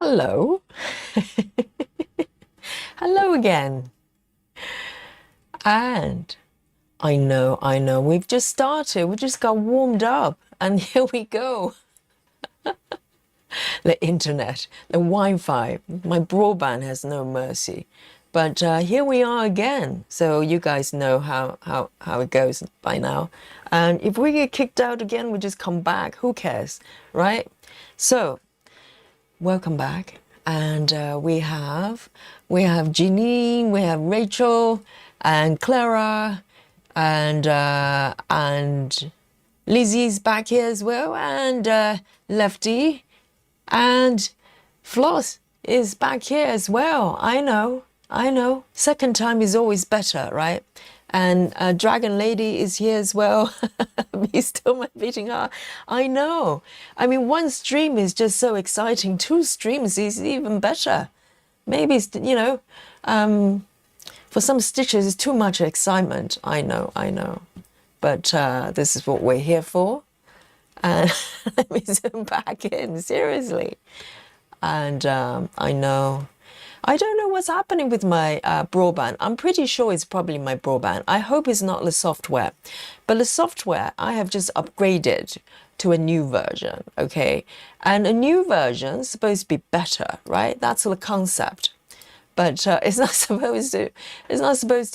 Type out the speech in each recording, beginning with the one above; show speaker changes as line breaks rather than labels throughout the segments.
Hello. Hello again. And I know, we've just started. We just got warmed up, and here we go. The internet, the Wi-Fi, my broadband has no mercy. But here we are again. So you guys know how it goes by now. And if we get kicked out again, we just come back. Who cares, right? So welcome back. And we have Jeanine, we have Rachel, and Clara, and Lizzie's back here as well, and Lefty, and Floss is back here as well. I know. Second time is always better, right? And Dragon Lady is here as well. Me still my beating heart. I know. I mean, one stream is just so exciting. Two streams is even better. Maybe, for some stitches, it's too much excitement. I know. But this is what we're here for. And let me zoom back in, seriously. And I know. I don't know what's happening with my broadband. I'm pretty sure it's probably my broadband. I hope it's not the software. But the software, I have just upgraded to a new version, okay? And a new version is supposed to be better, right? That's the concept. But it's not supposed to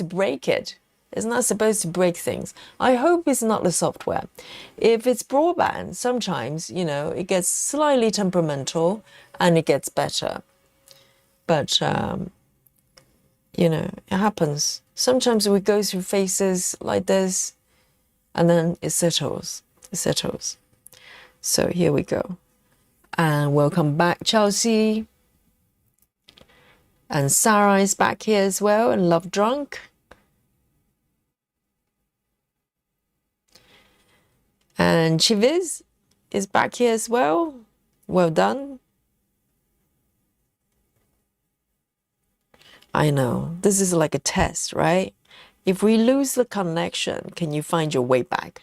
break it. It's not supposed to break things. I hope it's not the software. If it's broadband, sometimes, it gets slightly temperamental and it gets better. But, it happens. Sometimes we go through phases like this, and then it settles. It settles. So here we go. And welcome back, Chelsea. And Sarah is back here as well, and Love Drunk. And Chiviz is back here as well. Well done. I know, this is like a test, right? If we lose the connection, can you find your way back?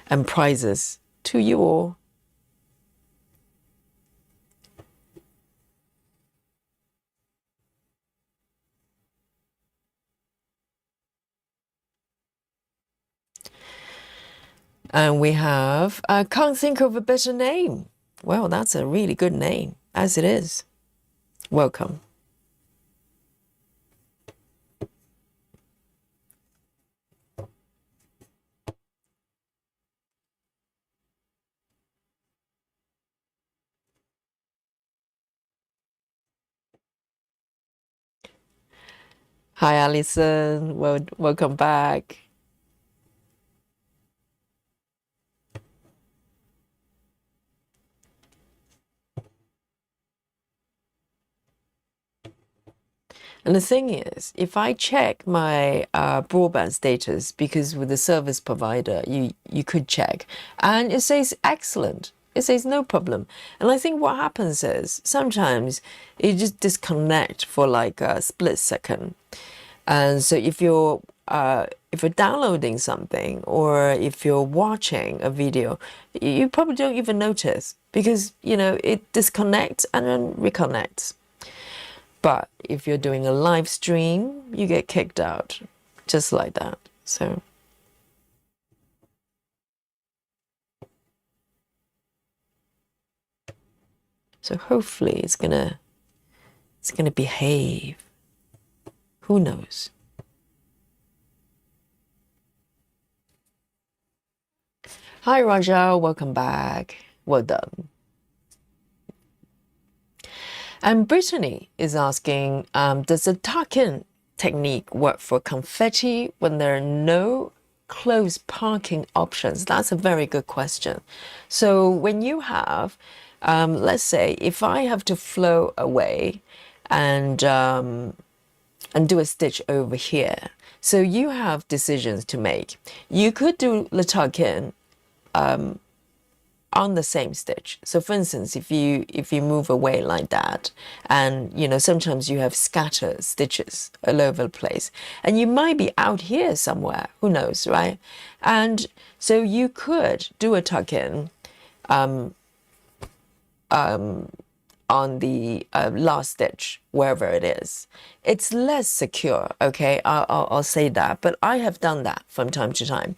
And prizes to you all. And we have, I can't think of a better name. Well, that's a really good name, as it is. Welcome. Hi, Alison. Welcome back. And the thing is, if I check my broadband status, because with the service provider, you could check, and it says excellent. It says no problem. And I think what happens is sometimes it just disconnect for like a split second. And so if you're downloading something or if you're watching a video, you probably don't even notice because, it disconnects and then reconnects. But if you're doing a live stream, you get kicked out just like that. So hopefully it's gonna behave. Who knows? Hi Raja, welcome back. Well done. And Brittany is asking, does the tuck-in technique work for confetti when there are no close parking options? That's a very good question. So when you have, let's say, if I have to flow away and do a stitch over here, so you have decisions to make. You could do the tuck-in on the same stitch. So for instance, if you move away like that, and sometimes you have scattered stitches all over the place, and you might be out here somewhere, who knows, right? And so you could do a tuck-in on the last stitch, wherever it is. It's less secure, okay? I'll say that, but I have done that from time to time.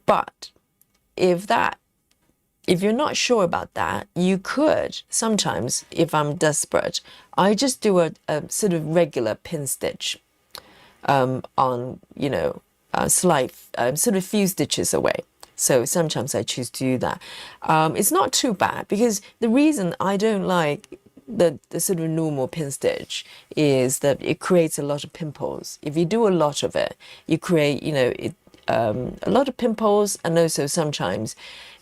But if you're not sure about that, you could sometimes, if I'm desperate, I just do a sort of regular pin stitch on, you know, slight, sort of few stitches away. So sometimes I choose to do that. It's not too bad, because the reason I don't like the sort of normal pin stitch is that it creates a lot of pimples. If you do a lot of it, you create, you know, a lot of pimples, and also sometimes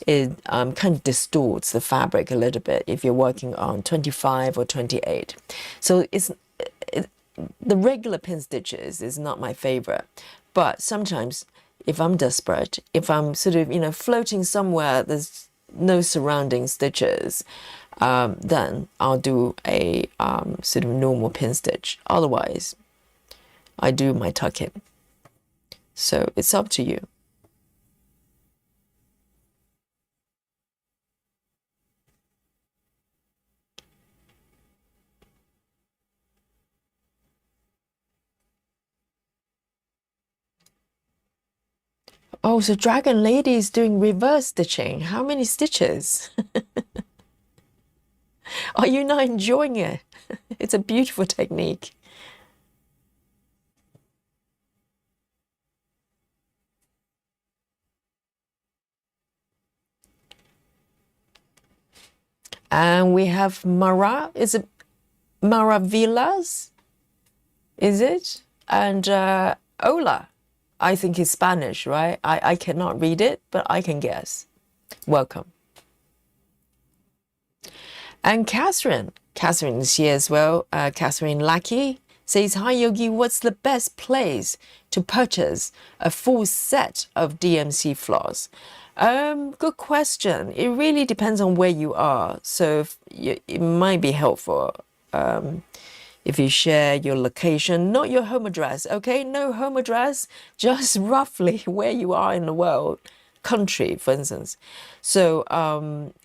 it kind of distorts the fabric a little bit if you're working on 25 or 28. So the regular pin stitches is not my favorite, but sometimes if I'm desperate, if I'm sort of, you know, floating somewhere, there's no surrounding stitches, then I'll do a sort of normal pin stitch. Otherwise, I do my tuck in. So it's up to you. Oh, so Dragon Lady is doing reverse stitching. How many stitches? Are you not enjoying it? It's a beautiful technique. And we have Mara. Is it Maravillas? Is it? And Hola. I think it's Spanish, right? I cannot read it, but I can guess. Welcome. And Catherine is here as well. Catherine Lackey says, hi Yogi, what's the best place to purchase a full set of DMC floss? Good question. It really depends on where you are. So it might be helpful if you share your location, not your home address, okay? No home address, just roughly where you are in the world, country, for instance. So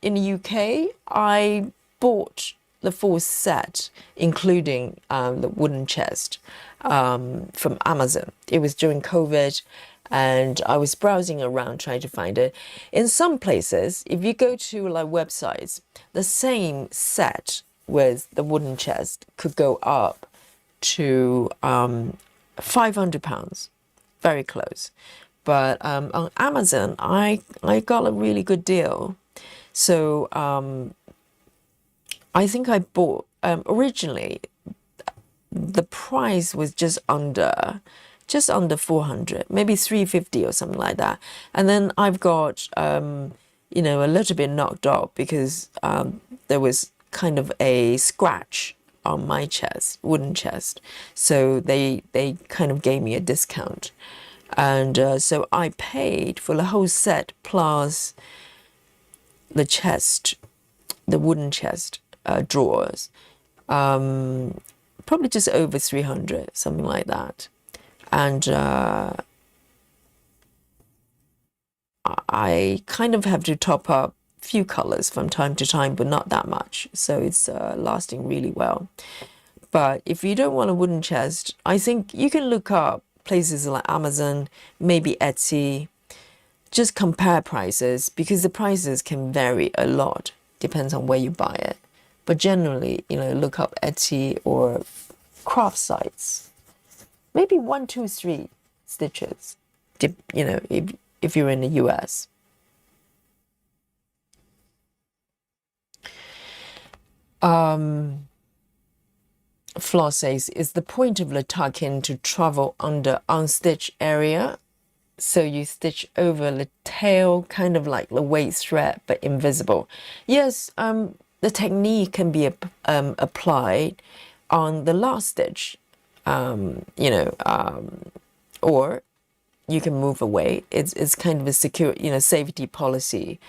in the UK, I bought the full set, including the wooden chest from Amazon. It was during COVID, and I was browsing around trying to find it. In some places, if you go to like websites, the same set with the wooden chest could go up to £500, very close. But on Amazon, I got a really good deal. So I think I bought, originally, the price was just under 400, maybe 350 or something like that. And then I've got, you know, a little bit knocked off because there was kind of a scratch on my chest, wooden chest. So they kind of gave me a discount. And so I paid for the whole set plus the chest, the wooden chest drawers, probably just over 300, something like that. And I kind of have to top up a few colors from time to time, but not that much. So it's lasting really well. But if you don't want a wooden chest, I think you can look up places like Amazon, maybe Etsy. Just compare prices, because the prices can vary a lot, depends on where you buy it. But generally, you know, look up Etsy or craft sites. Maybe 1, 2, 3 stitches, you know, if you're in the US. Floss says, is the point of the tuck-in to travel under unstitched area? So you stitch over the tail, kind of like the waist thread, but invisible. Yes, the technique can be applied on the last stitch, you know, or you can move away. It's kind of a secure, you know, safety policy,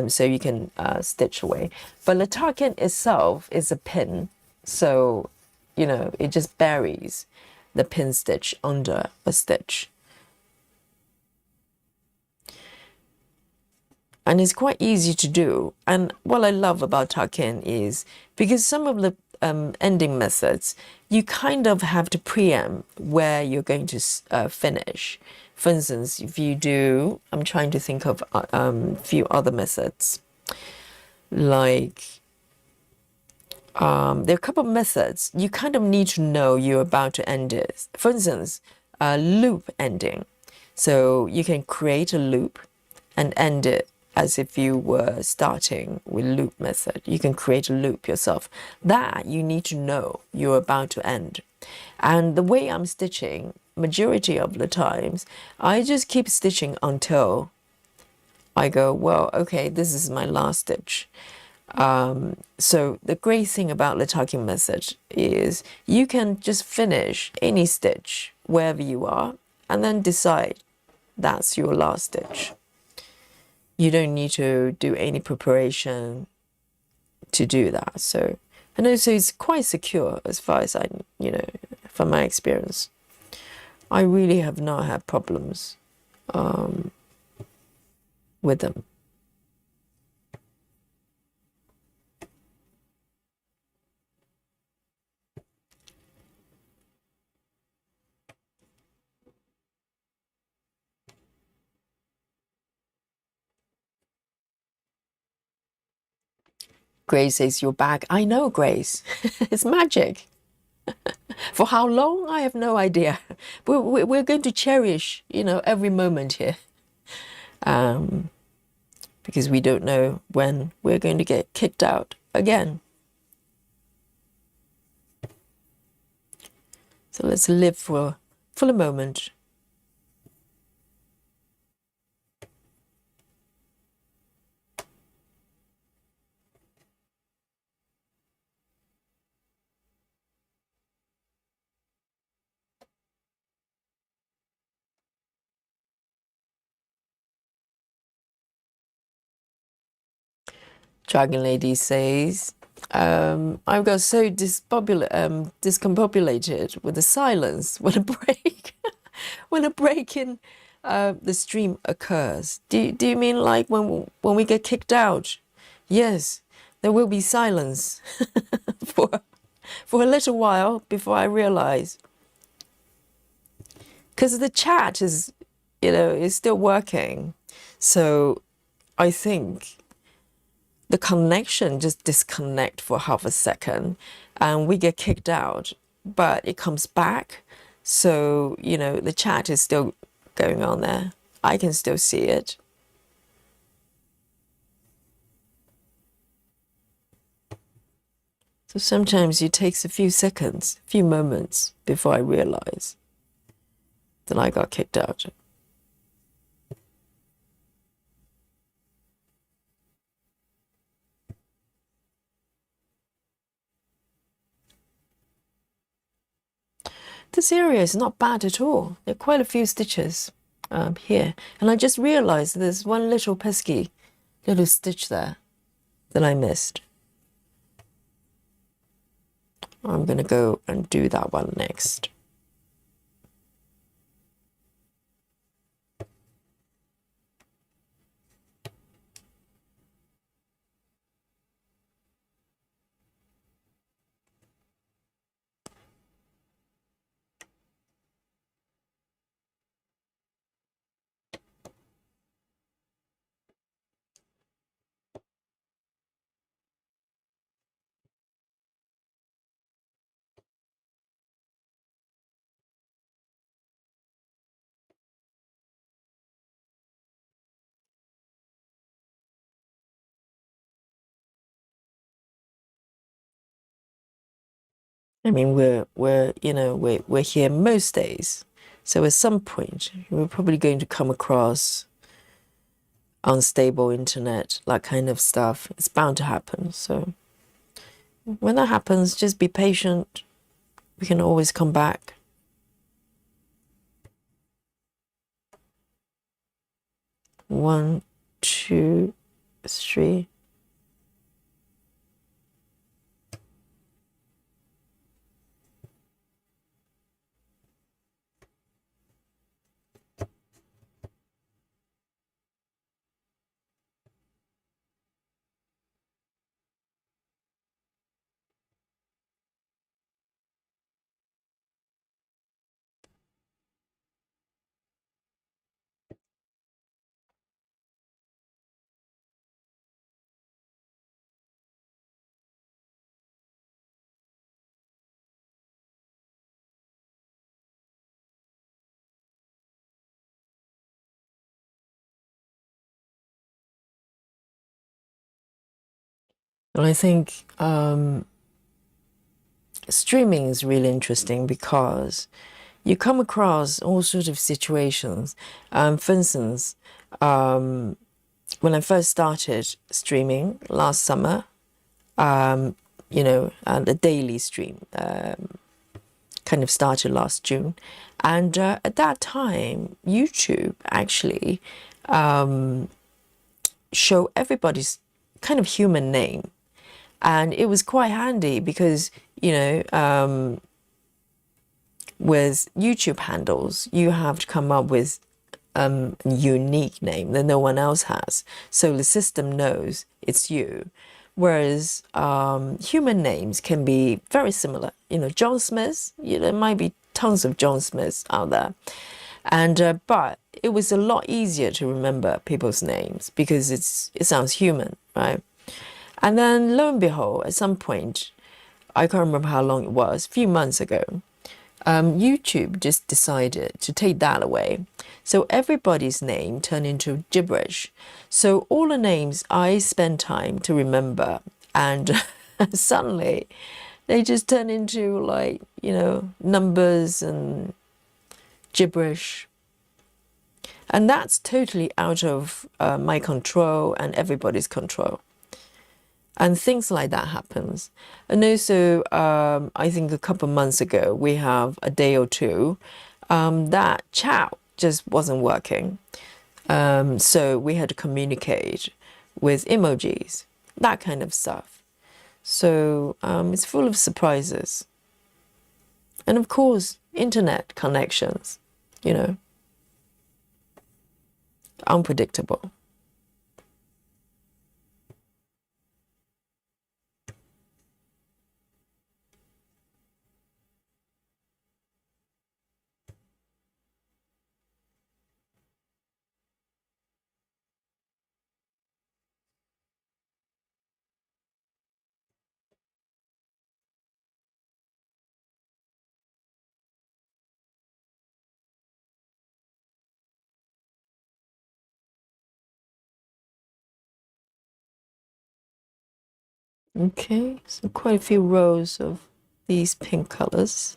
so you can stitch away. But the tuck-in itself is a pin, so, you know, it just buries the pin stitch under a stitch. and it's quite easy to do. And what I love about tuck-in is because some of the ending methods, you kind of have to preempt where you're going to finish. For instance, if you do, I'm trying to think of a few other methods, like there are a couple of methods you kind of need to know you're about to end it. For instance, loop ending. So you can create a loop and end it as if you were starting with loop method. You can create a loop yourself. That you need to know you're about to end. And the way I'm stitching, majority of the times, I just keep stitching until I go, well, okay, this is my last stitch. So the great thing about the tucking method is you can just finish any stitch wherever you are and then decide that's your last stitch. You don't need to do any preparation to do that. So, and also it's quite secure as far as I, from my experience. I really have not had problems with them. Grace says, you're back. I know, Grace. It's magic. For how long? I have no idea. We're going to cherish, every moment here. Because we don't know when we're going to get kicked out again. So let's live for a moment. Dragon Lady says, I got so discombobulated with the silence when a break in the stream occurs. Do you mean like when we get kicked out? Yes, there will be silence for a little while before I realize. Because the chat is, is still working. So I think the connection just disconnect for half a second and we get kicked out, but it comes back. So, the chat is still going on there. I can still see it. So sometimes it takes a few seconds, a few moments before I realize that I got kicked out. This area is not bad at all. There are quite a few stitches here. And I just realized there's one little pesky little stitch there that I missed. I'm going to go and do that one next. I mean, we're here most days. So at some point, we're probably going to come across unstable internet, that kind of stuff. It's bound to happen. So when that happens, just be patient. We can always come back. One, two, three. And I think streaming is really interesting because you come across all sorts of situations. For instance, when I first started streaming last summer, and a daily stream kind of started last June. And at that time, YouTube actually show everybody's kind of human name. And it was quite handy because, with YouTube handles, you have to come up with a unique name that no one else has. So the system knows it's you. Whereas human names can be very similar. John Smith, there might be tons of John Smiths out there. And but it was a lot easier to remember people's names because it sounds human, right? And then lo and behold, at some point, I can't remember how long it was, a few months ago, YouTube just decided to take that away. So everybody's name turned into gibberish. So all the names I spend time to remember, and suddenly they just turn into numbers and gibberish. And that's totally out of my control and everybody's control. And things like that happens. And also, I think a couple of months ago, we have a day or two, that chat just wasn't working. So we had to communicate with emojis, that kind of stuff. So it's full of surprises. And of course, internet connections, unpredictable. Okay, so quite a few rows of these pink colors.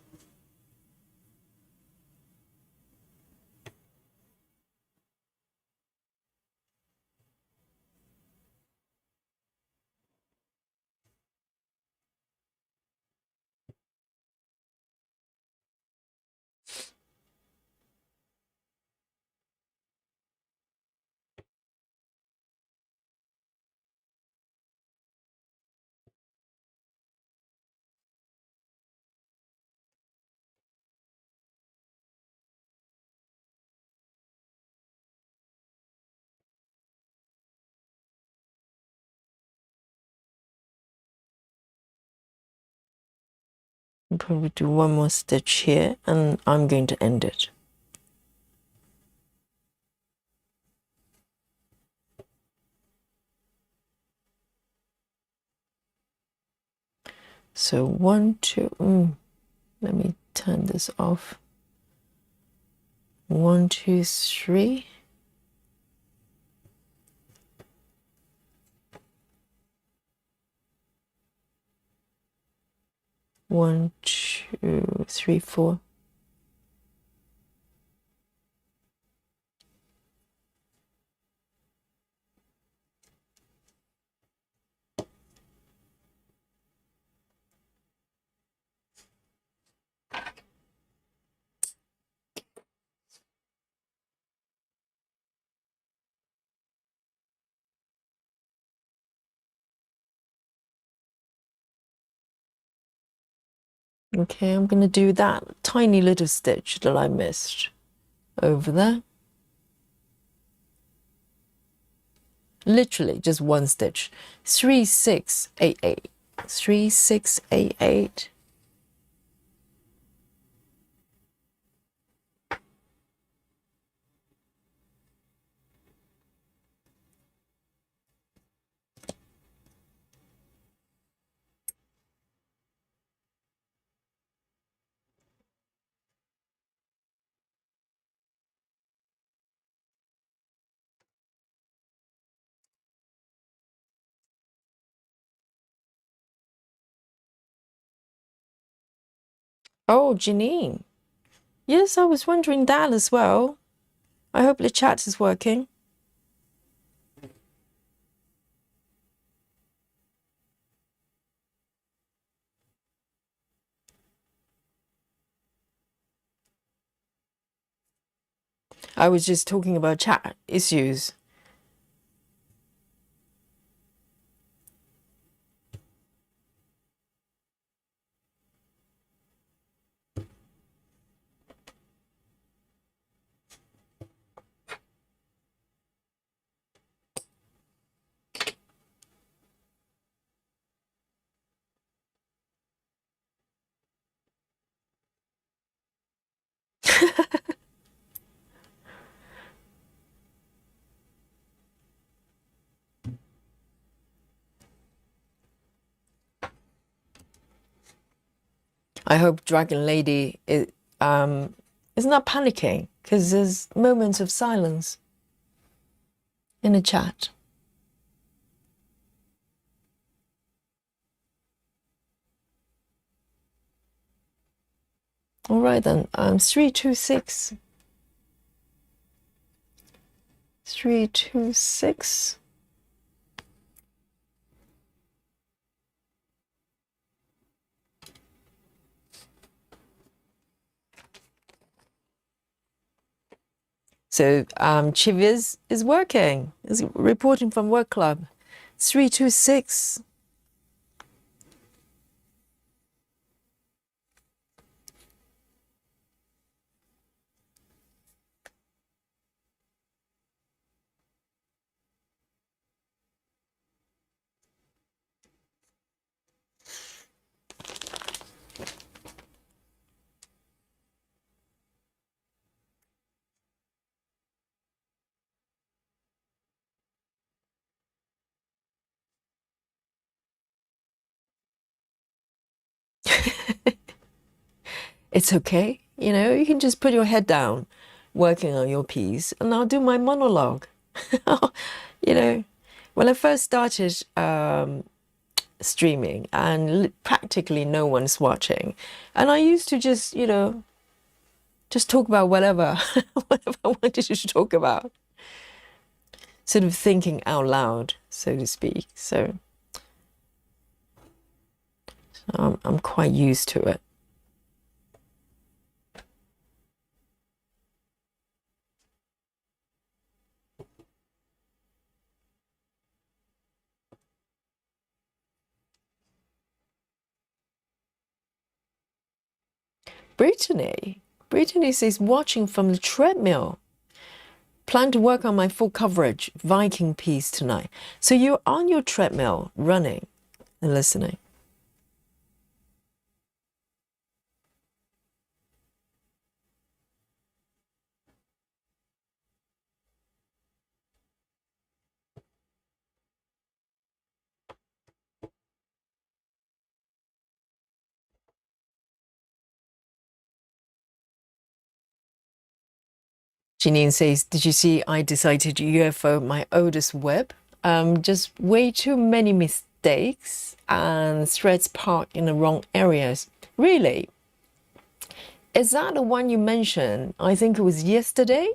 I'll probably do one more stitch here and I'm going to end it. So 1, 2, let me turn this off. 1, 2, 3. 1, 2, 3, 4. Okay, I'm going to do that tiny little stitch that I missed over there. Literally just one stitch. 3, 6, 8, 8. 3, 6, 8, 8. Oh, Janine. Yes, I was wondering that as well. I hope the chat is working. I was just talking about chat issues. I hope Dragon Lady is not panicking, because there's moments of silence in the chat. All right then, 326. 326. So Chiviz is working, is reporting from work club. 326. It's okay. You know, you can just put your head down working on your piece and I'll do my monologue. You know, when I first started streaming and practically no one's watching, and I used to just, you know, just talk about whatever, whatever I wanted to talk about, sort of thinking out loud, so to speak. So I'm quite used to it. Brittany says, watching from the treadmill. Plan to work on my full coverage Viking piece tonight. So you're on your treadmill, running and listening. Janine says, did you see I decided to UFO my oldest web? Just way too many mistakes and threads parked in the wrong areas. Really? Is that the one you mentioned? I think it was yesterday.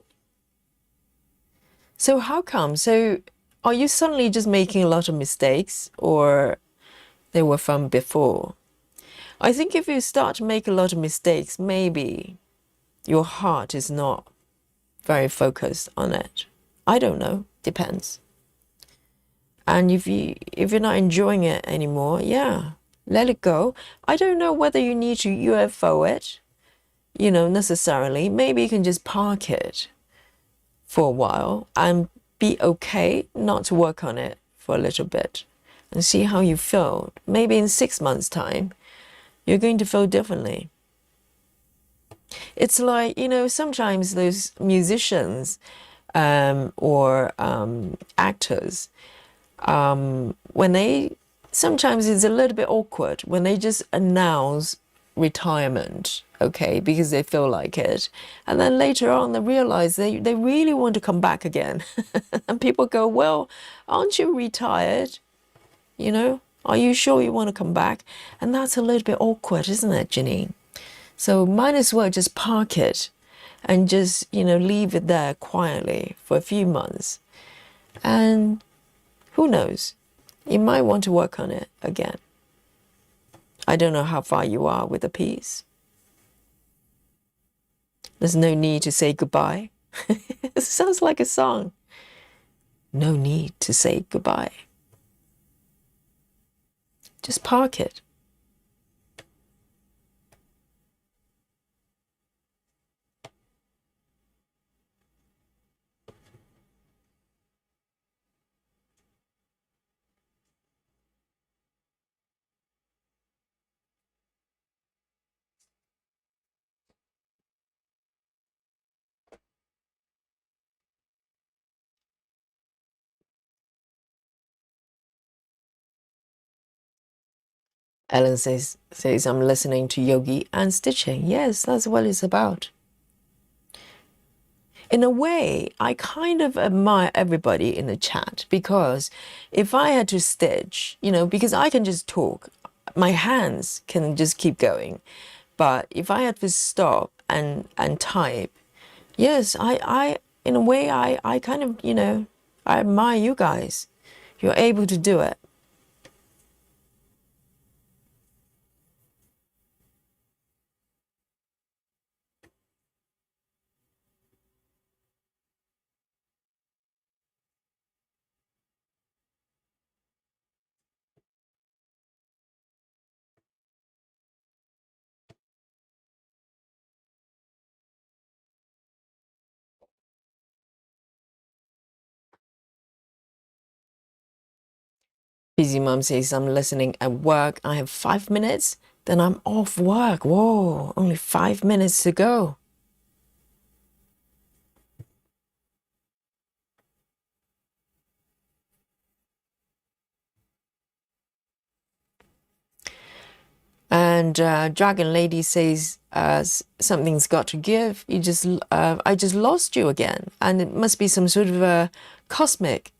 So how come? So are you suddenly just making a lot of mistakes, or they were from before? I think if you start to make a lot of mistakes, maybe your heart is not very focused on it. I don't know, depends. And if you're not enjoying it anymore, yeah, let it go. I don't know whether you need to UFO it, you know, necessarily. Maybe you can just park it for a while and be okay not to work on it for a little bit and see how you feel. Maybe in 6 months' time, you're going to feel differently. It's like, you know, sometimes those musicians or actors, when they, sometimes it's a little bit awkward when they just announce retirement, okay, because they feel like it. And then later on they realize they really want to come back again. And people go, well, aren't you retired? You know, are you sure you want to come back? And that's a little bit awkward, isn't it, Janine? So might as well just park it and just, leave it there quietly for a few months. And who knows, you might want to work on it again. I don't know how far you are with the piece. There's no need to say goodbye. It sounds like a song. No need to say goodbye. Just park it. Ellen says I'm listening to Yogi and stitching. Yes, that's what it's about. In a way, I kind of admire everybody in the chat, because if I had to stitch, because I can just talk, my hands can just keep going. But if I had to stop and type, yes, I in a way, I kind of, I admire you guys. You're able to do it. Busy Mom says, I'm listening at work. I have 5 minutes, then I'm off work. Whoa, only 5 minutes to go. And Dragon Lady says, something's got to give. I just lost you again. And it must be some sort of a cosmic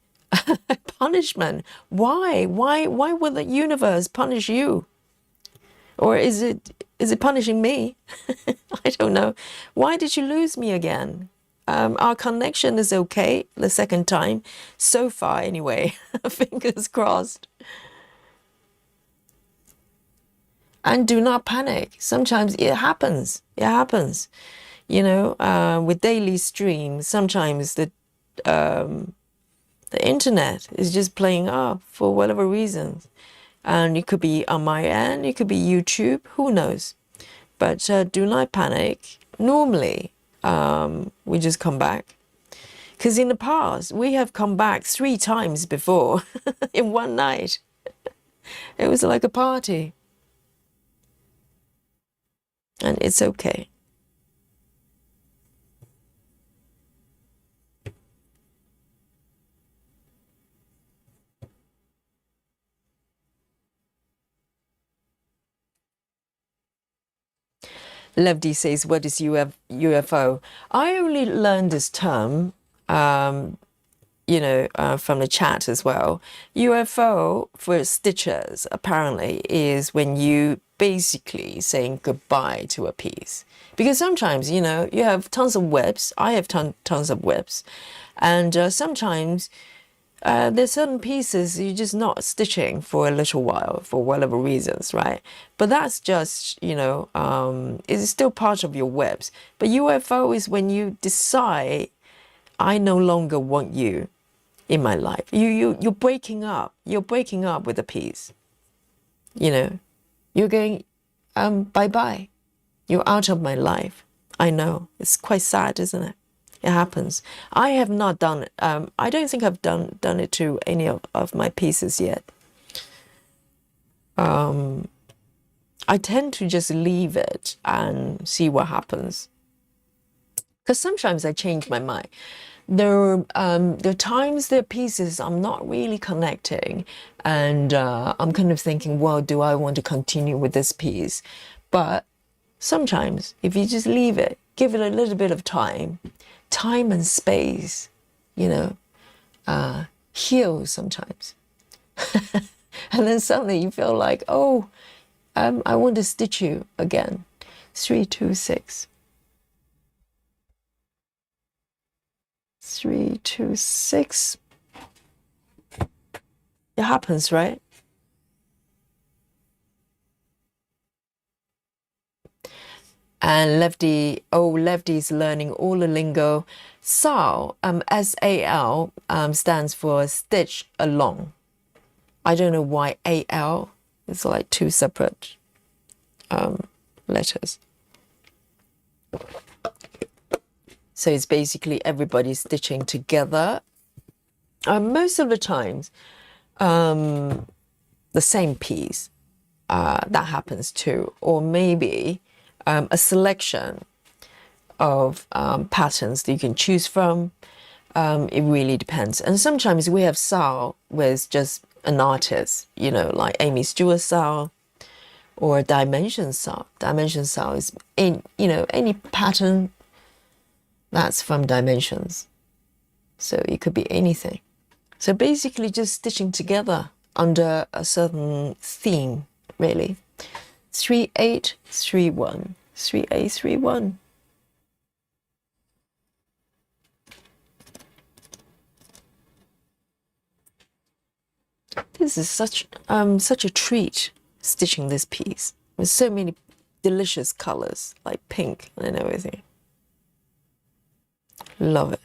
punishment. Why would the universe punish you? Or is it punishing me? I don't know. Why did you lose me again? Our connection is okay the second time. So far, anyway. Fingers crossed. And do not panic. Sometimes it happens. It happens. With daily streams, sometimes the internet is just playing up for whatever reasons. And it could be on my end, it could be YouTube, who knows. But do not panic. Normally, we just come back. Because in the past, we have come back 3 times before in one night. It was like a party. And it's okay. Levdi says, what is UFO? I only learned this term, from the chat as well. UFO for stitchers, apparently, is when you basically saying goodbye to a piece. Because sometimes, you have tons of webs. I have tons of webs. And sometimes there's certain pieces you're just not stitching for a little while for whatever reasons, right? But that's just, it's still part of your webs. But UFO is when you decide, I no longer want you in my life. You're breaking up. You're breaking up with a piece. You're going, bye-bye. You're out of my life. I know. It's quite sad, isn't it? It happens. I have not done it. I don't think I've done it to any of my pieces yet. I tend to just leave it and see what happens. Because sometimes I change my mind. There are times there are pieces I'm not really connecting, and I'm kind of thinking, well, do I want to continue with this piece? But sometimes if you just leave it, give it a little bit of time and space, heal sometimes. And then suddenly you feel like, I want to stitch you again. 326. 326. It happens, right? And Lefty, Lefty's learning all the lingo. SAL, S-A-L, stands for stitch along. I don't know why A-L. It's like two separate letters. So it's basically everybody stitching together. Most of the times, the same piece, that happens too. Or maybe a selection of patterns that you can choose from. It really depends. And sometimes we have SAL with just an artist, you know, like Aimee Stewart SAL or Dimension SAL. Dimension SAL is, any pattern that's from Dimensions. So it could be anything. So basically just stitching together under a certain theme, really. 3831. 3831. This is such a treat, stitching this piece with so many delicious colors like pink and everything. Love it.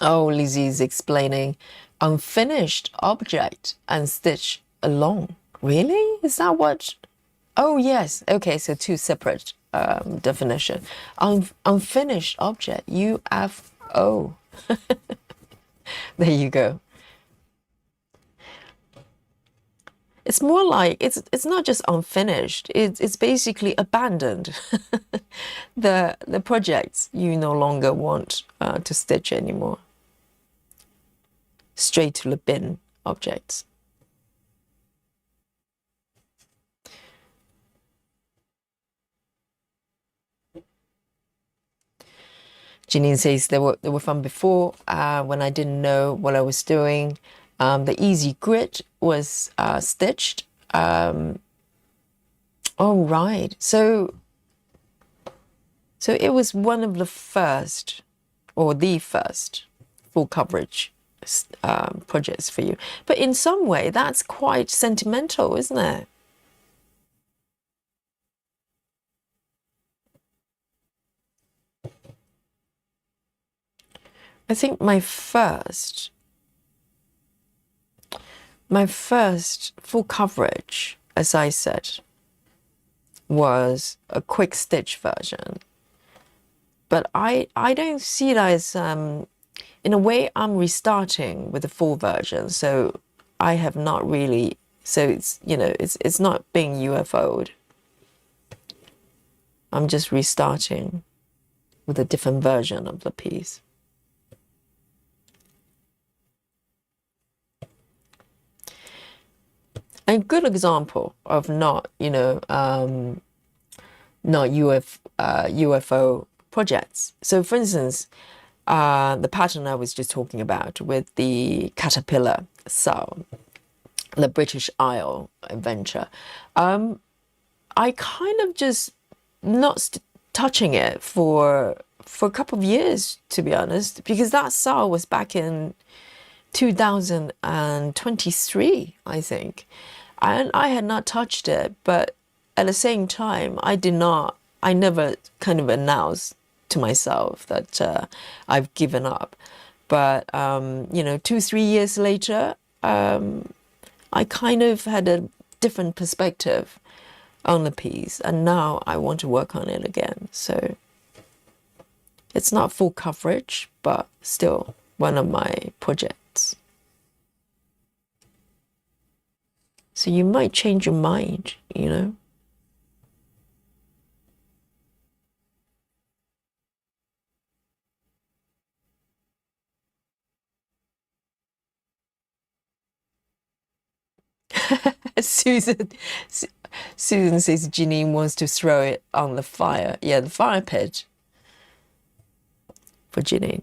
Oh, Lizzie's explaining unfinished object and stitch along. Really? Is that what? Oh, yes. Okay, so two separate definition. Unfinished object, UFO. There you go. It's more like it's not just unfinished. It's basically abandoned. The projects you no longer want to stitch anymore. Straight to the bin objects. Janine says they were from before when I didn't know what I was doing. The easy grit was stitched. Oh, right. So it was one of the first, or the first, full coverage projects for you. But in some way, that's quite sentimental, isn't it? I think my first full coverage, as I said, was a quick stitch version. But I don't see it as, in a way, I'm restarting with the full version. So I have not really, so it's, it's not being UFO'd. I'm just restarting with a different version of the piece. A good example of not UFO projects. So for instance, the pattern I was just talking about with the caterpillar cell, the British Isle adventure, I kind of just not touching it for a couple of years, to be honest, because that cell was back in 2023, I think. And I had not touched it, but at the same time, I never kind of announced to myself that I've given up. But, 2-3 years later, I kind of had a different perspective on the piece, and now I want to work on it again. So it's not full coverage, but still one of my projects. So you might change your mind, Susan says Janine wants to throw it on the fire. Yeah, the fire pit. for Janine.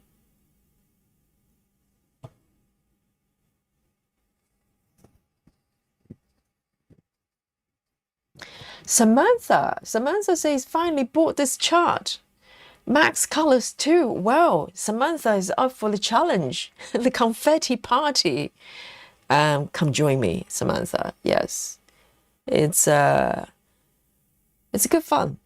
Samantha says, finally bought this chart. Max colors too. Wow, Samantha is up for the challenge. The confetti party. Come join me, Samantha. Yes, it's a good fun.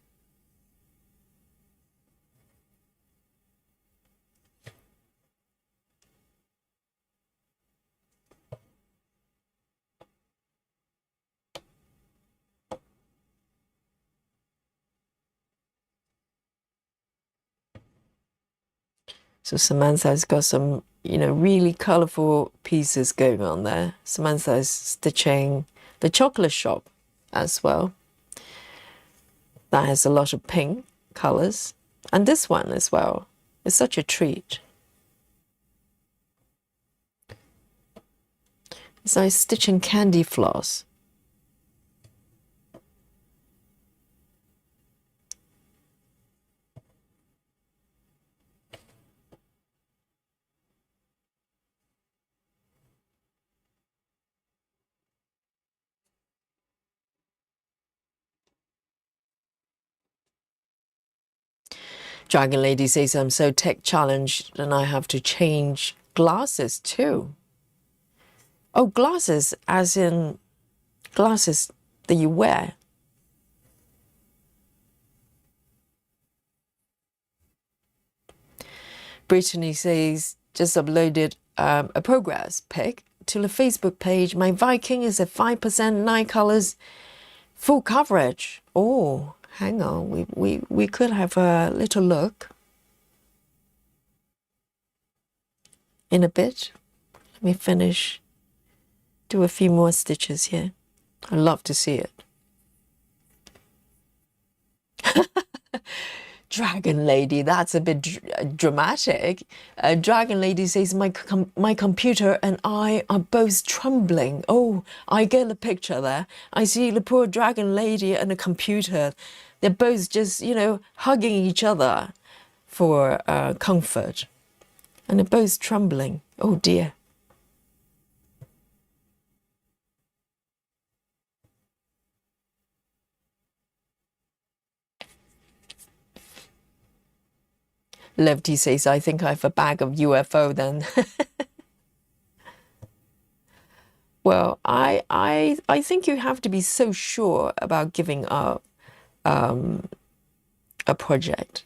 So Samantha's got some, really colorful pieces going on there. Samantha is stitching the chocolate shop as well. That has a lot of pink colors. And this one as well. It's such a treat. It's like stitching candy floss. Dragon Lady says, I'm so tech challenged and I have to change glasses too. Oh, glasses as in glasses that you wear. Brittany says, just uploaded a progress pic to the Facebook page. My Viking is at 5%, 9 colors, full coverage. Oh, hang on, we could have a little look in a bit. Let me finish, do a few more stitches here. I'd love to see it. Dragon Lady, that's a bit dramatic. Dragon Lady says, my computer and I are both trembling. Oh, I get the picture there. I see the poor Dragon Lady and the computer. They're both just, hugging each other for comfort. And they're both trembling. Oh, dear. Levty says, I think I have a bag of UFO then. Well, I think you have to be so sure about giving up a project,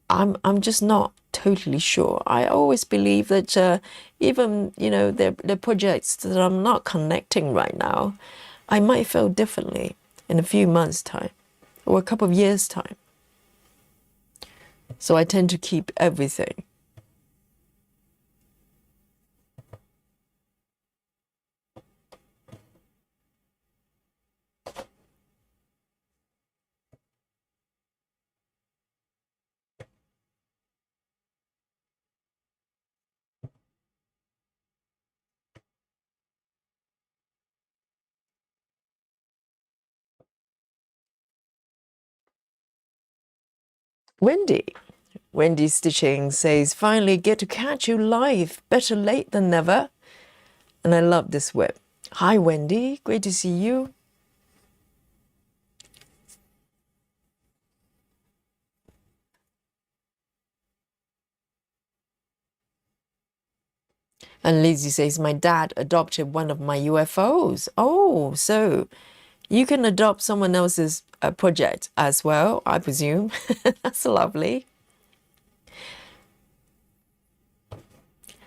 I'm just not totally sure. I always believe that even, the projects that I'm not connecting right now, I might feel differently in a few months' time or a couple of years' time. So I tend to keep everything. Wendy Stitching says, finally get to catch you live. Better late than never. And I love this whip. Hi, Wendy. Great to see you. And Lizzie says, my dad adopted one of my UFOs. Oh, so you can adopt someone else's project as well, I presume. That's lovely.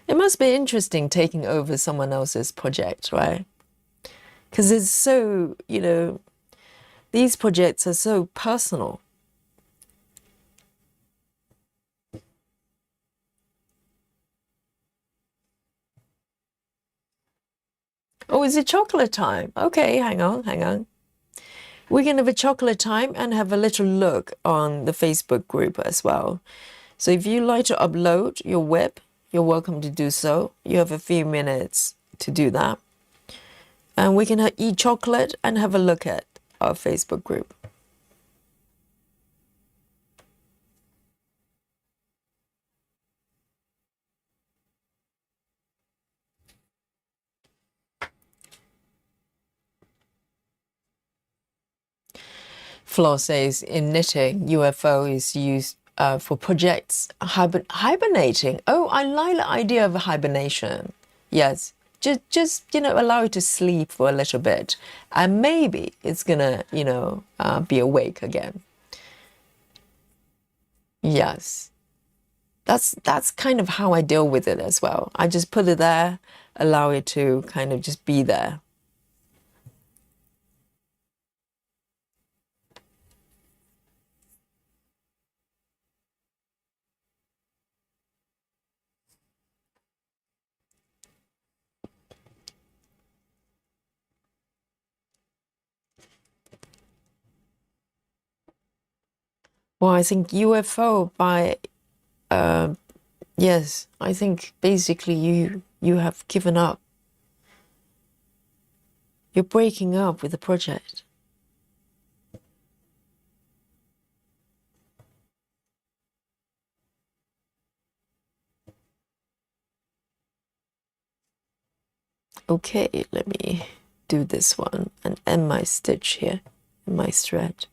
It must be interesting taking over someone else's project, right? Because it's so, these projects are so personal. Oh, is it chocolate time? Okay, hang on. We're going to have a chocolate time and have a little look on the Facebook group as well. So if you like to upload your whip, you're welcome to do so. You have a few minutes to do that. And we can eat chocolate and have a look at our Facebook group. Floss says in knitting, UFO is used for projects hibernating. Oh, I like the idea of hibernation. Yes, just allow it to sleep for a little bit, and maybe it's gonna be awake again. Yes, that's kind of how I deal with it as well. I just put it there, allow it to kind of just be there. Well, I think UFO by yes, I think basically you have given up. You're breaking up with the project. Okay, let me do this one and end my stitch here in my thread.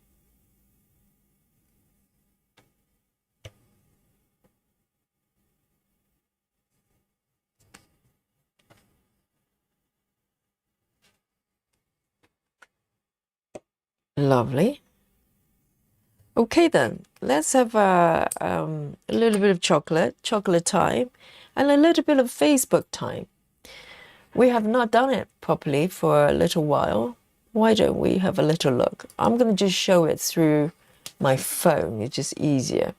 Lovely. Okay then, let's have a little bit of chocolate time, and a little bit of Facebook time. We have not done it properly for a little while. Why don't we have a little look? I'm going to just show it through my phone. It's just easier.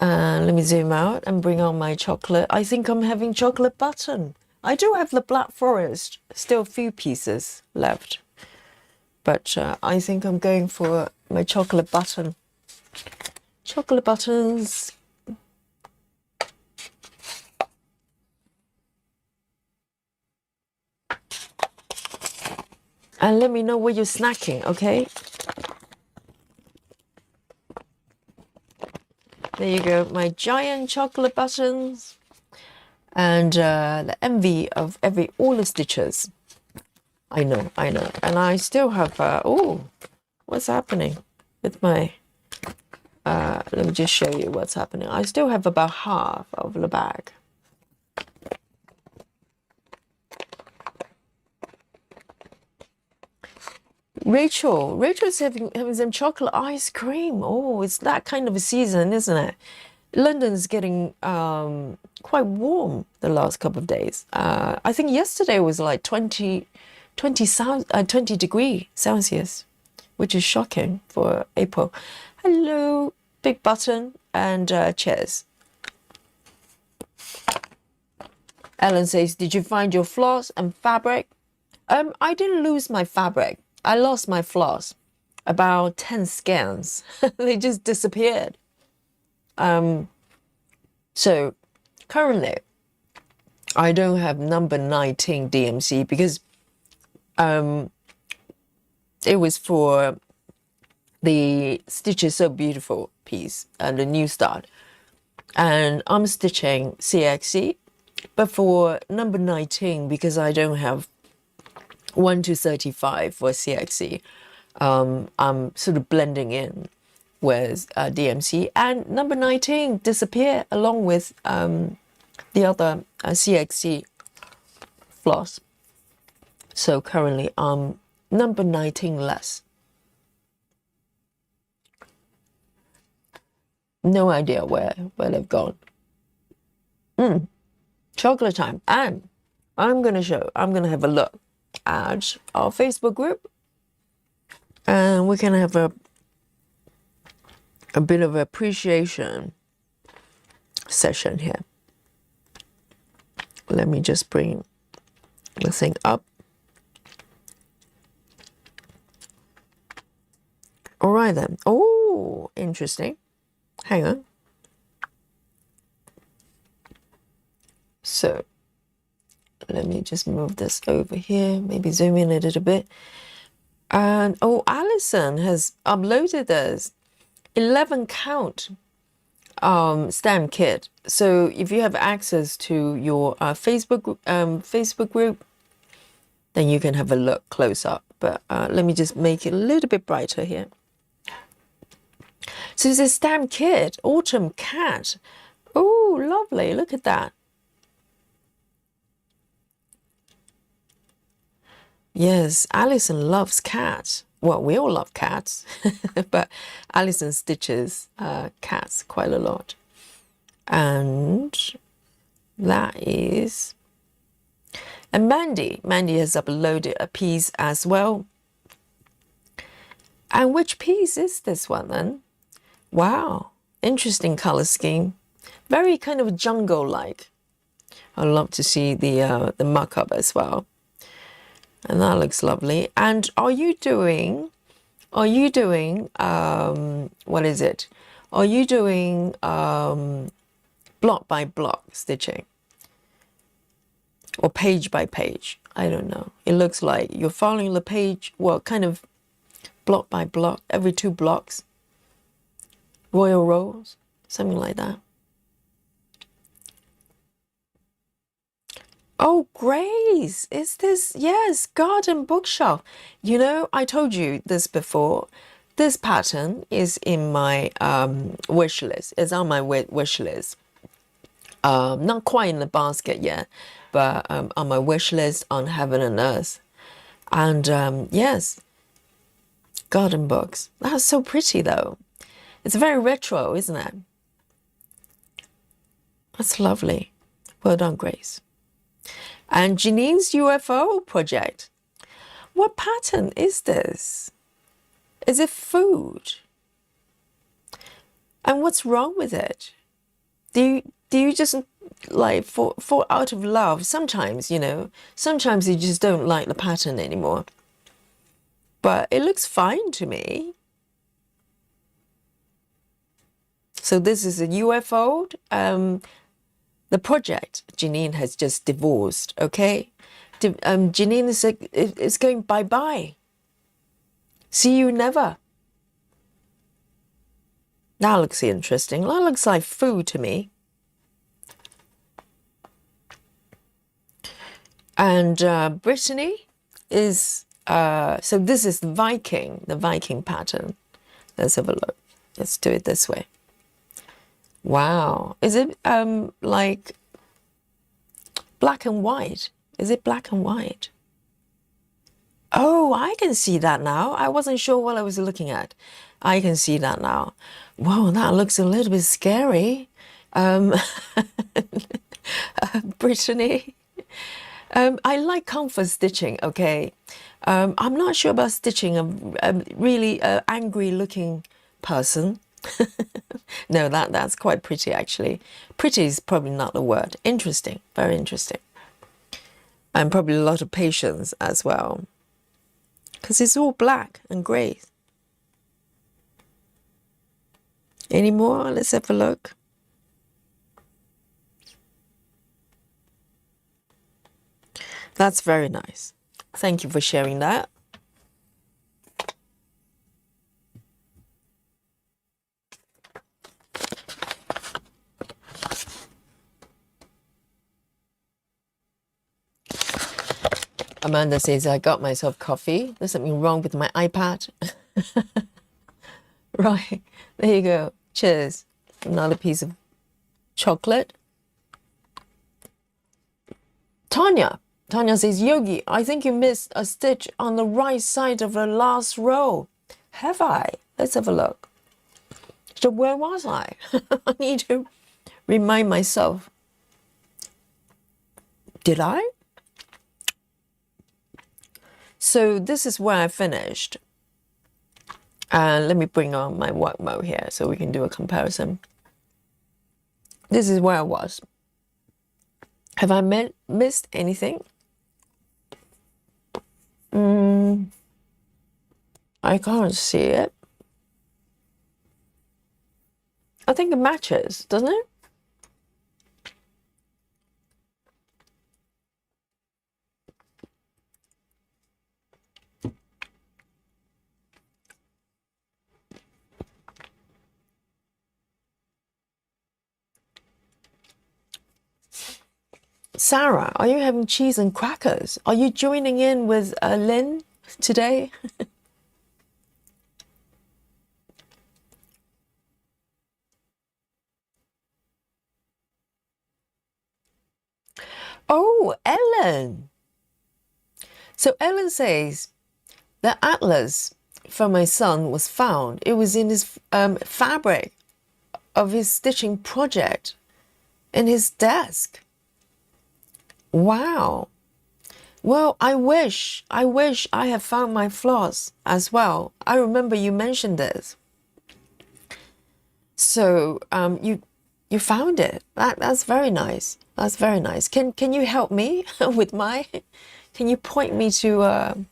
Let me zoom out and bring on my chocolate. I think I'm having chocolate button. I do have the Black Forest, still a few pieces left. But I think I'm going for my chocolate button. Chocolate buttons. And let me know where you're snacking, okay? There you go, my giant chocolate buttons. And the envy of all the stitchers. I know. And I still have, oh, what's happening with my, let me just show you what's happening. I still have about half of the bag. Rachel's having some chocolate ice cream. Oh, it's that kind of a season, isn't it? London's getting quite warm the last couple of days. I think yesterday was like 20 degrees Celsius, which is shocking for April. Hello, big button, and cheers. Ellen says, did you find your floss and fabric? I didn't lose my fabric. I lost my floss. About 10 scans. They just disappeared. So currently, I don't have number 19 DMC because it was for the Stitches So Beautiful piece and the new start. And I'm stitching CXC, but for number 19, because I don't have 1 to 35 for CXC, I'm sort of blending in with DMC, and number 19 disappear along with the other CXC floss. So currently I'm number 19 less. No idea where they've gone. Chocolate time. And I'm gonna have a look at our Facebook group, and we can have a bit of appreciation session here. Let me just bring the thing up. All right then. Oh, interesting. Hang on. So let me just move this over here, maybe zoom in a little bit. And oh, Alison has uploaded this 11 count stamp kit. So if you have access to your Facebook group, then you can have a look close up. But let me just make it a little bit brighter here. So it's a stamp kit, Autumn Cat. Oh, lovely. Look at that. Yes, Alison loves cats. Well, we all love cats, but Alison stitches cats quite a lot. And that is... And Mandy has uploaded a piece as well. And which piece is this one then? Wow, interesting color scheme. Very kind of jungle-like. I'd love to see the mock-up as well. And that looks lovely. And are you doing, what is it? Are you doing block by block stitching? Or page by page? I don't know. It looks like you're following the page, well, kind of block by block, every 2 blocks. Royal rows, something like that. Oh, Grace, is this? Yes, garden bookshelf. You know, I told you this before. This pattern is in my wish list. It's on my wish list. Not quite in the basket yet, but on my wish list on Heaven and Earth. And yes, garden books. That's so pretty though. It's very retro, isn't it? That's lovely. Well done, Grace. And Janine's UFO project. What pattern is this? Is it food? And what's wrong with it? Do you just like for out of love? Sometimes, you know, sometimes you just don't like the pattern anymore. But it looks fine to me. So this is a UFO. The project Janine has just divorced, okay? Janine is going bye-bye. See you never. That looks interesting. That looks like food to me. And Brittany is, so this is the Viking pattern. Let's have a look. Let's do it this way. Wow. Is it like black and white? Is it black and white? Oh, I can see that now. I wasn't sure what I was looking at. I can see that now. Whoa, that looks a little bit scary. Brittany. I like comfort stitching, okay? I'm not sure about stitching a really angry looking person. No, that's quite pretty actually. Pretty is probably not the word. Interesting, very interesting. And probably a lot of patience as well. Because it's all black and grey. Any more? Let's have a look. That's very nice. Thank you for sharing that. Amanda says, I got myself coffee. There's something wrong with my iPad. Right, there you go. Cheers. Another piece of chocolate. Tanya says, Yogi, I think you missed a stitch on the right side of the last row. Have I? Let's have a look. So where was I? I need to remind myself. Did I? So this is where I finished. And let me bring on my work mode here so we can do a comparison. This is where I was. Have I missed anything? I can't see it. I think it matches, doesn't it? Sarah, are you having cheese and crackers? Are you joining in with Lynn today? Oh, Ellen. So Ellen says the atlas for my son was found. It was in his fabric of his stitching project in his desk. Wow. Well, I wish I had found my floss as well. I remember you mentioned this. So you found it. That's very nice. That's very nice. Can you help me with my? Can you point me to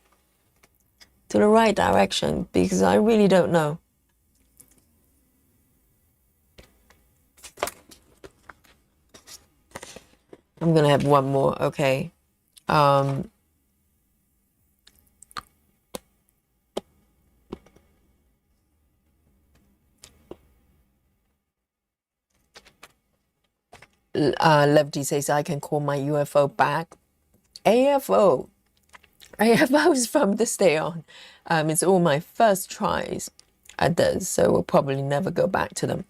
the right direction, because I really don't know. I'm gonna have one more. Okay. Levity says I can call my UFO back. AFO is from this day on. It's all my first tries at this, so we'll probably never go back to them.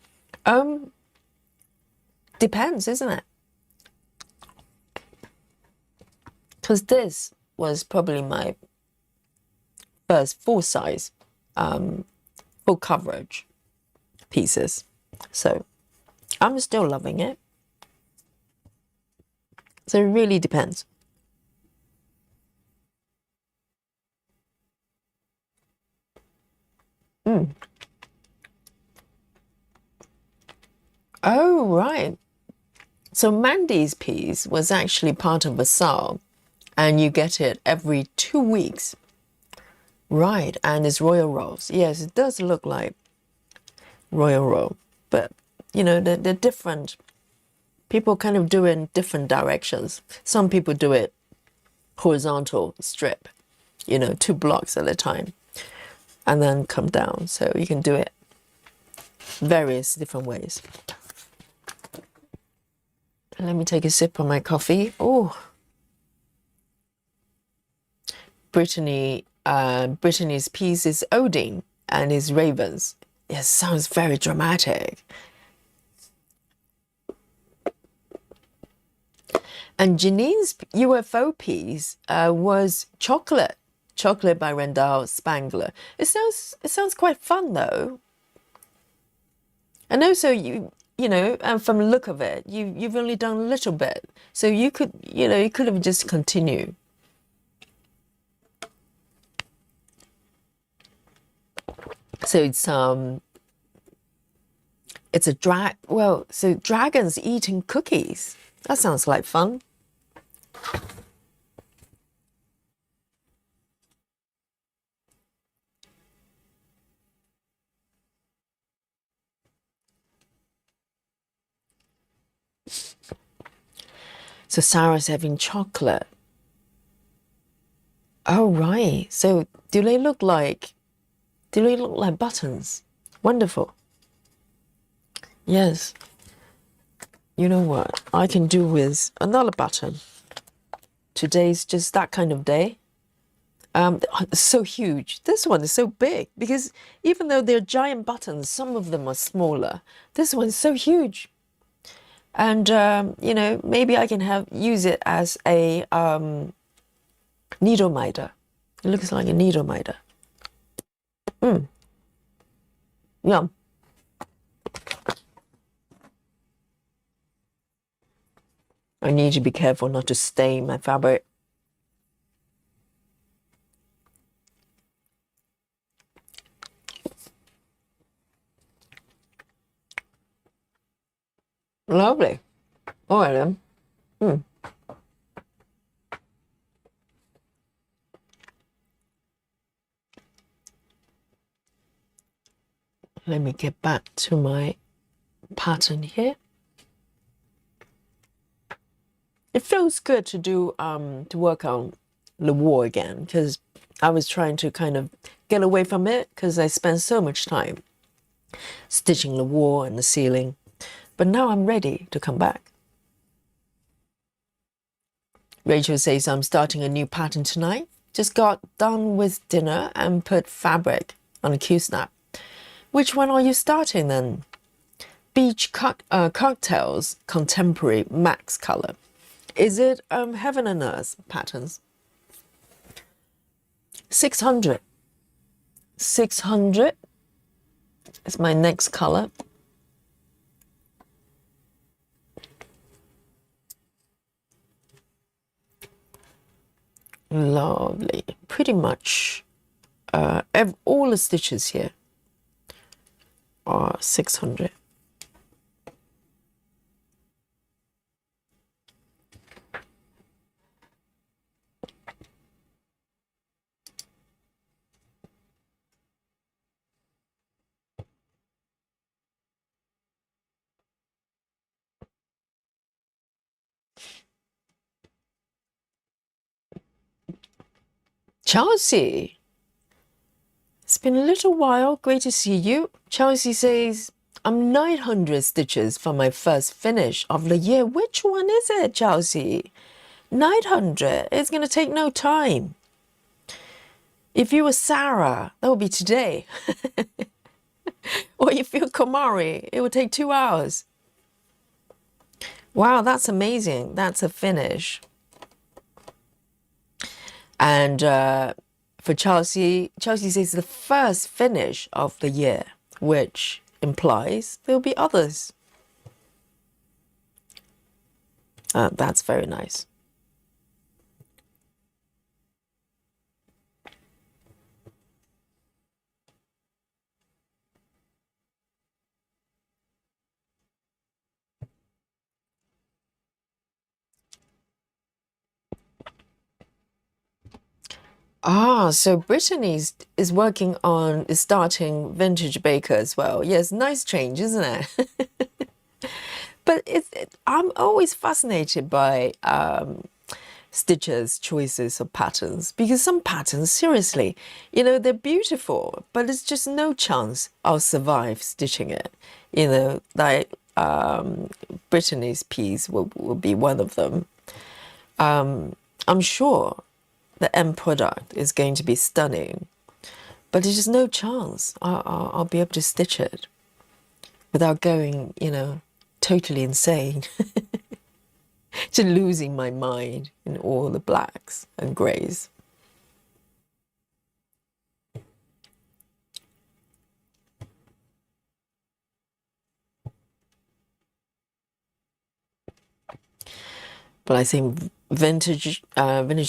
Depends, isn't it? Because this was probably my first full size, full coverage pieces. So I'm still loving it. So it really depends. Oh, right. So Mandy's piece was actually part of a sale, and you get it every 2 weeks. Right, and it's Royal Rolls. Yes, it does look like Royal Roll, but you know, they're different. People kind of do it in different directions. Some people do it horizontal strip, you know, 2 blocks at a time, and then come down. So you can do it various different ways. Let me take a sip of my coffee. Oh, Brittany's piece is Odin and his ravens. It sounds very dramatic. And Janine's UFO piece was Chocolate by Randall Spangler. It sounds quite fun though. And also you know, from the look of it, you've only done a little bit, so you could have just continued. So it's a so dragons eating cookies. That sounds like fun. So Sarah's having chocolate. Oh, right. So do they look like buttons? Wonderful. Yes. You know what? I can do with another button. Today's just that kind of day. So huge. This one is so big because even though they're giant buttons, some of them are smaller. This one's so huge. And you know, maybe I can use it as a needle minder. It looks like a needle minder. Yum. I need to be careful not to stain my fabric. Lovely. All right then. Let me get back to my pattern here. It feels good to do to work on the wall again, because I was trying to kind of get away from it because I spent so much time stitching the wall and the ceiling. But now I'm ready to come back. Rachel says, I'm starting a new pattern tonight. Just got done with dinner and put fabric on a Q-snap. Which one are you starting then? Beach Cocktails Contemporary Max Color. Is it Heaven and Earth patterns? 600. 600 is my next color. Lovely. Pretty much all the stitches here are 600. Chelsea, it's been a little while. Great to see you. Chelsea says, I'm 900 stitches for my first finish of the year. Which one is it, Chelsea? 900. It's going to take no time. If you were Sarah, that would be today. Or if you're Kamari, it would take 2 hours. Wow, that's amazing. That's a finish. And for Chelsea says the first finish of the year, which implies there'll be others. That's very nice. So Brittany is working on starting Vintage Baker as well. Yes, nice change, isn't it? But I'm always fascinated by Stitcher's choices of patterns, because some patterns, seriously, you know, they're beautiful, but there's just no chance I'll survive stitching it. You know, like Brittany's piece will be one of them. I'm sure the end product is going to be stunning, but there's just no chance I'll be able to stitch it without going, you know, totally insane, to losing my mind in all the blacks and greys. But I think Vintage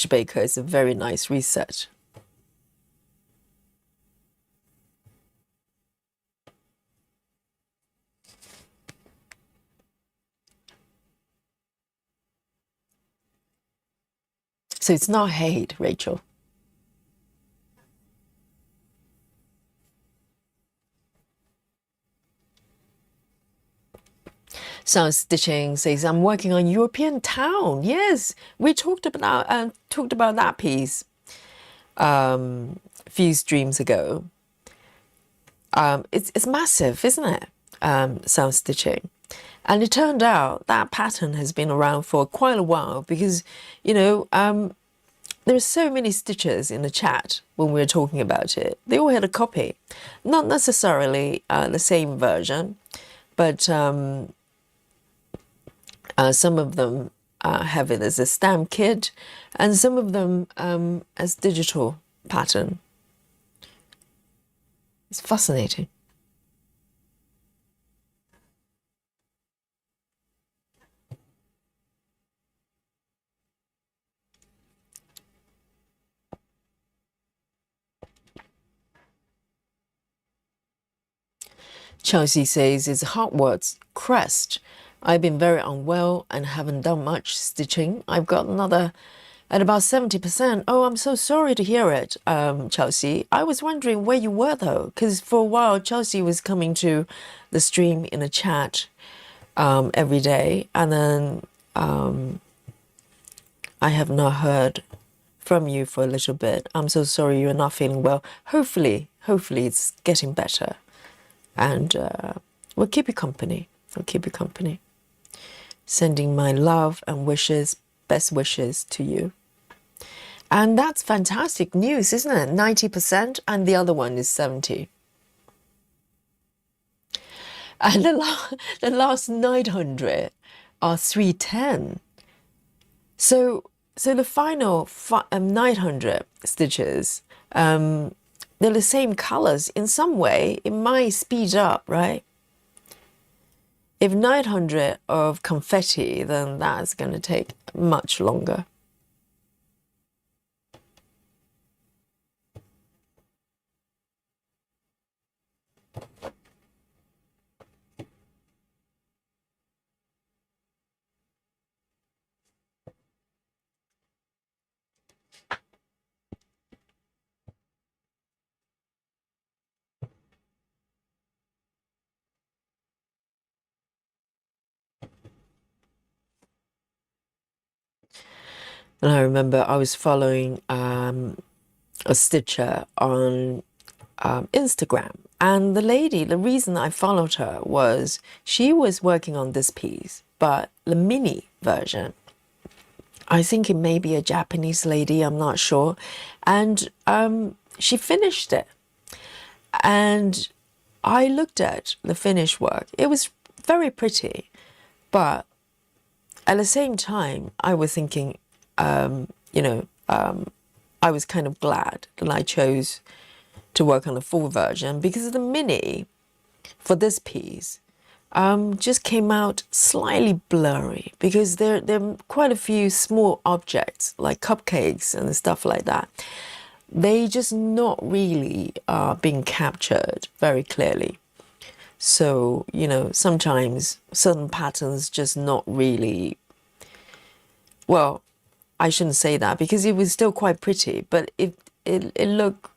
Baker is a very nice reset. So it's not hate, Rachel. So Stitching says, I'm working on European Town. Yes, we talked about that piece a few streams ago. It's massive, isn't it? Sound Stitching. And it turned out that pattern has been around for quite a while, because, you know, there are so many stitchers in the chat when we were talking about it. They all had a copy. Not necessarily the same version, but some of them have it as a stamp kit, and some of them as digital pattern. It's fascinating. Chelsea says, it's Heartworks Crest. I've been very unwell and haven't done much stitching. I've got another at about 70%. Oh, I'm so sorry to hear it, Chelsea. I was wondering where you were, though, because for a while Chelsea was coming to the stream in a chat every day, and then I have not heard from you for a little bit. I'm so sorry you're not feeling well. Hopefully it's getting better, and we'll keep you company. I'll keep you company. Sending my love and wishes best wishes to you. And that's fantastic news, isn't it? 90% and the other one is 70. And the last 900 are 310. So the final 900 stitches, they're the same colors. In some way, it might speed up, right? If 900 of confetti, then that's going to take much longer. And I remember I was following a stitcher on Instagram. And the lady, the reason I followed her was she was working on this piece, but the mini version. I think it may be a Japanese lady, I'm not sure. And she finished it. And I looked at the finished work. It was very pretty, but at the same time, I was thinking, I was kind of glad that I chose to work on the full version because the mini for this piece just came out slightly blurry because there are quite a few small objects like cupcakes and stuff like that. They just not really being captured very clearly. So, sometimes certain patterns just not really, well, I shouldn't say that because it was still quite pretty, but it looked,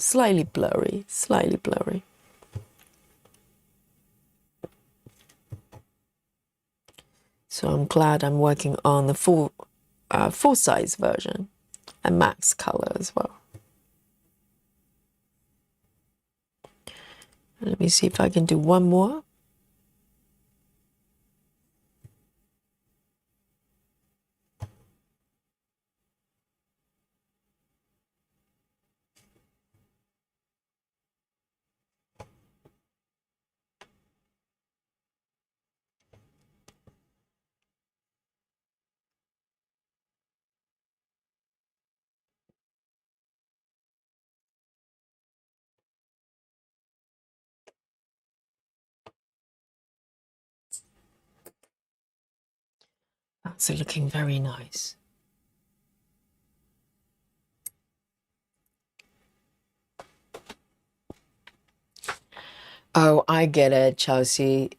slightly blurry, slightly blurry. So I'm glad I'm working on the full size version and max color as well. Let me see if I can do one more. That's looking very nice. Oh, I get it, Chelsea.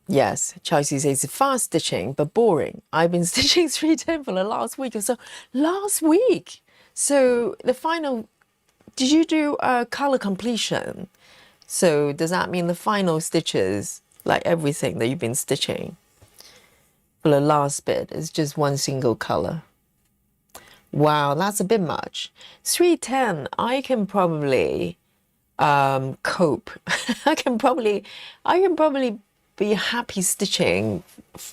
Yes, Chelsea says fast stitching, but boring. I've been stitching 310 for the last week or so. Last week. So the final, did you do color completion? So does that mean the final stitches, like everything that you've been stitching for the last bit, is just one single color? Wow, that's a bit much. 310, I can probably cope. I can probably be happy stitching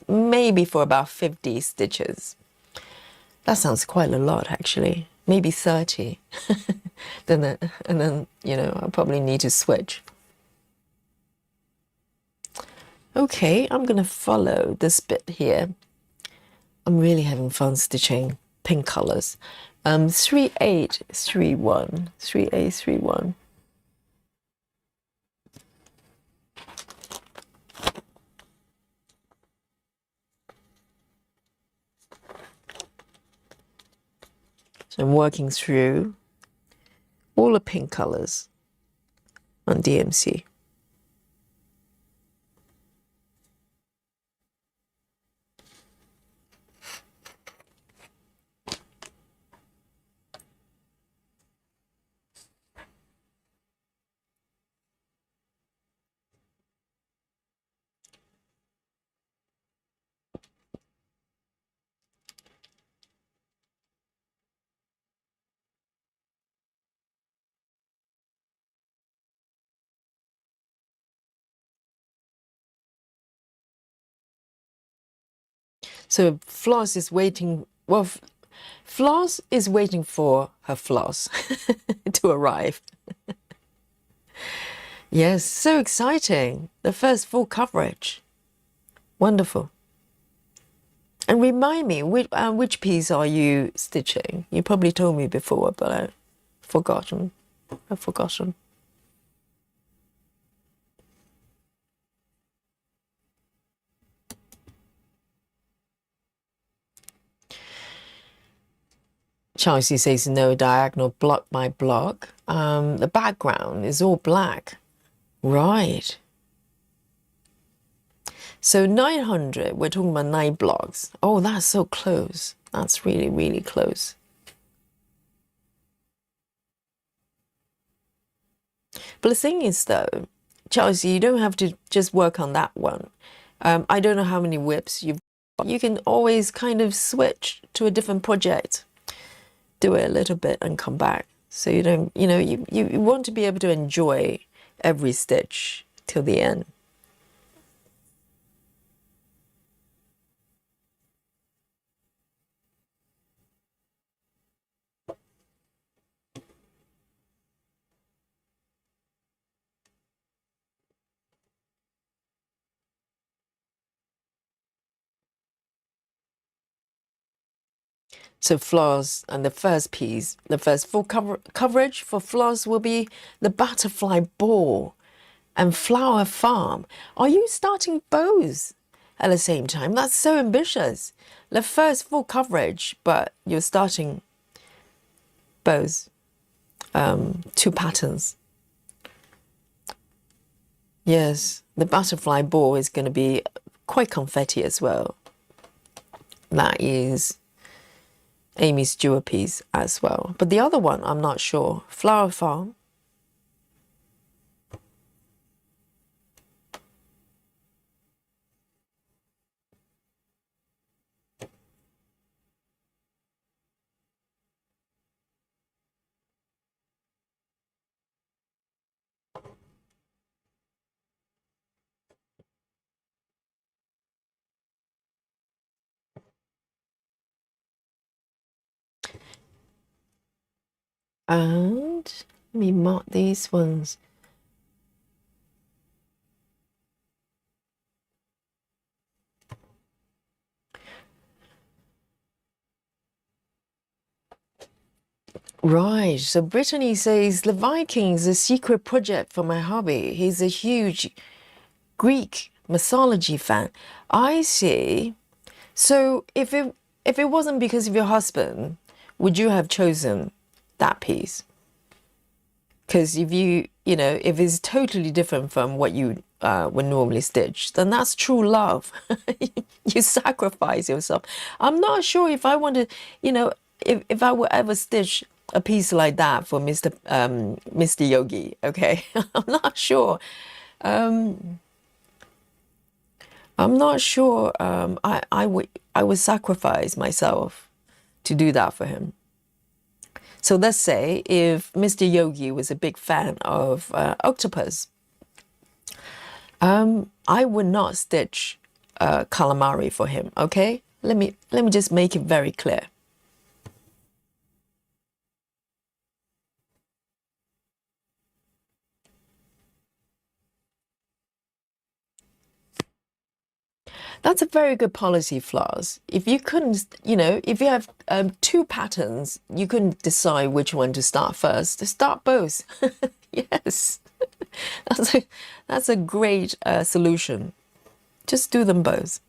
maybe for about 50 stitches. That sounds quite a lot actually. Maybe 30. And then I probably need to switch. Okay, I'm gonna follow this bit here. I'm really having fun stitching pink colors. 3831, 3831. So I'm working through all the pink colors on DMC. So Floss is waiting, well, Floss is waiting for her floss to arrive. Yes, so exciting. The first full coverage. Wonderful. And remind me, which piece are you stitching? You probably told me before, but I've forgotten. Chelsea says no diagonal block by block. The background is all black. Right. So 900, we're talking about 9 blocks. Oh, that's so close. That's really, really close. But the thing is, though, Chelsea, you don't have to just work on that one. I don't know how many whips you've got. You can always kind of switch to a different project. Do it a little bit and come back. So you don't, you want to be able to enjoy every stitch till the end. So floss, and the first piece, the first full coverage for floss will be the butterfly ball and flower farm. Are you starting both at the same time? That's so ambitious. The first full coverage, but you're starting both, 2 patterns. Yes, the butterfly ball is going to be quite confetti as well. That is Aimee Stewart piece as well. But the other one, I'm not sure. Flower farm. And let me mark these ones. Right, so Brittany says, the Vikings, a secret project for my hobby. He's a huge Greek mythology fan. I see. So if it wasn't because of your husband, would you have chosen that piece? Because if if it's totally different from what you would normally stitch, then that's true love. You sacrifice yourself. I'm not sure if I want to, if I would ever stitch a piece like that for Mr. Yogi. Okay, I'm not sure. I'm not sure. I would sacrifice myself to do that for him. So let's say if Mr. Yogi was a big fan of octopus, I would not stitch calamari for him. Okay, let me just make it very clear. That's a very good policy, Floss. If you couldn't, if you have 2 patterns, you couldn't decide which one to start first. To start both. Yes, that's a great solution. Just do them both.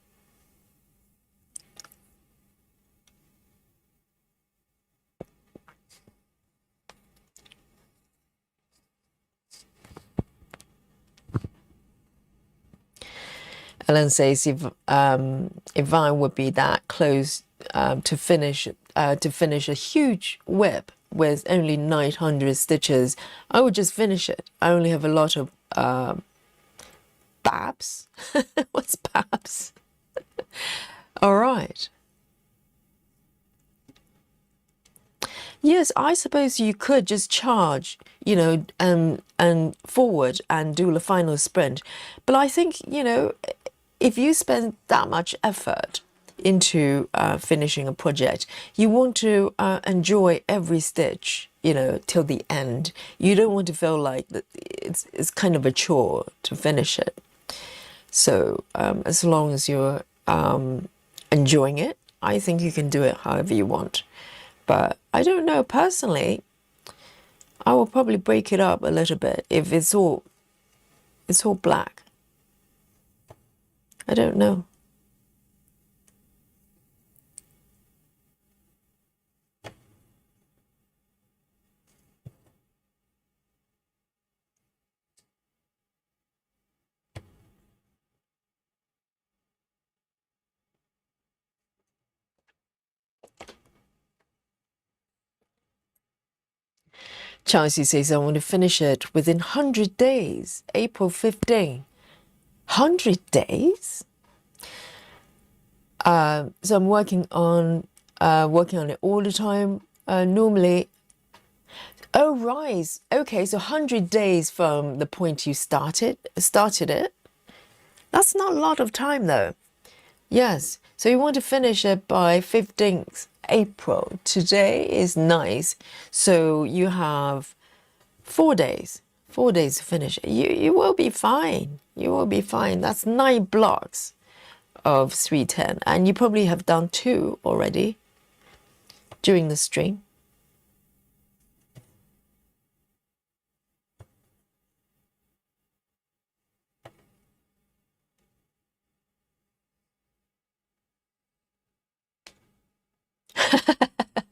Ellen says if I would be that close to finish a huge whip with only 900 stitches, I would just finish it. I only have a lot of babs. What's babs? All right. Yes, I suppose you could just charge, and forward and do the final sprint. But I think, if you spend that much effort, into finishing a project, you want to enjoy every stitch, till the end. You don't want to feel like that it's kind of a chore to finish it. So as long as you're enjoying it, I think you can do it however you want. But I don't know, personally, I will probably break it up a little bit if it's all black. I don't know. Chelsea says, I want to finish it within 100 days, April 15. 100 days? So I'm working on it all the time. Normally, oh, right. Okay, so 100 days from the point you started it. That's not a lot of time, though. Yes, so you want to finish it by 15th April. Today is nice. So you have 4 days. 4 days to finish it. You will be fine. You will be fine. That's 9 blocks of 310. And you probably have done 2 already during the stream.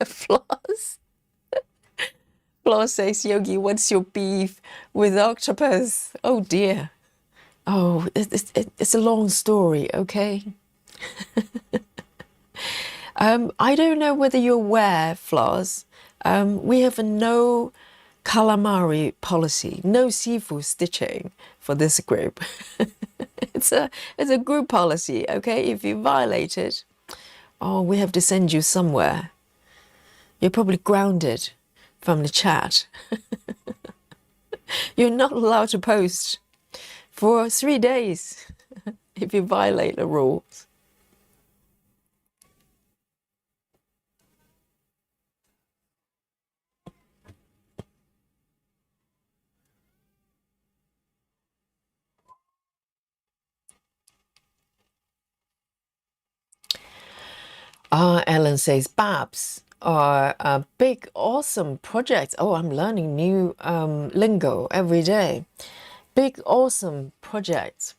Floss. Floss says, Yogi, what's your beef with octopus? Oh dear. Oh, it's a long story, okay? I don't know whether you're aware, Floss. We have a no calamari policy, no seafood stitching for this group. It's a group policy, okay? If you violate it, oh, we have to send you somewhere. You're probably grounded from the chat. You're not allowed to post for 3 days if you violate the rules. Ellen says, Babs are a big, awesome project. Oh, I'm learning new lingo every day. Big, awesome projects.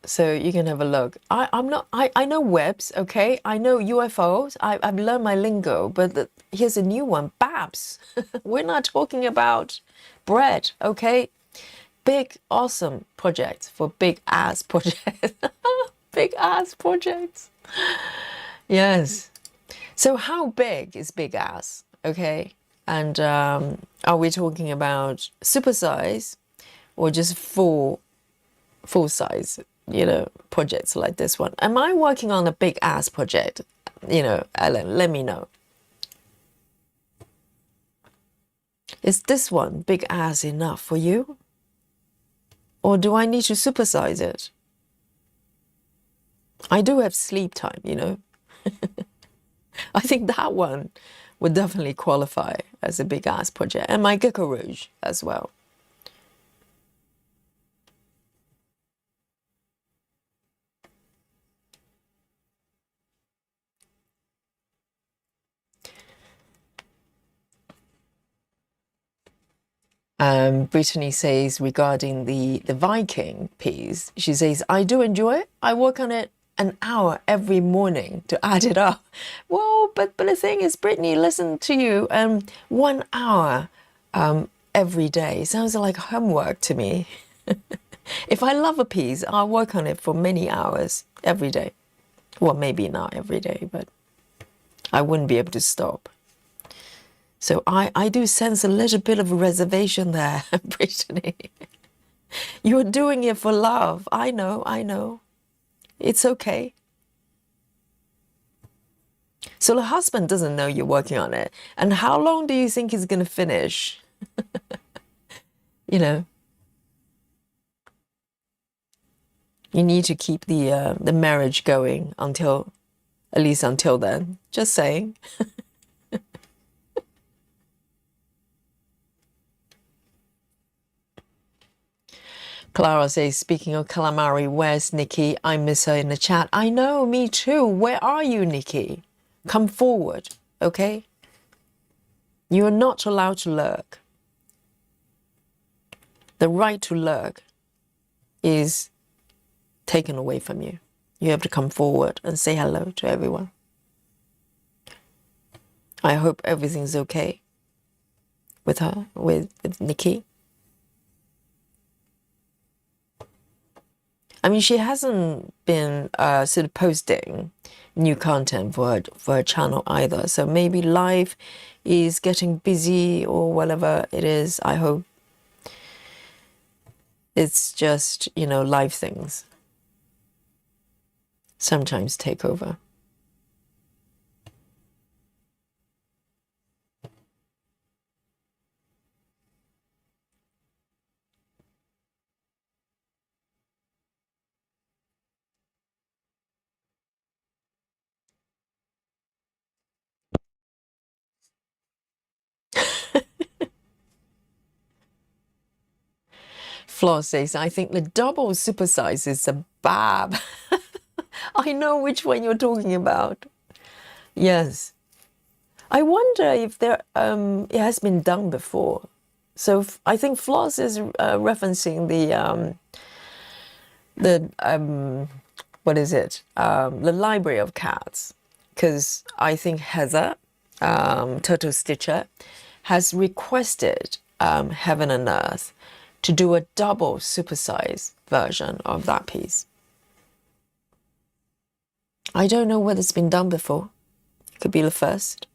So you can have a look. I know webs, okay? I know UFOs. I've learned my lingo, but here's a new one, Babs. We're not talking about bread, okay? Big, awesome project for big ass projects. Big ass projects. Yes. So how big is big ass? Okay. And are we talking about super size or just full size, projects like this one? Am I working on a big ass project? Ellen, let me know. Is this one big ass enough for you? Or do I need to supersize it? I do have sleep time, I think that one would definitely qualify as a big ass project. And my Gecko Rouge as well. Brittany says regarding the Viking piece, she says, I do enjoy it. I work on it an hour every morning to add it up. Well, but the thing is, Brittany, listen to you. 1 hour every day sounds like homework to me. If I love a piece, I'll work on it for many hours every day. Well, maybe not every day, but I wouldn't be able to stop. So I do sense a little bit of a reservation there, Brittany. You're doing it for love. I know. It's okay. So the husband doesn't know you're working on it. And how long do you think he's going to finish? You need to keep the marriage going until At least until then. Just saying. Clara says, speaking of calamari, where's Nikki? I miss her in the chat. I know, me too. Where are you, Nikki? Come forward, okay? You are not allowed to lurk. The right to lurk is taken away from you. You have to come forward and say hello to everyone. I hope everything's okay with her, with Nikki. I mean, she hasn't been sort of posting new content for her channel either. So maybe life is getting busy or whatever it is. I hope it's just, you know, life things sometimes take over. Floss says, I think the double supersize is a bab. I know which one you're talking about. Yes. I wonder if there it has been done before. So I think Floss is referencing the what is it? The Library of Cats, because I think Heather, Turtle Stitcher, has requested Heaven and Earth to do a double supersize version of that piece. I don't know whether it's been done before. Could be the first.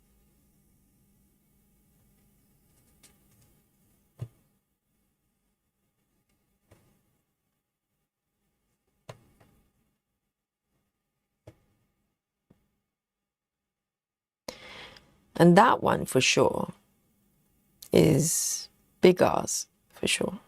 And that one for sure is big ass for sure.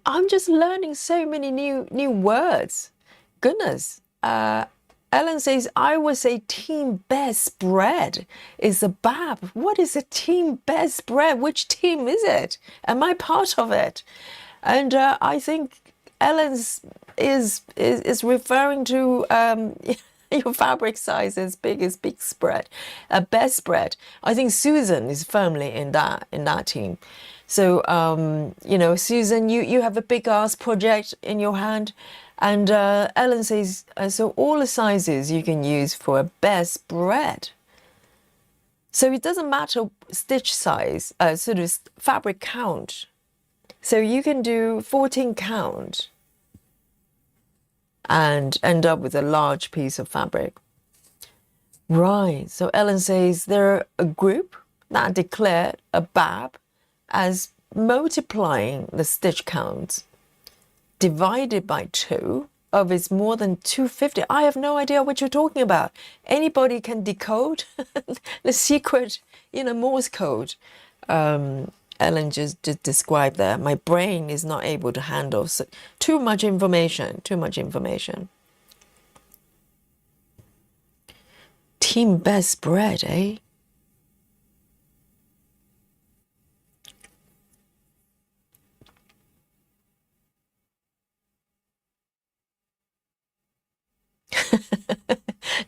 I'm just learning so many new words. Goodness. Ellen says, I would say team best spread is a bab. What is a team best spread? Which team is it? Am I part of it? And I think Ellen's is referring to your fabric size as big spread, best spread. I think Susan is firmly in that team. So you know, Susan, you have a big ass project in your hand. And Ellen says, so all the sizes you can use for a best spread. So it doesn't matter stitch size, sort of fabric count. So you can do 14 count and end up with a large piece of fabric. Right, so Ellen says they're a group that declared a BAB as multiplying the stitch count divided by 2 of its more than 250. I have no idea what you're talking about. Anybody can decode the secret, you know, Morse code. Ellen just described that. My brain is not able to handle too much information. Team best spread, eh?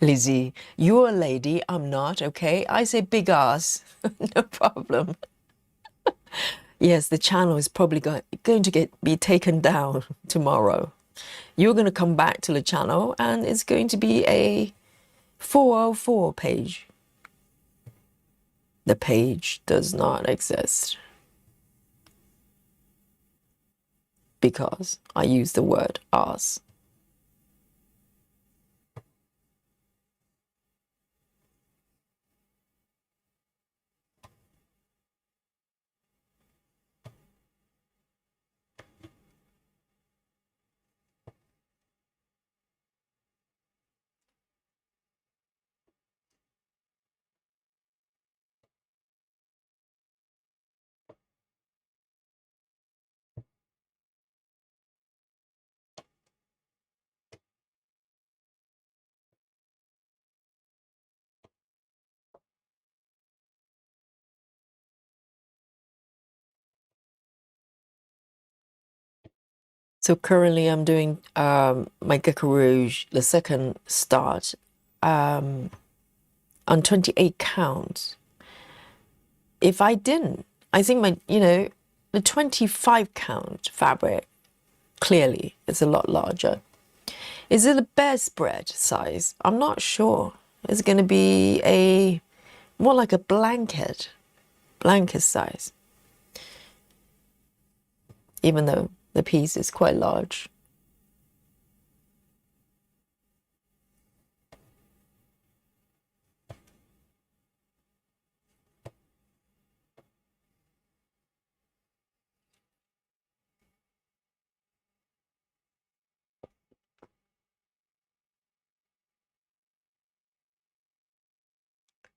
Lizzie, you're a lady, I'm not, okay? I say big ass, no problem. Yes, the channel is probably going to be taken down tomorrow. You're going to come back to the channel and it's going to be a 404 page. The page does not exist because I use the word ass. So currently I'm doing my Gecko Rouge, the second start, on 28 counts. If I didn't, I think the 25 count fabric clearly is a lot larger. Is it a bedspread size? I'm not sure. It's going to be more like a blanket size, even though the piece is quite large.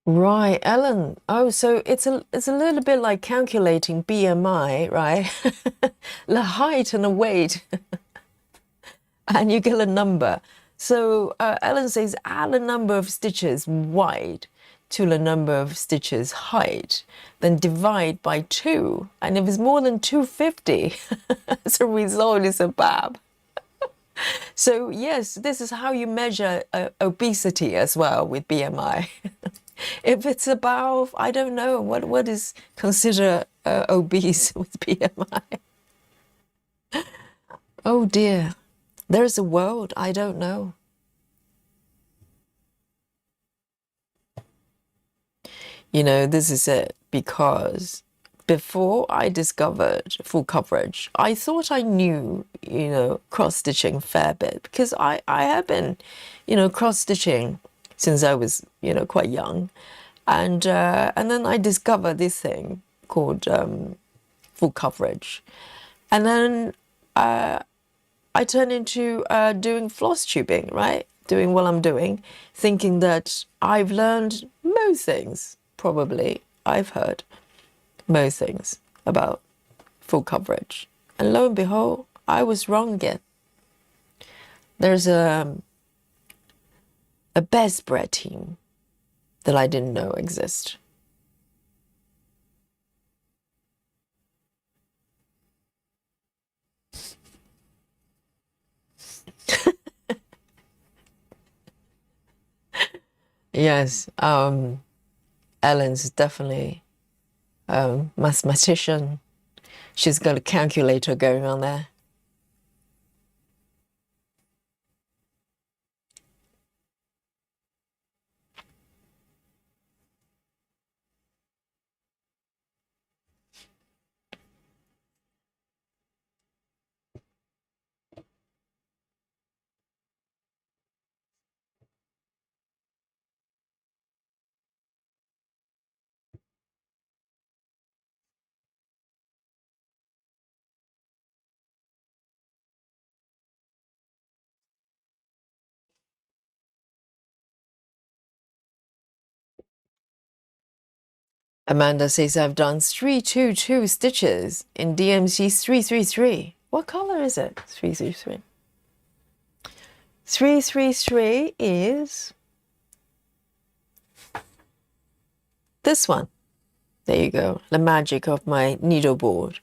Right, Ellen. Oh, so it's a little bit like calculating BMI, right? The height and the weight, and you get a number. So Ellen says add a number of stitches wide to the number of stitches height, then divide by 2. And if it's more than 250, the result is a bab. So yes, this is how you measure obesity as well with BMI. If it's above, I don't know, what is considered obese with BMI? Oh dear, there's a world I don't know. You know, this is it, because before I discovered full coverage, I thought I knew, cross-stitching a fair bit, because I have been, cross-stitching since I was, quite young. And then I discovered this thing called full coverage. And then I turned into doing floss tubing, right? Doing what I'm doing, thinking that I've learned most things, probably. I've heard most things about full coverage. And lo and behold, I was wrong again. There's a bedspread team that I didn't know exist. Yes, Ellen's definitely mathematician. She's got a calculator going on there. Amanda says I've done 322 stitches in DMC 333. What color is it? 333. 333 is this one. There you go. The magic of my needleboard.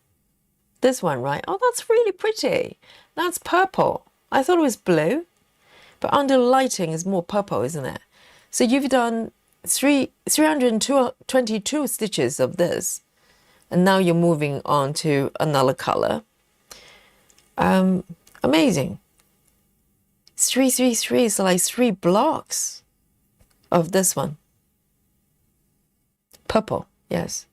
This one, right? Oh, that's really pretty. That's purple. I thought it was blue, but under lighting is more purple, isn't it? So you've done 322 stitches of this, and now you're moving on to another color. Amazing. 333 is like 3 blocks of this one. Purple, yes.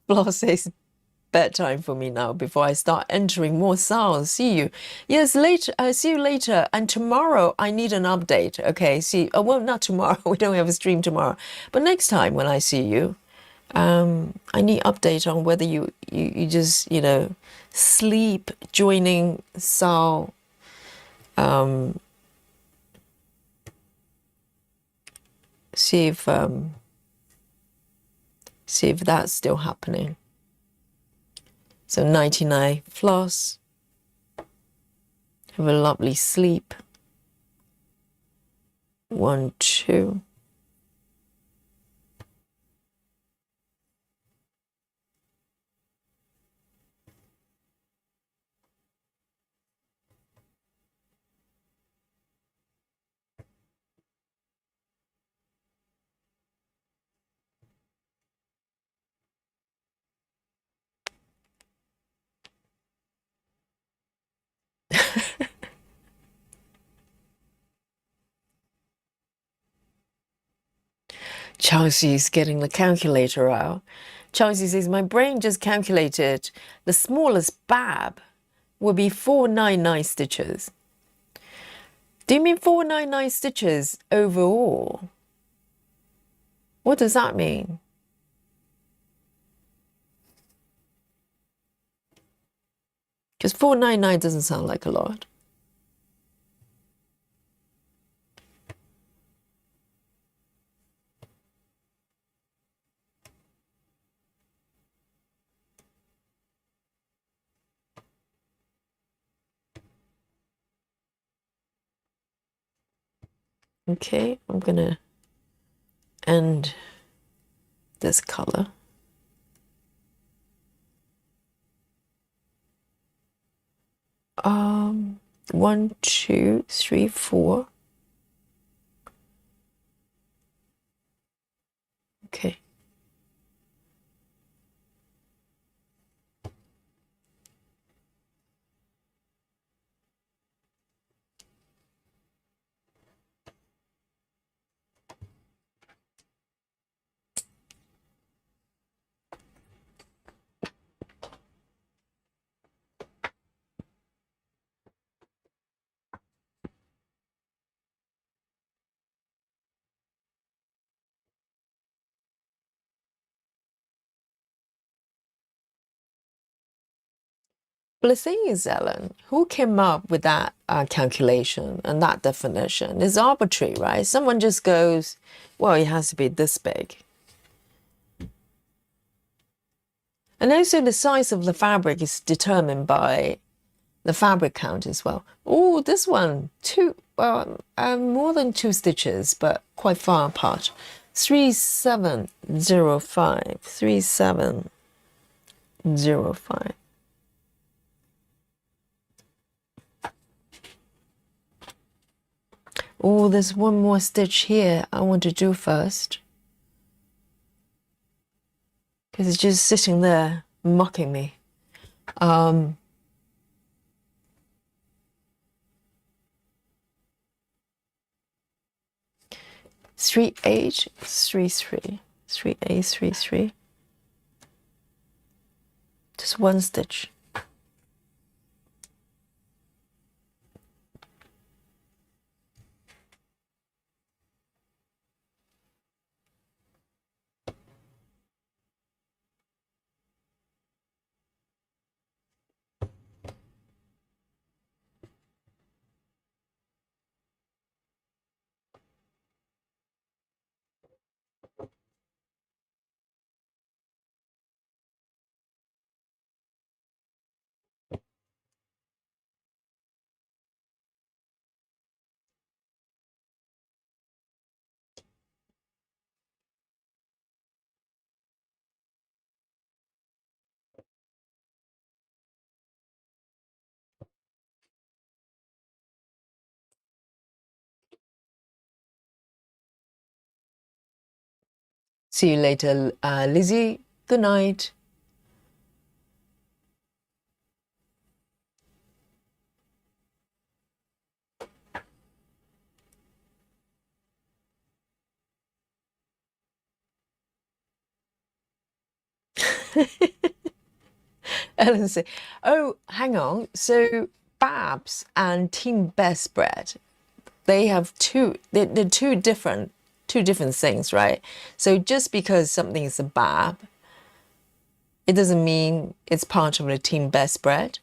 Floss says bedtime for me now before I start entering more sounds. See you. Yes, later. See you later. And tomorrow I need an update. Okay. See. Well, not tomorrow. We don't have a stream tomorrow. But next time when I see you, I need update on whether you just sleep joining Sal. See See if that's still happening. So 99 floss. Have a lovely sleep. 1, 2. Chelsea's getting the calculator out. Chelsea says, my brain just calculated the smallest bab will be 499 stitches. Do you mean 499 stitches overall? What does that mean? Because 499 doesn't sound like a lot. Okay, I'm gonna end this color. One, 2, 3, 4. Okay. But the thing is, Ellen, who came up with that calculation and that definition? It's arbitrary, right? Someone just goes, well, it has to be this big. And also the size of the fabric is determined by the fabric count as well. Oh, this one, more than 2 stitches, but quite far apart. 3705, 3705. Oh, there's one more stitch here I want to do first. Because it's just sitting there mocking me. 3833, 3833. Just one stitch. See you later, Lizzie. Good night. Ellen said, oh, hang on. So Babs and Team Best Bread, they have they're two different things, right? So just because something is a Bab, it doesn't mean it's part of the Team Best Bread.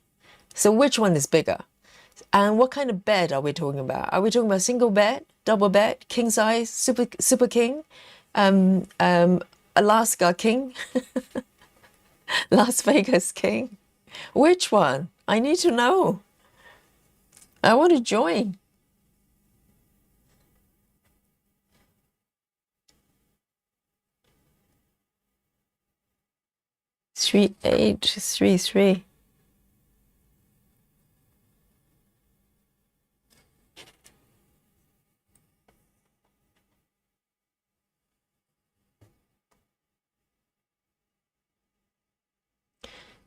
So which one is bigger? And what kind of bed are we talking about? Are we talking about single bed, double bed, king size, super king? Alaska King? Las Vegas King? Which one? I need to know. I want to join. Three, 8, 3, 3.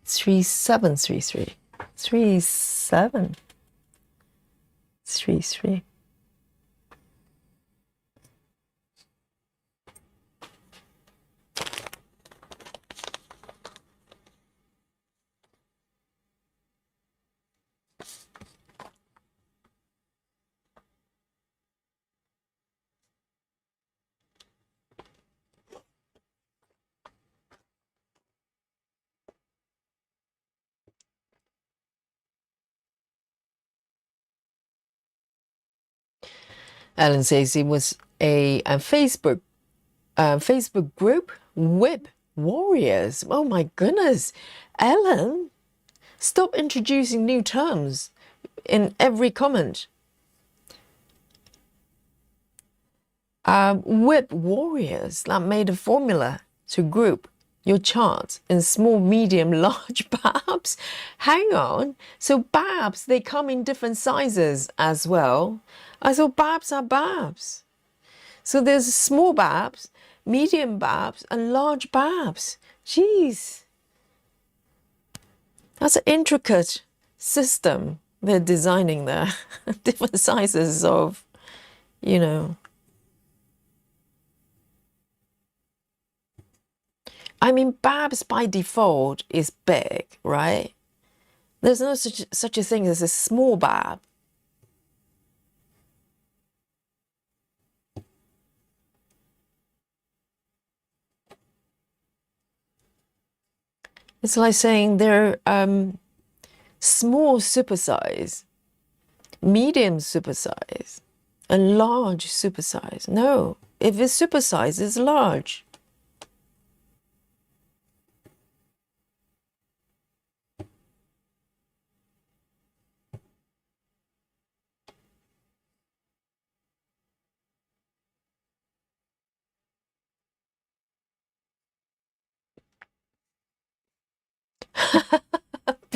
Three, 7, 3, 3. 3, 7, 3, 3. Alan says it was a Facebook group, Whip Warriors. Oh my goodness. Alan, stop introducing new terms in every comment. Whip Warriors, that made a formula to group your charts in small, medium, large babs. Hang on. So babs, they come in different sizes as well. I thought babs are babs. So there's small babs, medium babs, and large babs. Jeez. That's an intricate system they're designing there. Different sizes of, you know. I mean, babs by default is big, right? There's no such a thing as a small bab. It's like saying they're small supersize, medium supersize, and large supersize. No, if it's supersize, it's large.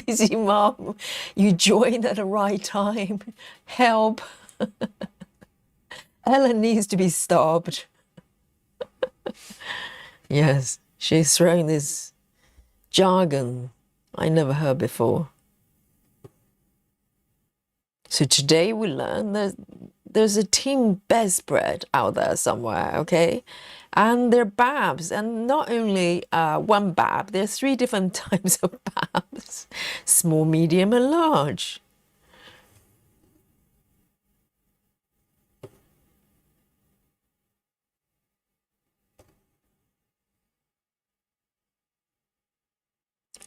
Busy mom, you joined at the right time. Help. Ellen needs to be stopped. Yes, she's throwing this jargon I never heard before. So today we learn that there's a team bedspread out there somewhere, okay? And they're babs, and not only one bab, there's 3 different types of babs, small, medium, and large.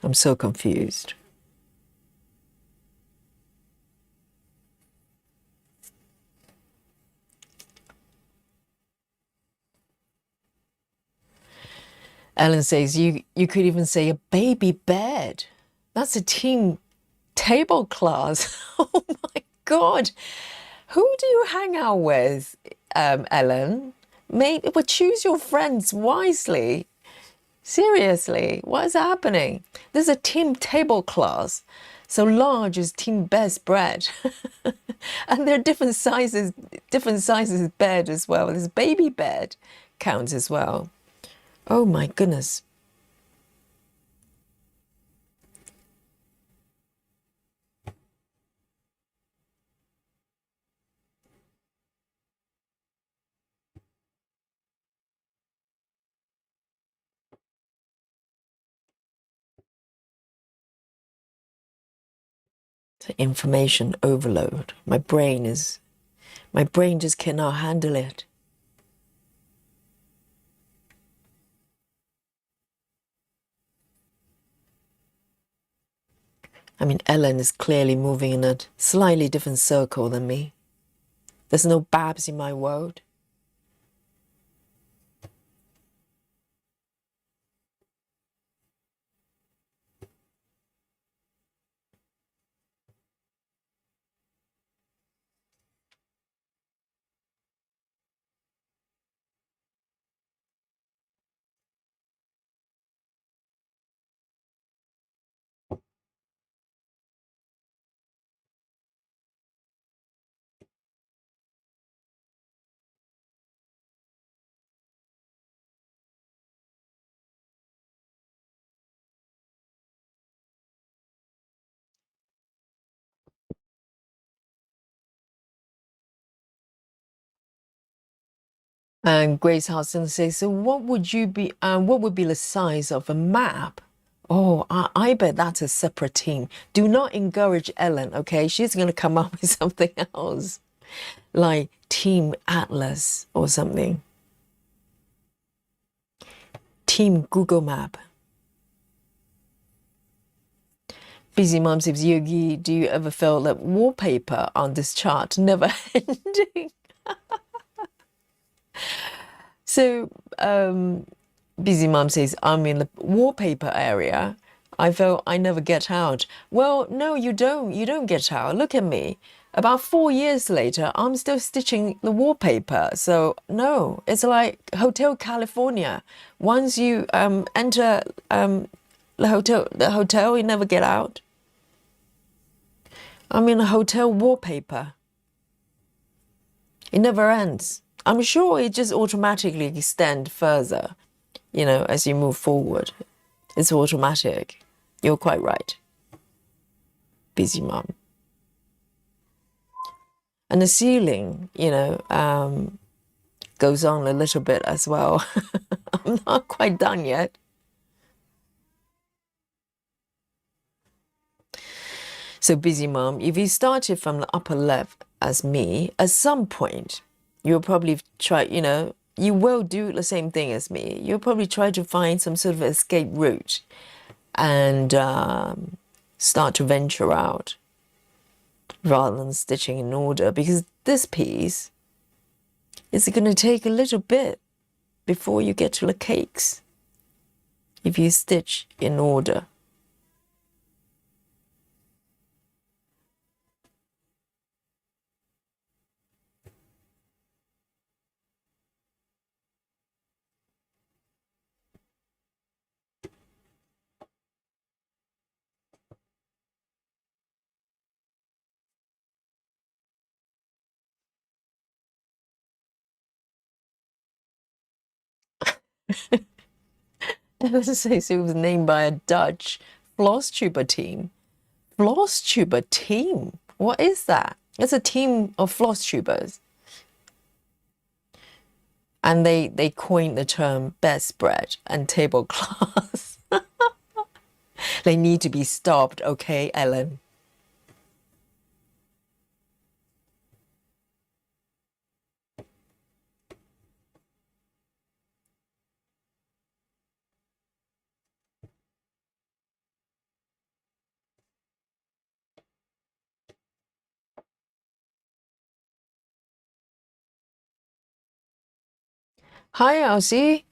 I'm so confused. Ellen says, you could even say a baby bed. That's a team table class. Oh my God. Who do you hang out with, Ellen? Maybe, but choose your friends wisely. Seriously, what is happening? There's a team table class. So large is team best bread. And there are different sizes bed as well. There's baby bed counts as well. Oh my goodness. Information overload. My brain just cannot handle it. I mean, Ellen is clearly moving in a slightly different circle than me. There's no babs in my world. And Grace Hudson says, so what would be the size of a map? Oh, I bet that's a separate team. Do not encourage Ellen, okay? She's going to come up with something else, like Team Atlas or something. Team Google Map. Busy Mom says, Yogi, do you ever feel that wallpaper on this chart never ending? So, Busy Mom says, I'm in the wallpaper area. I feel I never get out. Well, no, you don't. You don't get out. Look at me. About 4 years later, I'm still stitching the wallpaper. So, no, it's like Hotel California. Once you enter the hotel, you never get out. I'm in a hotel wallpaper. It never ends. I'm sure it just automatically extends further, you know, as you move forward. It's automatic. You're quite right. Busy Mom. And the ceiling, you know, goes on a little bit as well. I'm not quite done yet. So Busy Mom, if you started from the upper left as me, at some point, you'll probably try, you know, you will do the same thing as me. You'll probably try to find some sort of escape route and start to venture out rather than stitching in order, because this piece is going to take a little bit before you get to the cakes if you stitch in order. It says it was named by a Dutch floss tuber team. Floss tuber team? What is that? It's a team of floss tubers. And they coined the term bedspread and tablecloths. They need to be stopped, okay, Ellen? Hi, Elsie.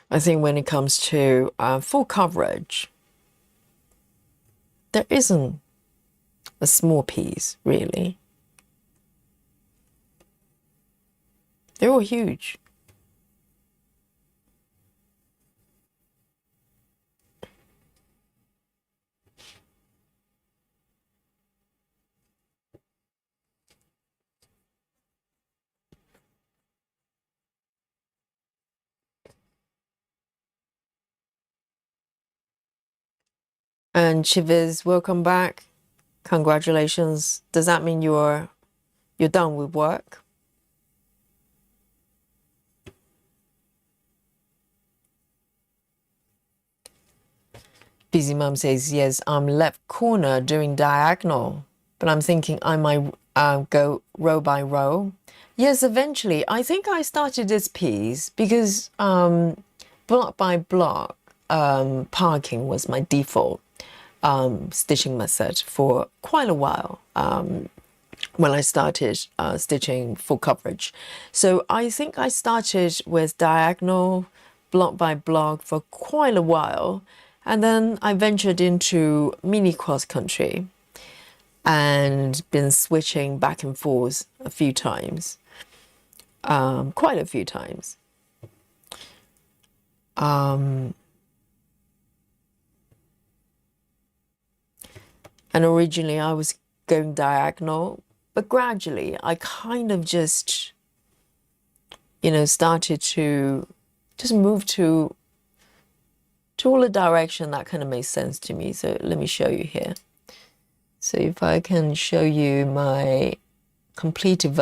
I think when it comes to full coverage, there isn't a small piece, really. They're all huge. And Chivers, welcome back. Congratulations. Does that mean you're done with work? Busy Mum says, yes, I'm left corner doing diagonal, but I'm thinking I might go row by row. Yes, eventually. I think I started this piece because block by block parking was my default stitching method for quite a while. when I started stitching full coverage. So I think I started with diagonal, block by block for quite a while. And then I ventured into mini cross country and been switching back and forth a few times, quite a few times. And originally I was going diagonal, but gradually I kind of just, started to just move to all the direction that kind of makes sense to me. So let me show you here. So if I can show you my completed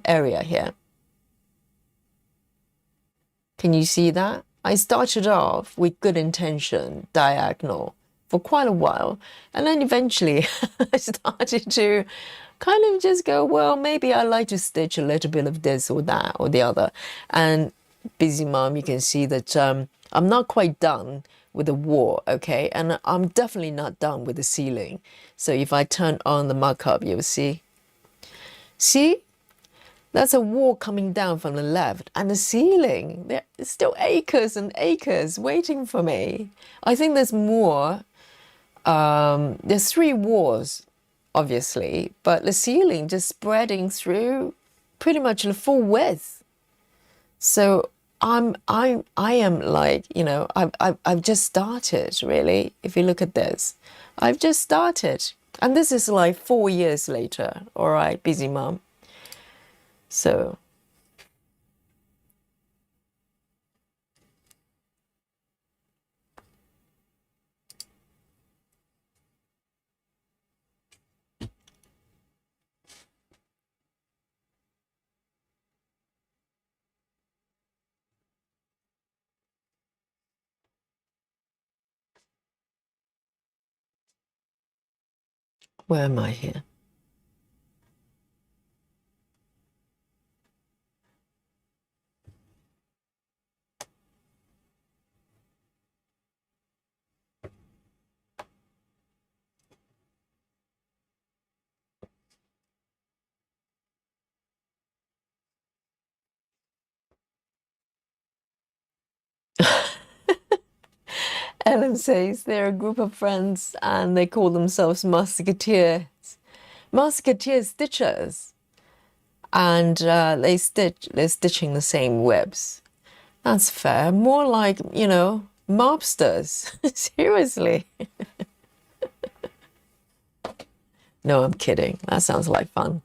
area here. Can you see that? I started off with good intention, diagonal, for quite a while. And then eventually I started to kind of just go, well, maybe I like to stitch a little bit of this or that or the other. And busy mom, you can see that I'm not quite done with the wall, okay? And I'm definitely not done with the ceiling. So if I turn on the markup, you'll see. See? That's a wall coming down from the left, and the ceiling, there's still acres and acres waiting for me. I think there's more. There's 3 walls, obviously, but the ceiling just spreading through pretty much the full width. So I am like, I've just started, really. If you look at this, I've just started, and this is like 4 years later. All right, busy mom. So where am I here? Ellen says they're a group of friends and they call themselves musketeers. Musketeer stitchers. And they're stitching the same webs. That's fair. More like, mobsters. Seriously. No, I'm kidding. That sounds like fun.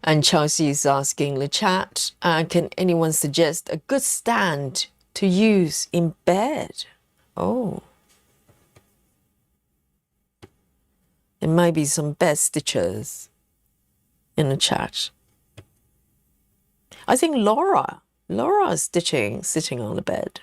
And Chelsea is asking the chat, can anyone suggest a good stand to use in bed? Oh. There might be some bed stitchers in the chat. I think Laura is sitting on the bed.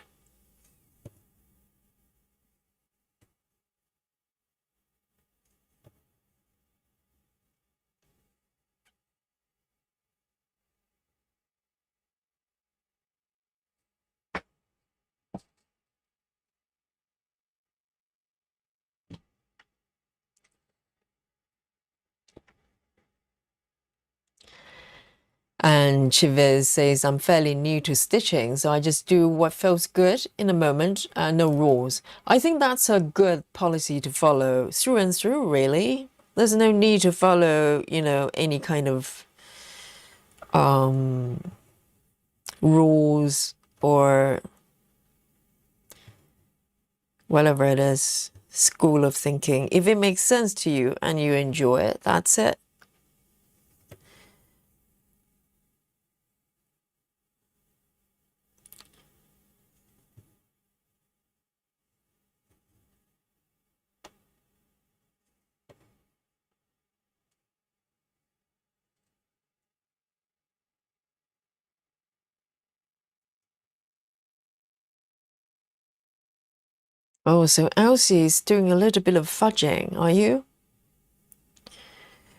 And Chivez says, I'm fairly new to stitching, so I just do what feels good in the moment, no rules. I think that's a good policy to follow through and through, really. There's no need to follow, any kind of rules or whatever it is, school of thinking. If it makes sense to you and you enjoy it, that's it. Oh, so Elsie is doing a little bit of fudging, are you?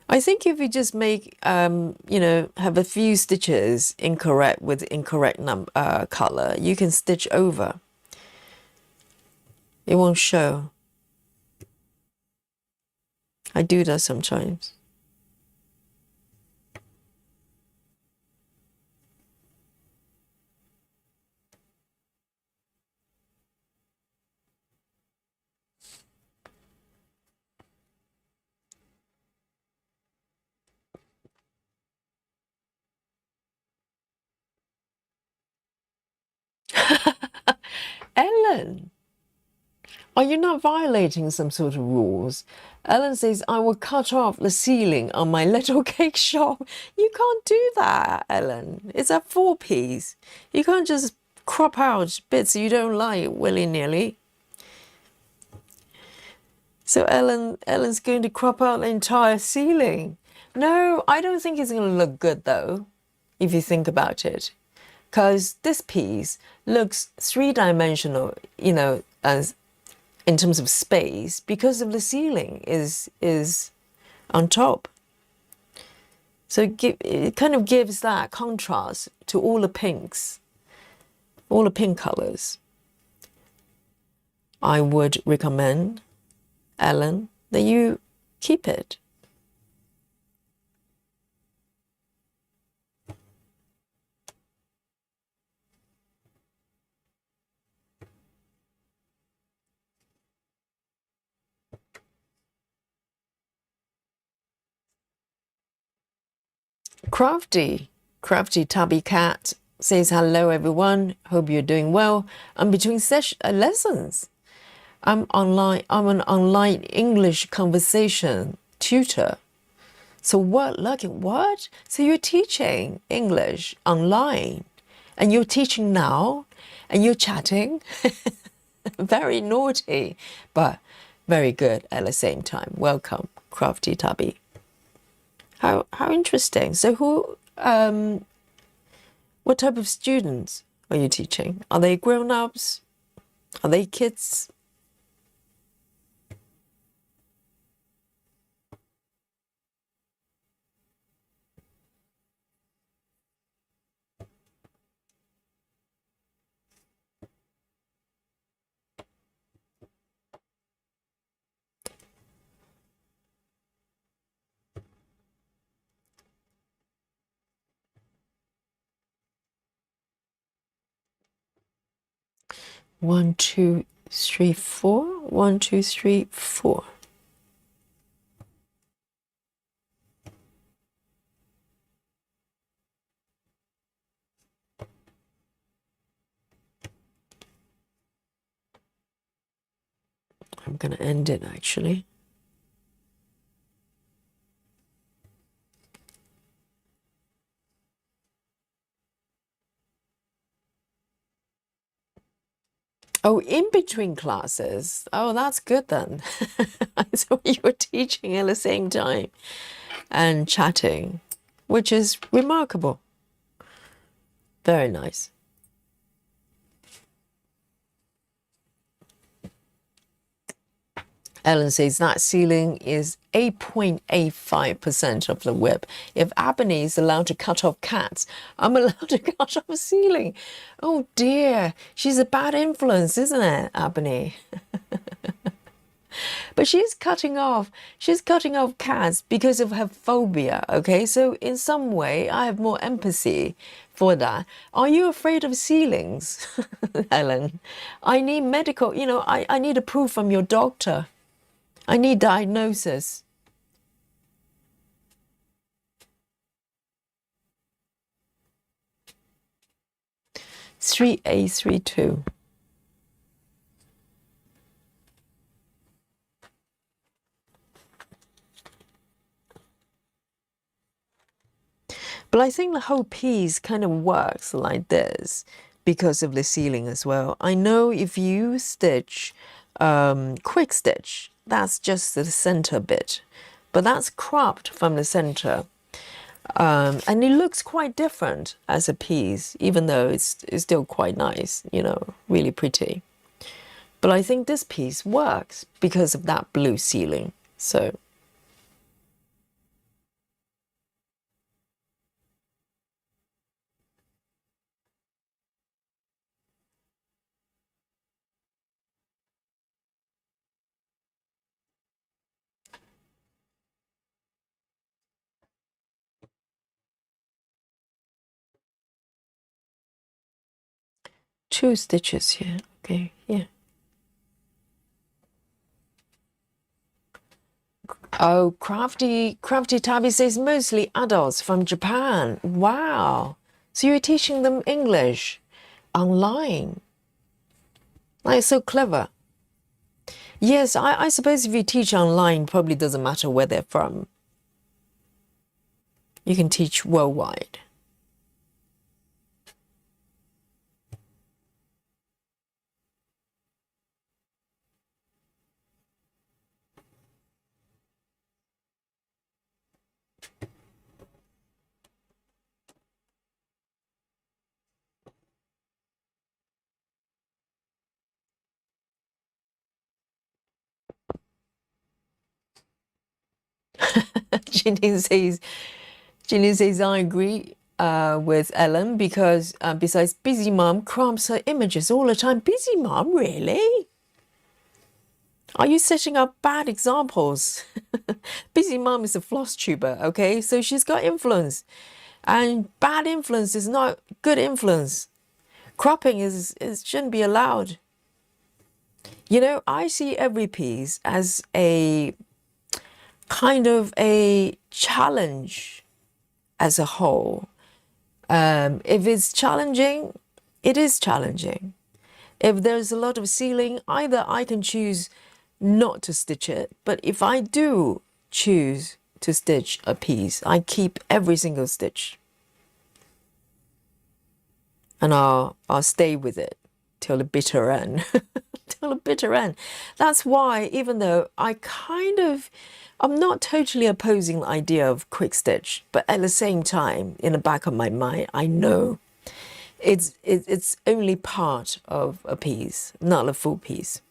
I think if you just make, you know, have a few stitches incorrect with incorrect color, you can stitch over. It won't show. I do that sometimes. Ellen, are you not violating some sort of rules? Ellen says, I will cut off the ceiling on my little cake shop. You can't do that, Ellen. It's a 4-piece. You can't just crop out bits you don't like willy-nilly. So Ellen's going to crop out the entire ceiling. No, I don't think it's going to look good though, if you think about it. Because this piece looks three-dimensional, you know, as in terms of space, because of the ceiling is on top. So it kind of gives that contrast to all the pinks, all the pink colors. I would recommend, Ellen, that you keep it. Crafty Tubby Cat says, hello everyone, hope you're doing well. I'm between lessons. I'm an online English conversation tutor. So what, lucky, what? So you're teaching English online and you're teaching now and you're chatting? Very naughty, but very good at the same time. Welcome, Crafty Tubby. How interesting. So what type of students are you teaching? Are they grown-ups? Are they kids? One, two, three, four. 1, 2, 3, 4. I'm going to end it actually. Oh, in between classes. Oh, that's good then. So you were teaching at the same time and chatting, which is remarkable. Very nice. Ellen says that ceiling is 8.85% of the width. If Aimee is allowed to cut off cats, I'm allowed to cut off a ceiling. Oh dear, she's a bad influence, isn't it, Aimee? But she's cutting off cats because of her phobia, okay? So in some way, I have more empathy for that. Are you afraid of ceilings, Ellen? I need medical, you know, I need a proof from your doctor. I need diagnosis. Three A 32. But I think the whole piece kind of works like this because of the ceiling as well. I know if you stitch quick stitch, that's just the center bit, but that's cropped from the center. And it looks quite different as a piece, even though it's still quite nice, you know, really pretty. But I think this piece works because of that blue ceiling. So 2 stitches here. Okay, here. Oh, Crafty Tabby says mostly adults from Japan. Wow. So you're teaching them English online. That's so clever. Yes, I suppose if you teach online, probably doesn't matter where they're from. You can teach worldwide. Ginny says, I agree with Ellen because besides busy mom crops her images all the time. Busy mom, really? Are you setting up bad examples? Busy mom is a floss tuber, okay? So she's got influence. And bad influence is not good influence. Cropping is shouldn't be allowed. You know, I see every piece as a kind of a challenge as a whole. If it's challenging, it is challenging. If there's a lot of sealing, either I can choose not to stitch it, but if I do choose to stitch a piece, I keep every single stitch. And I'll stay with it till the bitter end. Till the bitter end. That's why, even though I'm not totally opposing the idea of quick stitch, but at the same time, in the back of my mind, I know it's only part of a piece, not a full piece.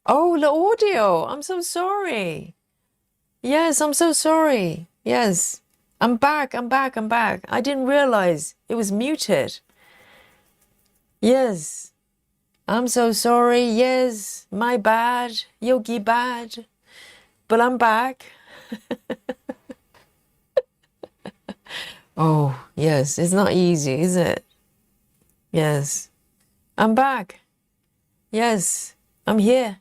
Oh, the audio. I'm so sorry. Yes, I'm so sorry. Yes. I'm back. I didn't realize it was muted. Yes. I'm so sorry. Yes. My bad. Yogi bad. But I'm back. Oh, yes. It's not easy, is it? Yes. I'm back. Yes. I'm here.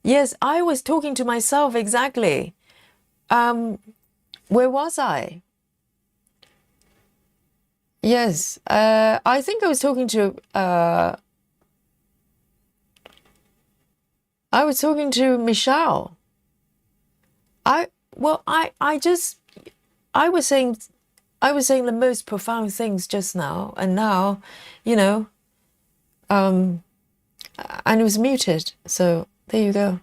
Yes, I was talking to myself exactly. Where was I? Yes, I think I was talking to I was talking to Michelle. I was saying the most profound things just now, and now, you know, and it was muted. So there you go.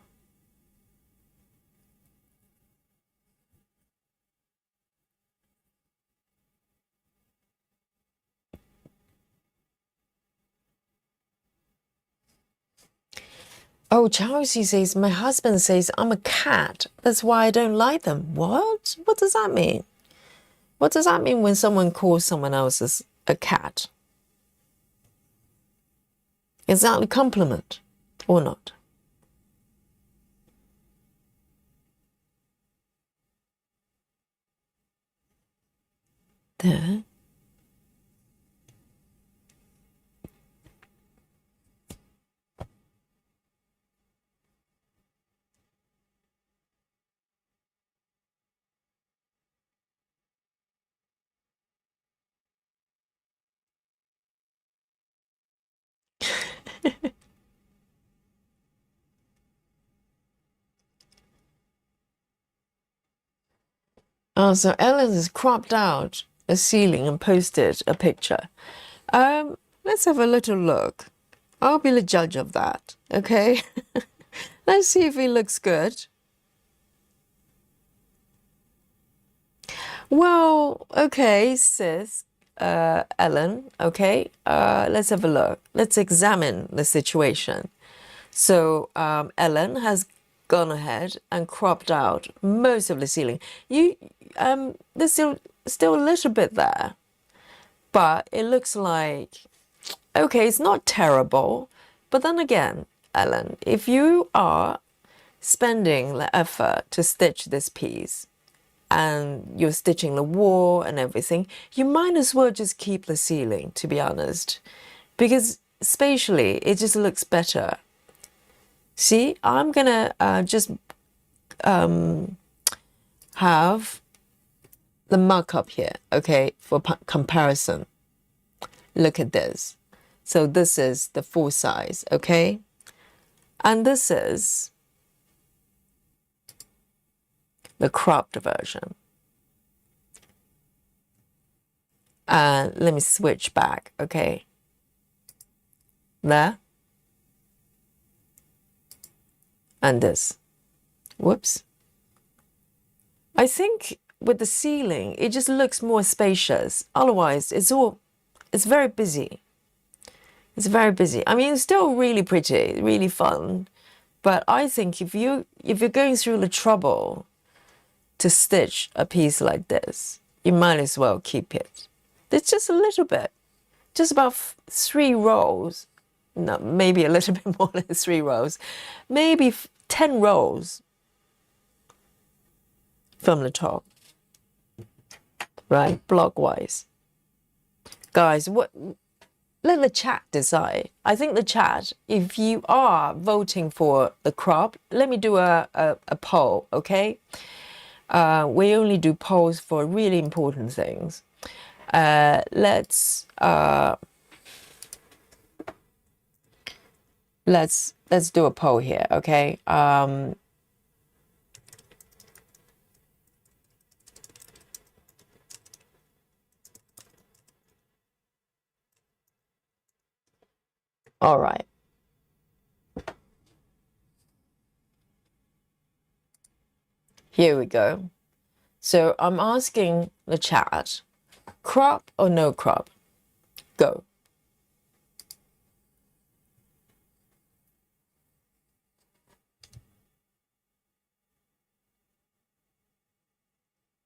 Oh, Chelsea says, my husband says I'm a cat. That's why I don't like them. What? What does that mean? What does that mean when someone calls someone else as a cat? Is that a compliment or not? There. Oh, so Ellen has cropped out a ceiling and posted a picture. Let's have a little look. I'll be the judge of that, okay? Let's see if it looks good. Well, okay, sis, Ellen, okay, let's have a look. Let's examine the situation. So Ellen has gone ahead and cropped out most of the ceiling. There's still a little bit there, but it looks like, okay, it's not terrible. But then again, Ellen, if you are spending the effort to stitch this piece and you're stitching the wall and everything, you might as well just keep the ceiling, to be honest, because spatially it just looks better. See, I'm gonna just have the markup here, okay, for comparison. Look at this. So this is the full size, okay? And this is the cropped version. And let me switch back, okay? There. And this. Whoops. I think with the ceiling, it just looks more spacious. Otherwise, it's very busy. It's very busy. I mean, it's still really pretty, really fun. But I think if you're going through the trouble to stitch a piece like this, you might as well keep it. It's just a little bit, just about 3 rows. No, maybe a little bit more than 3 rows. Maybe 10 rows from the top. Right, blockwise. Guys, let the chat decide. I think the chat, if you are voting for the crop, let me do a poll, okay? We only do polls for really important things. Let's do a poll here, okay? All right. Here we go. So I'm asking the chat, crop or no crop? Go.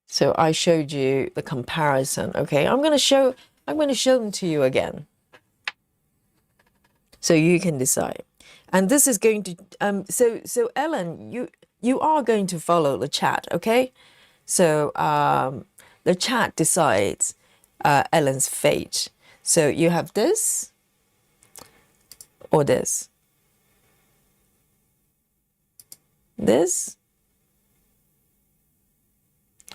So I showed you the comparison, okay? I'm going to show them to you again, so you can decide. And this is going to so Ellen, you are going to follow the chat, okay? So the chat decides Ellen's fate. So you have this or this, this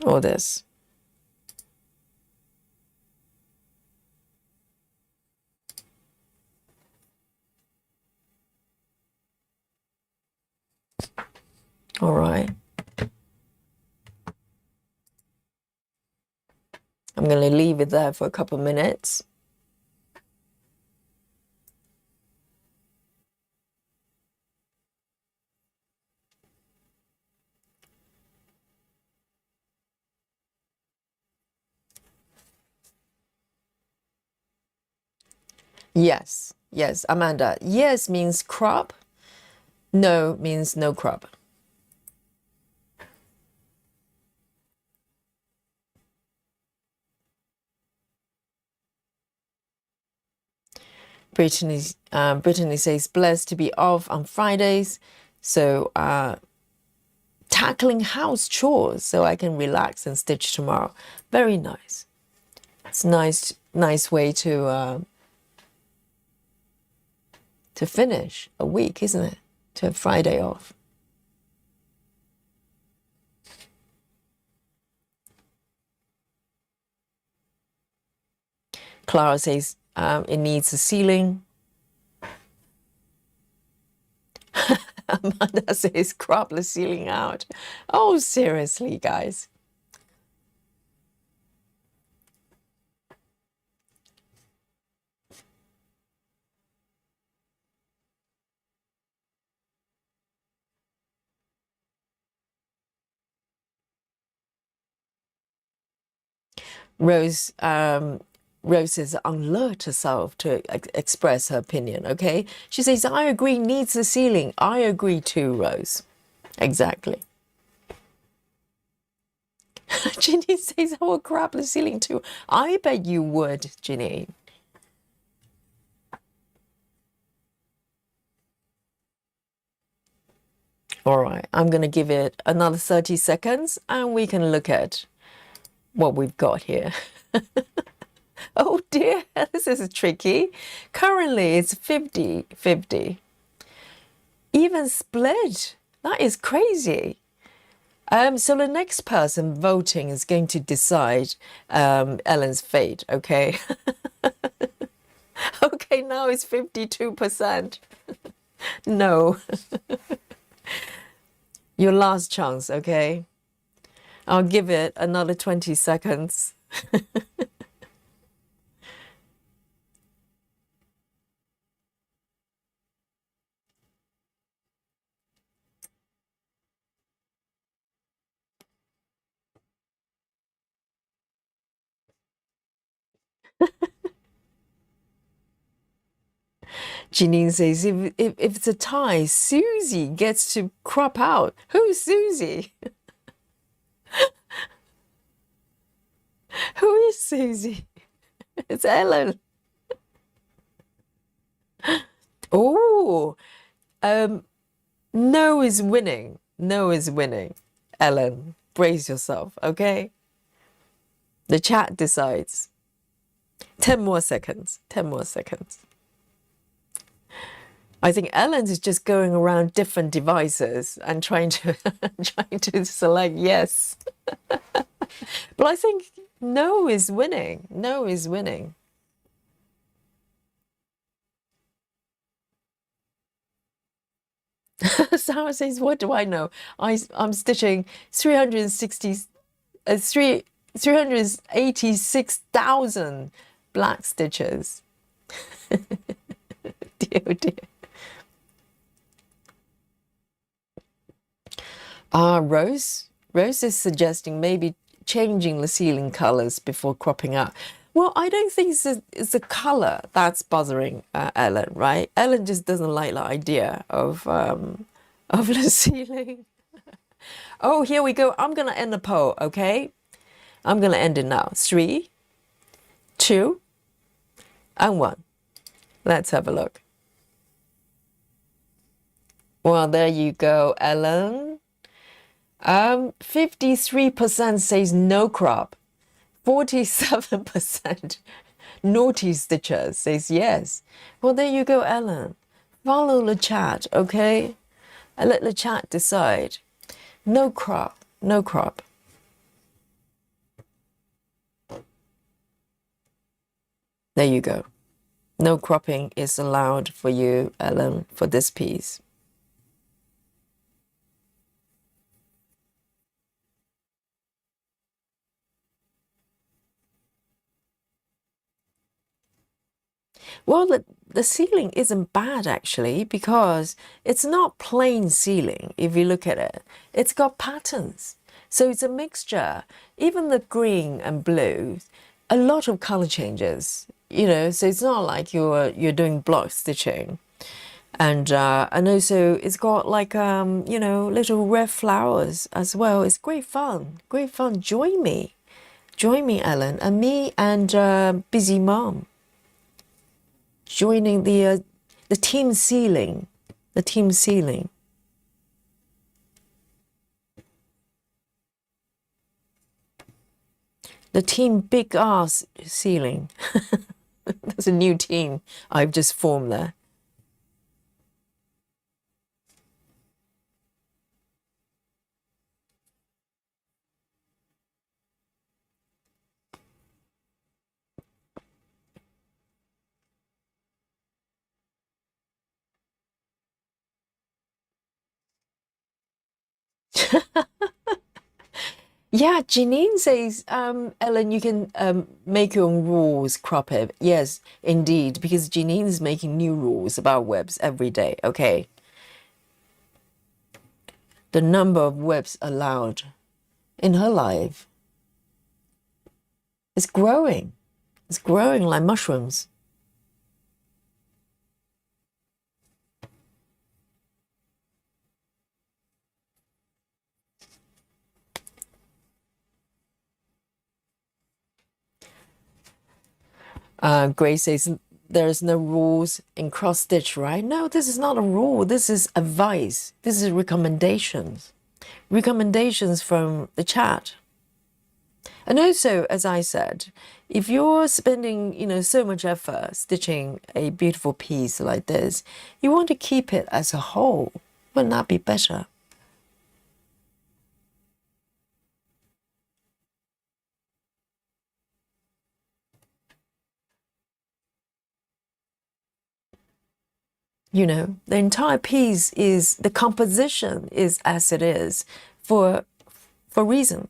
or this. All right. I'm going to leave it there for a couple of minutes. Yes, yes, Amanda. Yes means crop. No means no crop. Brittany says, blessed to be off on Fridays. So tackling house chores so I can relax and stitch tomorrow. Very nice. It's nice way to finish a week, isn't it? To have Friday off. Clara says it needs a ceiling. Amanda says crop the ceiling out. Oh, seriously, guys. Rose is alert herself to express her opinion, okay? She says, I agree, needs a ceiling. I agree too, Rose. Exactly. Ginny says, I will grab the ceiling too. I bet you would, Ginny. All right, I'm going to give it another 30 seconds and we can look at what we've got here. Oh dear, this is tricky. Currently, it's 50-50. Even split. That is crazy. So the next person voting is going to decide Ellen's fate, okay? Okay, now it's 52%. No. Your last chance, okay? I'll give it another 20 seconds. Janine says, if it's a tie, Susie gets to crop out. Who's Susie? Who is Susie? It's Ellen. Oh, no is winning. No is winning. Ellen, brace yourself, okay? The chat decides. 10 more seconds. 10 more seconds. I think Ellen's is just going around different devices and trying to select yes. But I think no is winning. No is winning. Sarah says, what do I know? I'm stitching 386,000 black stitches. Dear, oh dear. Rose is suggesting maybe changing the ceiling colors before cropping out. Well, I don't think it's the color that's bothering Ellen, right? Ellen just doesn't like the idea of the ceiling. Oh, here we go. I'm gonna end the poll, okay? I'm gonna end it now. 3, 2, and 1. Let's have a look. Well, there you go, Ellen. 53% says no crop. 47% naughty stitchers says yes. Well, there you go, Ellen. Follow the chat, okay? And let the chat decide. No crop, no crop. There you go. No cropping is allowed for you, Ellen, for this piece. Well, the ceiling isn't bad actually, because it's not plain ceiling if you look at it. It's got patterns. So it's a mixture. Even the green and blue, a lot of color changes, you know, so it's not like you're doing block stitching. And also it's got like you know, little red flowers as well. It's great fun. Great fun. Join me. Join me, Ellen, and me and Busy Mom. Joining the team ceiling. The team ceiling. The team big ass ceiling. That's a new team I've just formed there. Yeah, Janine says, Ellen, you can make your own rules, crop it. Yes, indeed, because Janine is making new rules about webs every day. Okay. The number of webs allowed in her life is growing. It's growing like mushrooms. Grace says, there's no rules in cross stitch, right? No, this is not a rule. This is advice. This is recommendations. Recommendations from the chat. And also, as I said, if you're spending, you know, so much effort stitching a beautiful piece like this, you want to keep it as a whole. Wouldn't that be better? You know, the entire piece is, the composition is as it is for reason.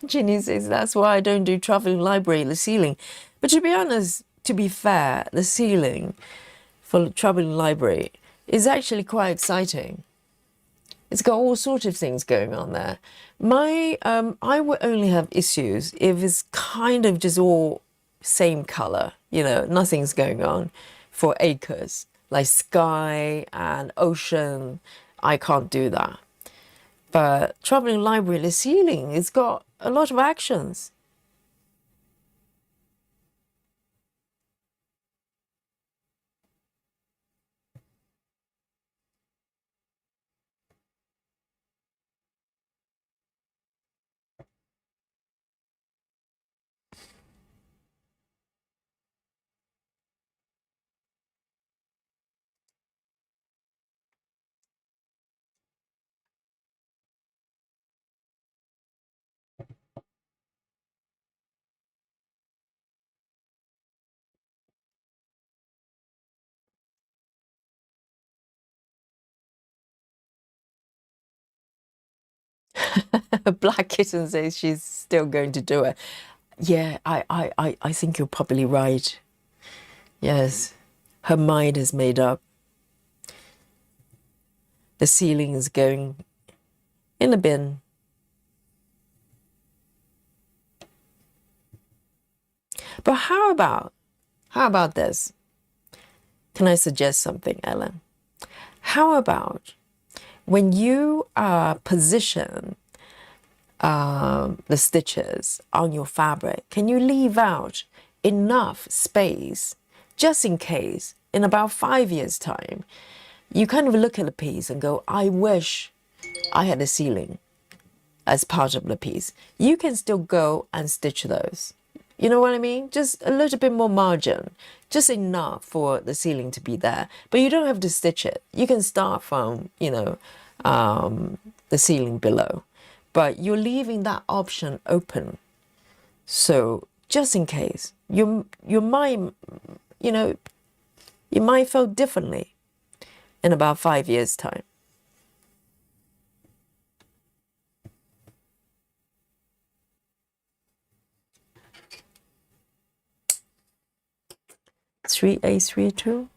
Ginny says, that's why I don't do traveling library, the ceiling. But to be honest, to be fair, the ceiling for traveling library is actually quite exciting. It's got all sorts of things going on there. I would only have issues if it's kind of just all same color, you know, nothing's going on for acres, like sky and ocean. I can't do that. But traveling library, the ceiling, it's got a lot of actions. Black Kitten says she's still going to do it. Yeah, I think you're probably right. Yes, her mind is made up. The ceiling is going in the bin. But how about this? Can I suggest something, Ellen? How about when you position the stitches on your fabric, can you leave out enough space just in case in about 5 years' time, you kind of look at the piece and go, I wish I had a ceiling as part of the piece. You can still go and stitch those. You know what I mean? Just a little bit more margin, just enough for the ceiling to be there. But you don't have to stitch it. You can start from, the ceiling below, but you're leaving that option open. So just in case, you might, you might feel differently in about 5 years' time. Three A, 3 2.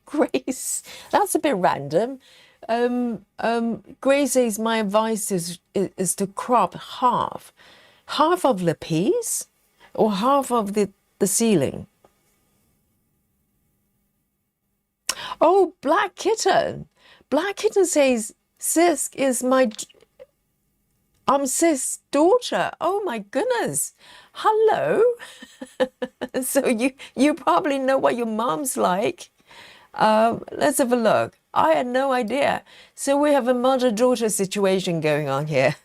Grace, that's a bit random. Grace says my advice is to crop half of the piece or half of the ceiling. Oh, Black Kitten. Black Kitten says, Sis is I'm Sis' daughter. Oh my goodness. Hello. So you probably know what your mom's like. Let's have a look. I had no idea. So we have a mother-daughter situation going on here.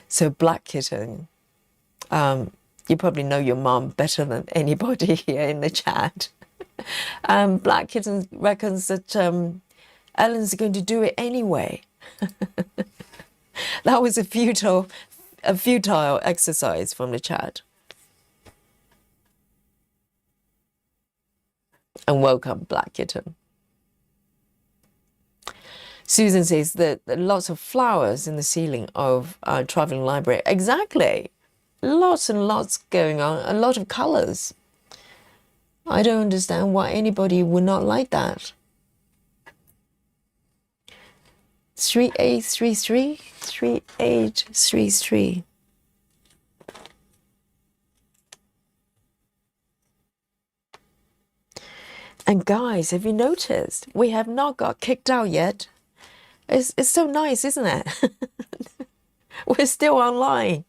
So Black Kitten, you probably know your mom better than anybody here in the chat. Black Kitten reckons that Ellen's going to do it anyway. That was a futile exercise from the chat. And welcome, Black Kitten. Susan says that there are lots of flowers in the ceiling of our traveling library. Exactly. Lots and lots going on, a lot of colors. I don't understand why anybody would not like that. 3833, 3833. And guys, have you noticed? We have not got kicked out yet. It's so nice, isn't it? We're still online.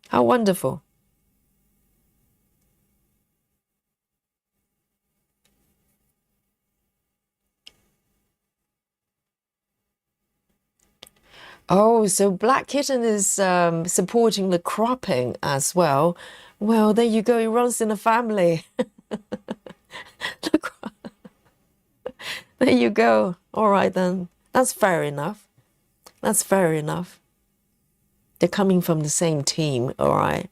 How wonderful. Oh, so Black Kitten is supporting the cropping as well. Well, there you go. It runs in the family. There you go. All right, then. That's fair enough. That's fair enough. They're coming from the same team, all right.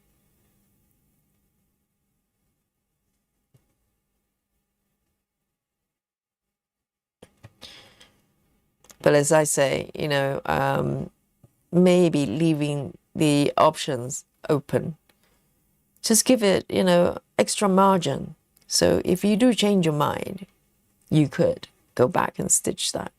But as I say, maybe leaving the options open. Just give it, extra margin. So if you do change your mind, you could go back and stitch that.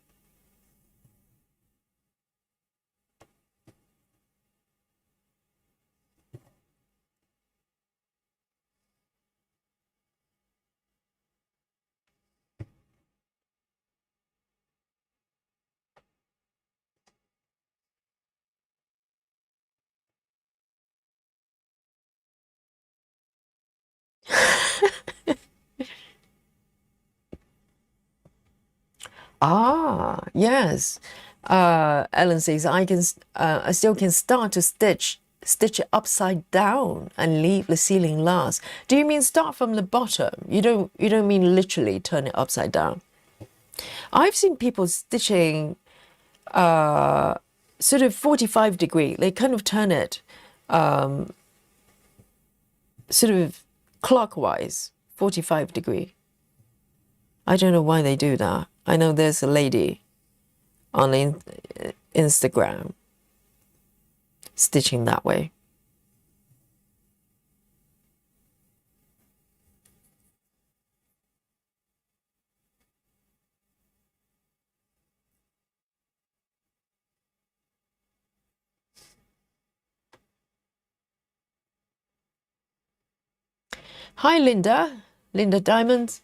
Yes. Ellen says I still can start to stitch it upside down and leave the ceiling last. Do you mean start from the bottom? You don't mean literally turn it upside down? I've seen people stitching sort of 45 degree. They kind of turn it sort of clockwise, 45 degree. I don't know why they do that. I know there's a lady on Instagram stitching that way. Hi, Linda. Linda Diamond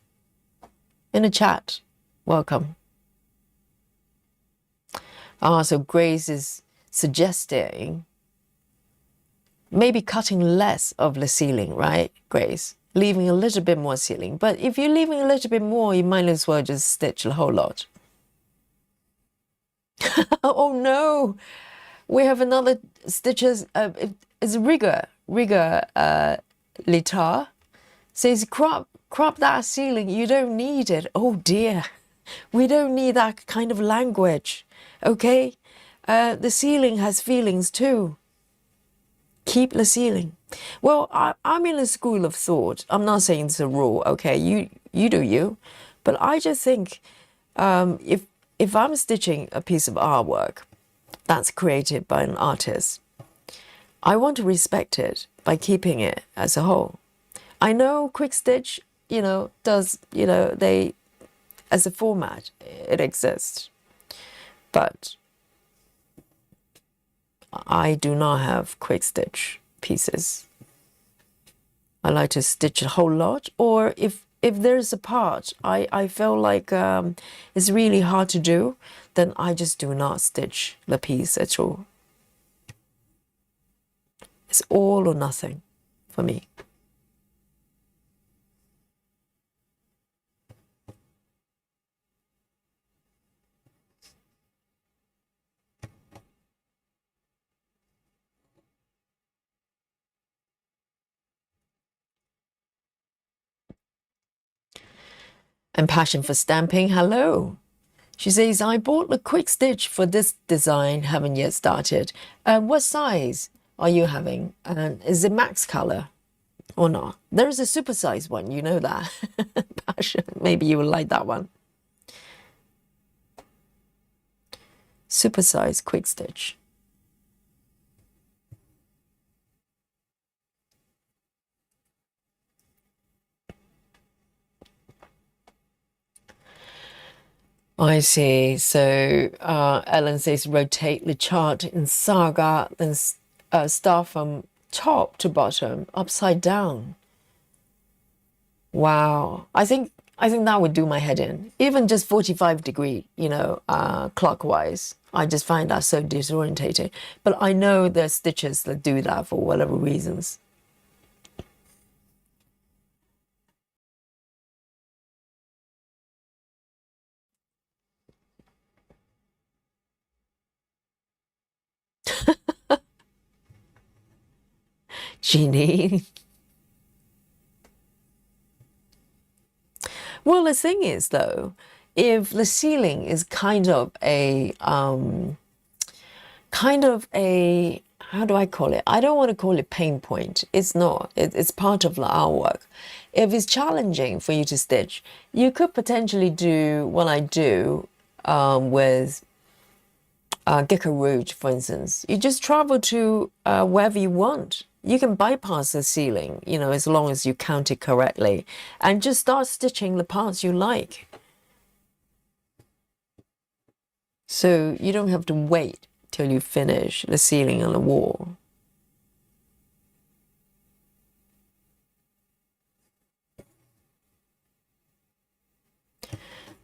in the chat. Welcome. So Grace is suggesting maybe cutting less of the ceiling, right, Grace? Leaving a little bit more ceiling. But if you're leaving a little bit more, you might as well just stitch the whole lot. Oh no, we have another stitches. It's rigor litar. Says crop that ceiling. You don't need it. Oh dear, we don't need that kind of language. Okay, the ceiling has feelings too. Keep the ceiling. Well, I'm in a school of thought. I'm not saying it's a rule. Okay, you do you, but I just think if I'm stitching a piece of artwork that's created by an artist, I want to respect it by keeping it as a whole. I know quick stitch, does, they, as a format, it exists. But I do not have quick stitch pieces. I like to stitch a whole lot, or if there's a part I feel like it's really hard to do, then I just do not stitch the piece at all. It's all or nothing for me. And passion for stamping, hello. She says, I bought the quick stitch for this design, haven't yet started. What size are you having? And is it max color or not? There is a super size one, you know that. Passion, maybe you will like that one. Super size quick stitch. I see. So Ellen says rotate the chart in Saga, then start from top to bottom, upside down. Wow. I think that would do my head in. Even just 45-degree, clockwise. I just find that so disorientating. But I know there's stitches that do that for whatever reasons. Jeannie. Well, the thing is, though, if the ceiling is kind of a, how do I call it? I don't want to call it pain point. It's not. It's part of the artwork. If it's challenging for you to stitch, you could potentially do what I do with Gecko Rouge, for instance. You just travel to wherever you want. You can bypass the ceiling, as long as you count it correctly, and just start stitching the parts you like. So you don't have to wait till you finish the ceiling on the wall.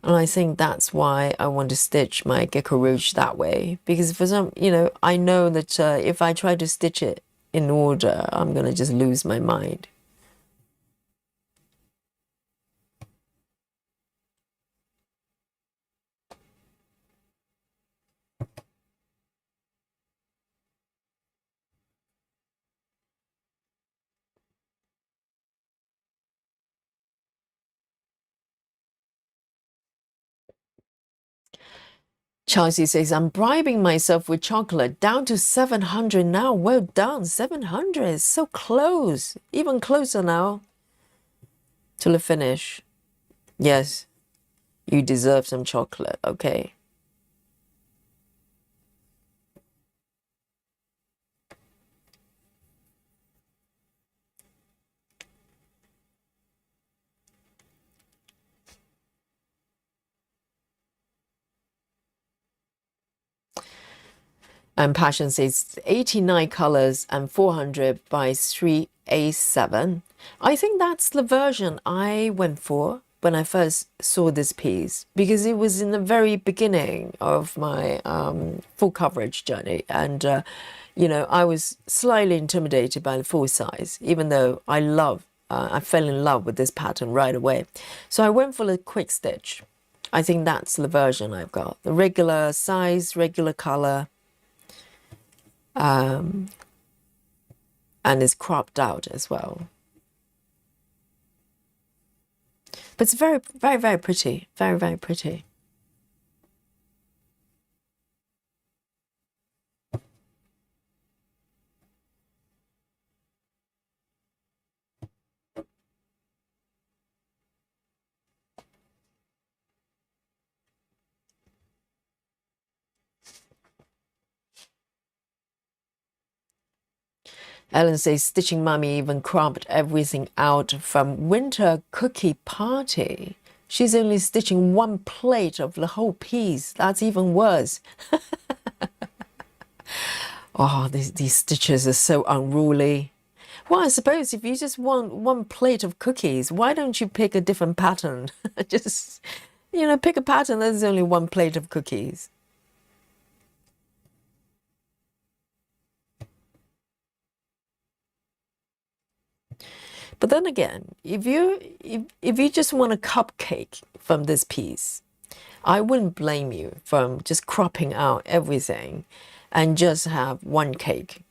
And I think that's why I want to stitch my Gecko Rouge that way, because for some, I know that if I try to stitch it in order, I'm going to just lose my mind. Chelsea says, I'm bribing myself with chocolate down to 700 now. Well done, 700, so close, even closer now to the finish. Yes, you deserve some chocolate, okay. And Passion says 89 colors and 400 by 3A7. I think that's the version I went for. when I first saw this piece, because it was in the very beginning of my full coverage journey, and you know, I was slightly intimidated by the full size, even though I fell in love with this pattern right away. So I went for the quick stitch. I think that's the version I've got, the regular size, regular color, and it's cropped out as well. But it's very, very, very pretty. Very, very pretty. Ellen says, stitching mummy even cropped everything out from winter cookie party. She's only stitching one plate of the whole piece. That's even worse. Oh, these stitches are so unruly. Well, I suppose if you just want one plate of cookies, why don't you pick a different pattern? Just, you know, pick a pattern that's only one plate of cookies. But then again, if you just want a cupcake from this piece, I wouldn't blame you from just cropping out everything and just have one cake.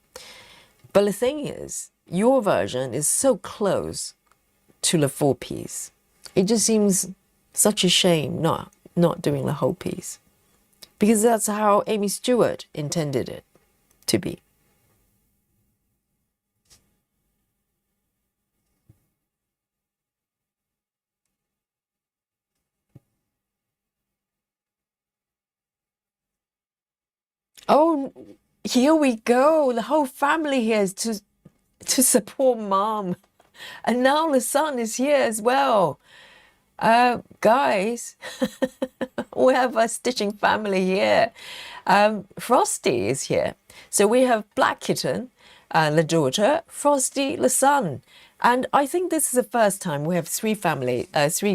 But the thing is, your version is so close to the full piece. It just seems such a shame not doing the whole piece, because that's how Aimee Stewart intended it to be. Oh, here we go. The whole family here is to support mom. And now the son is here as well. Guys, we have a stitching family here. Frosty is here. So we have Black Kitten, the daughter, Frosty, the son. And I think this is the first time we have three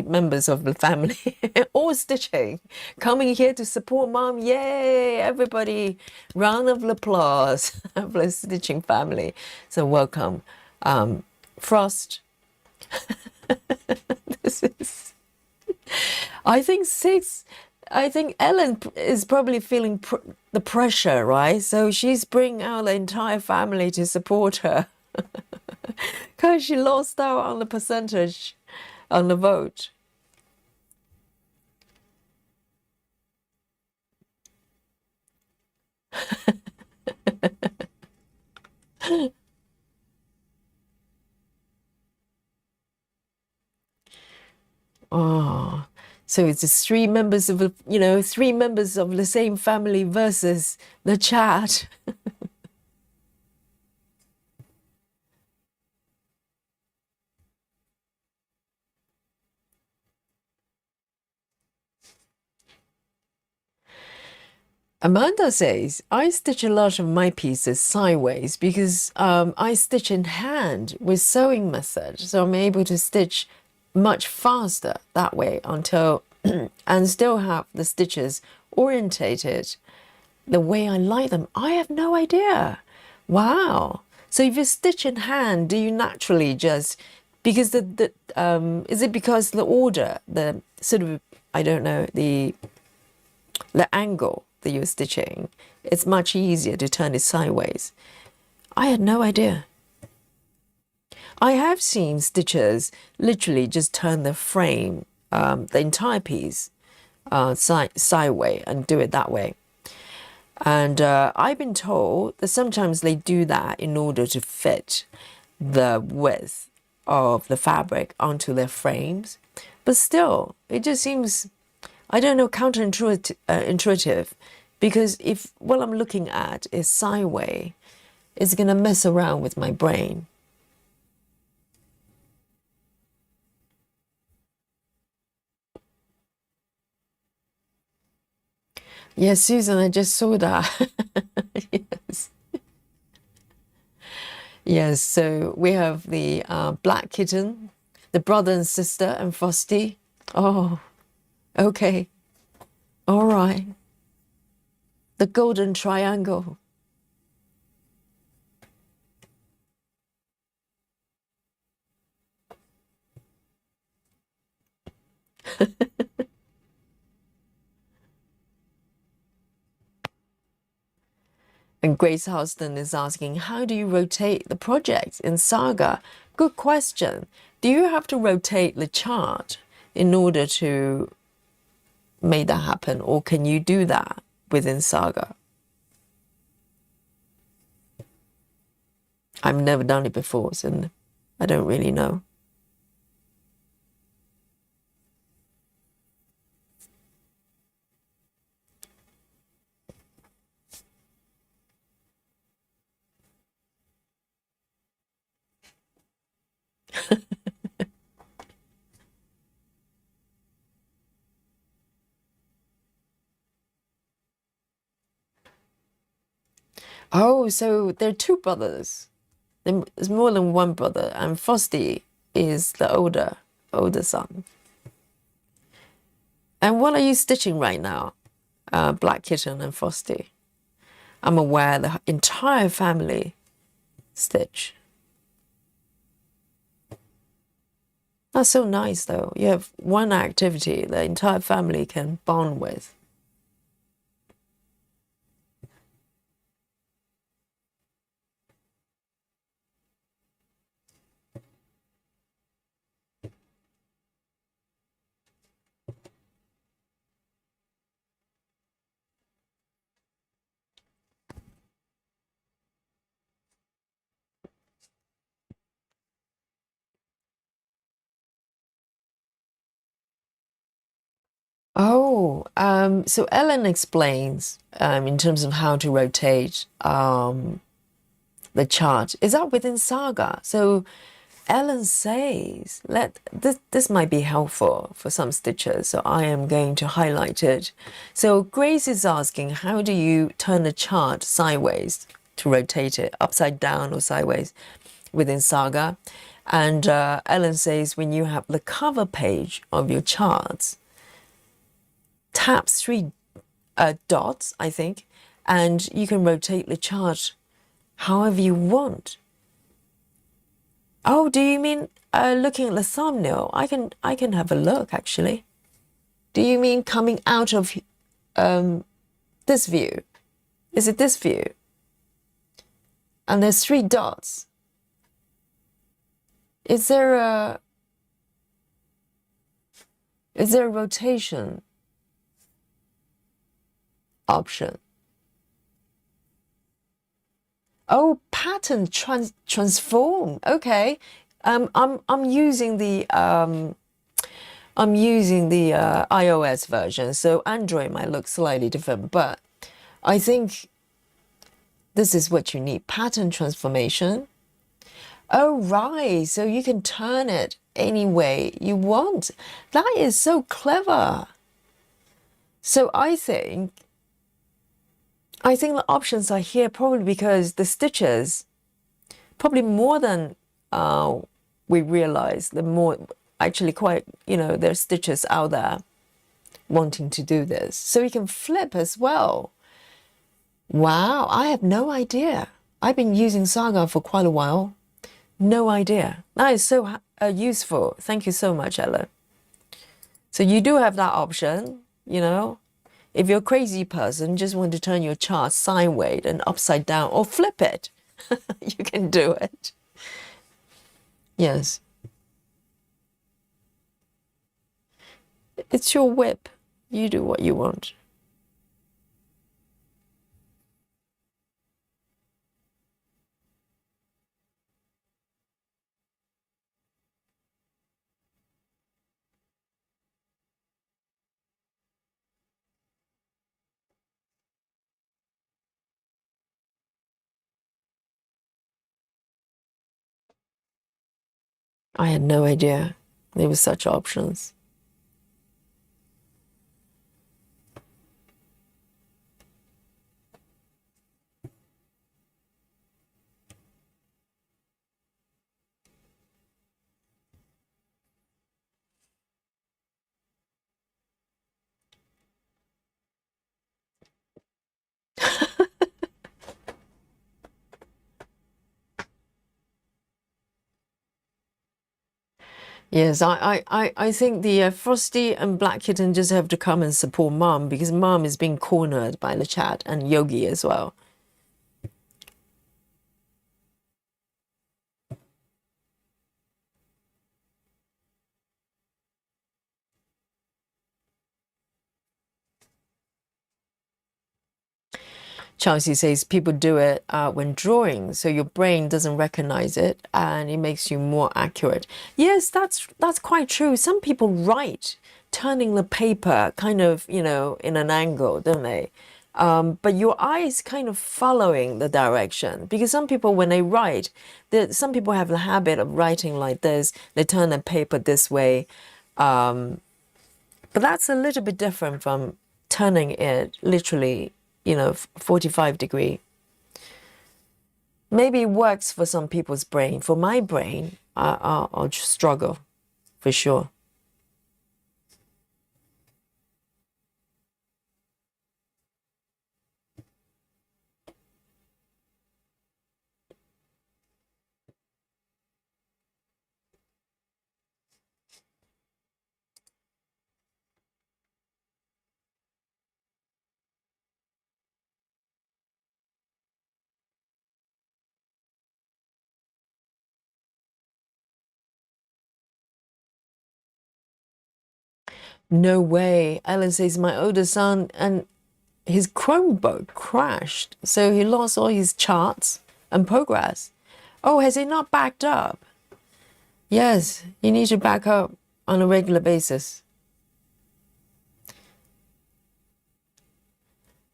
members of the family all stitching, coming here to support mom. Yay, everybody, round of applause for the stitching family. So welcome, Frost. This is, I think Ellen is probably feeling the pressure, right? So she's bringing out the entire family to support her. Because she lost out on the percentage on the vote. Oh, so it's just three members of the same family versus the chat. Amanda says, I stitch a lot of my pieces sideways because I stitch in hand with sewing method. So I'm able to stitch much faster that way until and still have the stitches orientated the way I like them. I have no idea. Wow. So if you stitch in hand, do you naturally just, because is it because the order, the sort of, I don't know, the angle that you're stitching, it's much easier to turn it sideways? I had no idea. I have seen stitchers literally just turn the frame, the entire piece, sideways and do it that way. And I've been told that sometimes they do that in order to fit the width of the fabric onto their frames. But still, it just seems, I don't know, counterintuitive, because if what I'm looking at is sideways, it's going to mess around with my brain. Yes, Susan, I just saw that. Yes. Yes, so we have the Black Kitten, the brother and sister, and Frosty. Oh, okay. All right. The golden triangle. And Grace Houston is asking, how do you rotate the project in Saga? Good question. Do you have to rotate the chart in order to make that happen, or can you do that within Saga? I've never done it before, so I don't really know. Oh, so there are two brothers. There's more than one brother, and Frosty is the older son. And what are you stitching right now? Black Kitten and Frosty. I'm aware the entire family stitch. That's so nice, though. You have one activity the entire family can bond with. Oh, so Ellen explains in terms of how to rotate the chart. Is that within Saga? So Ellen says, this might be helpful for some stitchers, so I am going to highlight it. So Grace is asking, how do you turn the chart sideways to rotate it, upside down or sideways within Saga? And Ellen says, when you have the cover page of your charts, tap three dots, I think, and you can rotate the chart however you want. Oh, do you mean looking at the thumbnail? I can have a look, actually. Do you mean coming out of this view? Is it this view? And there's three dots. Is there a rotation option? Oh, pattern transform. Okay, I'm using the iOS version, so Android might look slightly different, but I think this is what you need: pattern transformation. Oh, right. So you can turn it any way you want. That is so clever. So I think the options are here probably because the stitches, probably more than we realize, the more actually quite, there's stitches out there wanting to do this. So you can flip as well. Wow, I have no idea. I've been using Saga for quite a while. No idea. That is so useful. Thank you so much, Ella. So you do have that option, If you're a crazy person, just want to turn your chart sideways and upside down or flip it, you can do it. Yes. It's your whip. You do what you want. I had no idea there were such options. Yes, I think the Frosty and Black Kitten just have to come and support Mom because Mom is being cornered by the chat and Yogi as well. Chelsea says people do it when drawing, so your brain doesn't recognize it and it makes you more accurate. Yes, that's quite true. Some people write turning the paper kind of, in an angle, don't they? But your eye is kind of following the direction because some people, when they write, some people have the habit of writing like this. They turn the paper this way. But that's a little bit different from turning it literally, 45-degree. Maybe it works for some people's brain. For my brain, I'll just struggle for sure. No way. Ellen says my older son and his Chromebook crashed, so he lost all his charts and progress. Oh, has he not backed up? Yes, you need to back up on a regular basis.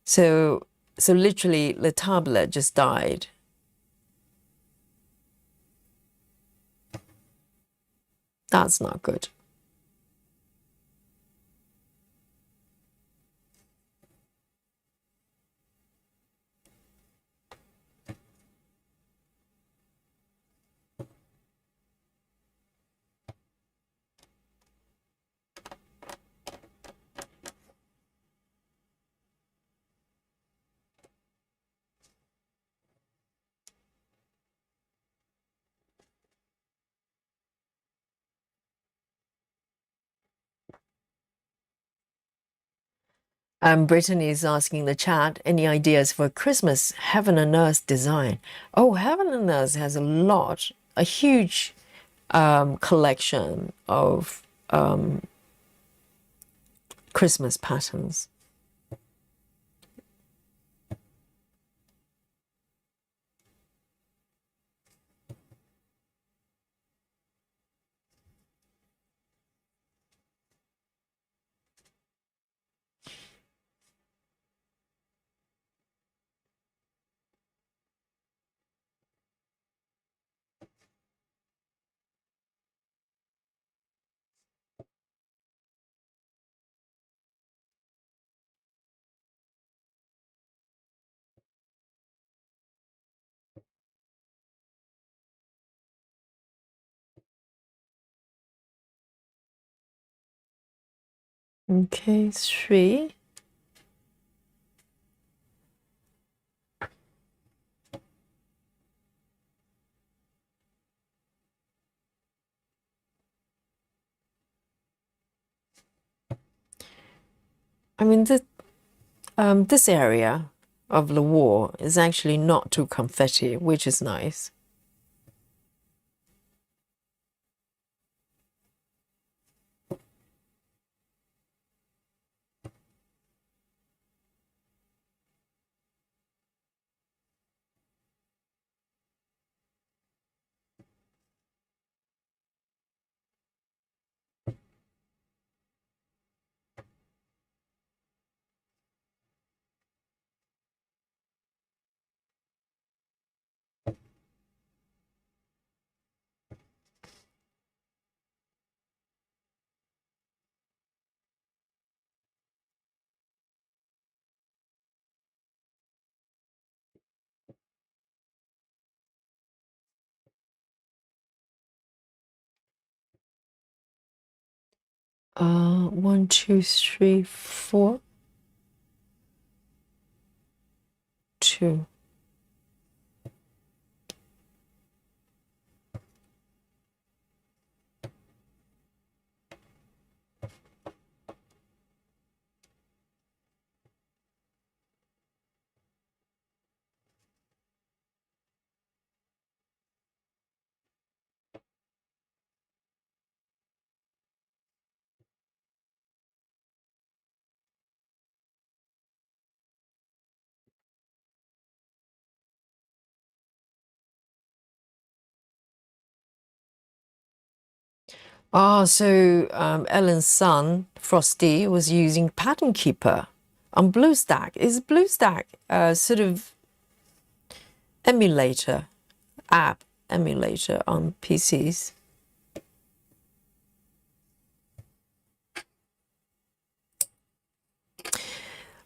So literally the tablet just died. That's not good. Brittany is asking the chat, any ideas for Christmas Heaven and Earth design? Oh, Heaven and Earth has a huge collection of Christmas patterns. Okay, 3. I mean, this area of the wall is actually not too confetti, which is nice. One, two, three, 4, 2. Oh, so Ellen's son, Frosty, was using Pattern Keeper on BlueStack. Is BlueStack a sort of emulator, app emulator on PCs?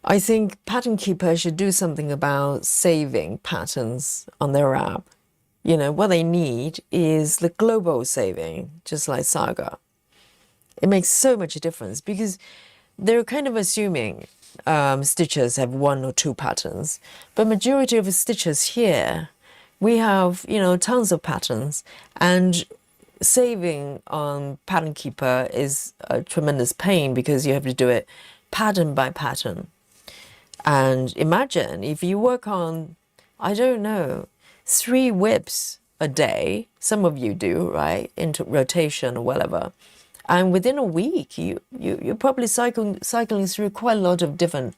I think Pattern Keeper should do something about saving patterns on their app. You know, what they need is the global saving, just like Saga. It makes so much difference because they're kind of assuming stitches have one or two patterns, but majority of the stitches here, we have, you know, tons of patterns, and saving on Pattern Keeper is a tremendous pain because you have to do it pattern by pattern. And imagine if you work on, I don't know, 3 whips a day, some of you do, right, into rotation or whatever. And within a week, you're probably cycling through quite a lot of different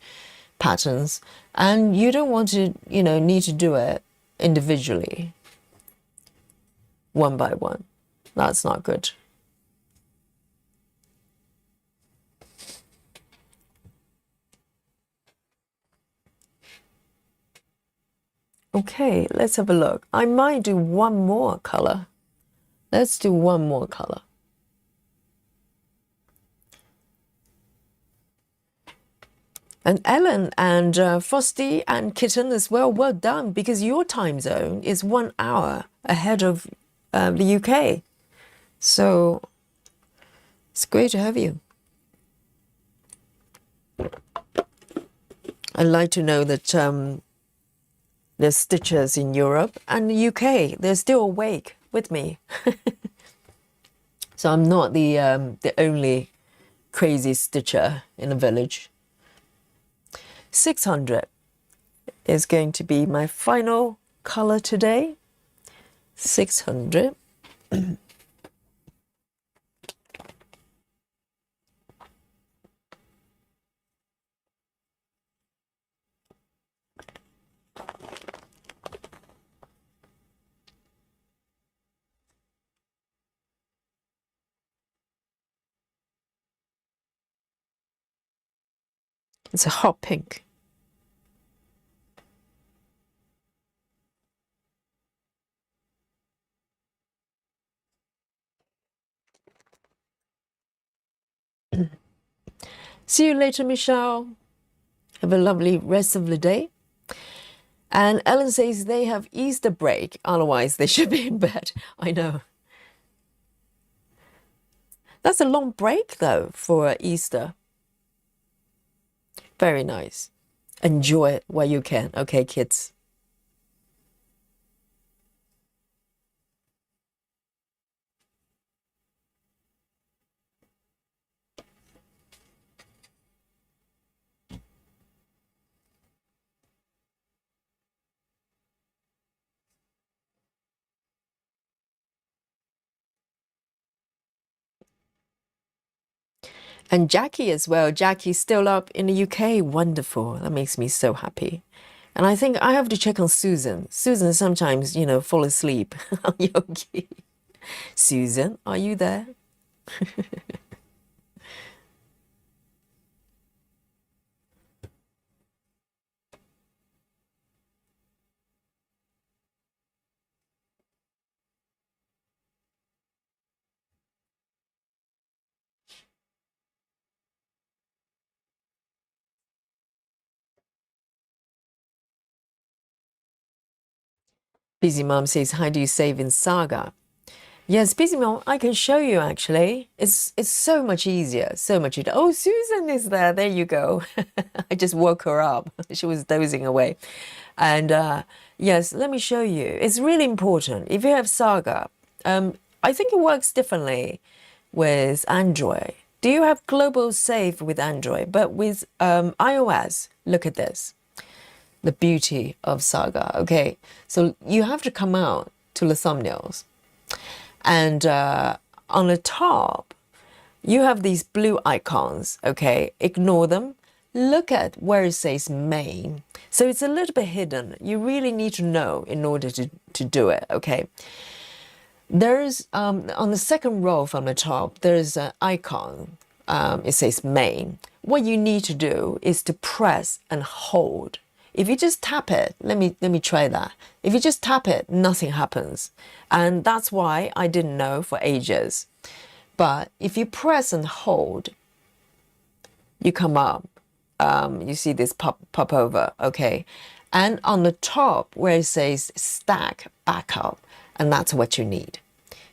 patterns. And you don't want to, you know, need to do it individually, one by one. That's not good. Okay, let's have a look. I might do one more color. Let's do one more color. And Ellen and Frosty and Kitten as well, well done, because your time zone is 1 hour ahead of the UK. So it's great to have you. I'd like to know that there's stitchers in Europe and the UK. They're still awake with me. So I'm not the only crazy stitcher in the village. 600 is going to be my final color today. 600. It's a hot pink. See you later, Michelle. Have a lovely rest of the day. And Ellen says they have Easter break, otherwise they should be in bed. I know. That's a long break, though, for Easter. Very nice. Enjoy it while you can. Okay, kids. And Jackie as well. Jackie's still up in the UK. Wonderful. That makes me so happy. And I think I have to check on Susan. Susan sometimes, you know, fall asleep on Yogi. Susan, are you there? Busy Mom says, how do you save in Saga? Yes, Busy Mom, I can show you actually. It's so much easier, so much easier. Oh, Susan is there. There you go. I just woke her up. She was dozing away. And yes, let me show you. It's really important. If you have Saga, I think it works differently with Android. Do you have global save with Android? But with iOS, look at this. The beauty of Saga. Okay, so you have to come out to the thumbnails. And on the top, you have these blue icons, okay? Ignore them. Look at where it says main. So it's a little bit hidden. You really need to know in order to do it, okay? There's on the second row from the top, there's an icon. It says main. What you need to do is to press and hold. If you just tap it, let me try that. If you just tap it, nothing happens. And that's why I didn't know for ages. But if you press and hold, you come up. You see this pop over, okay? And on the top where it says stack backup, and that's what you need.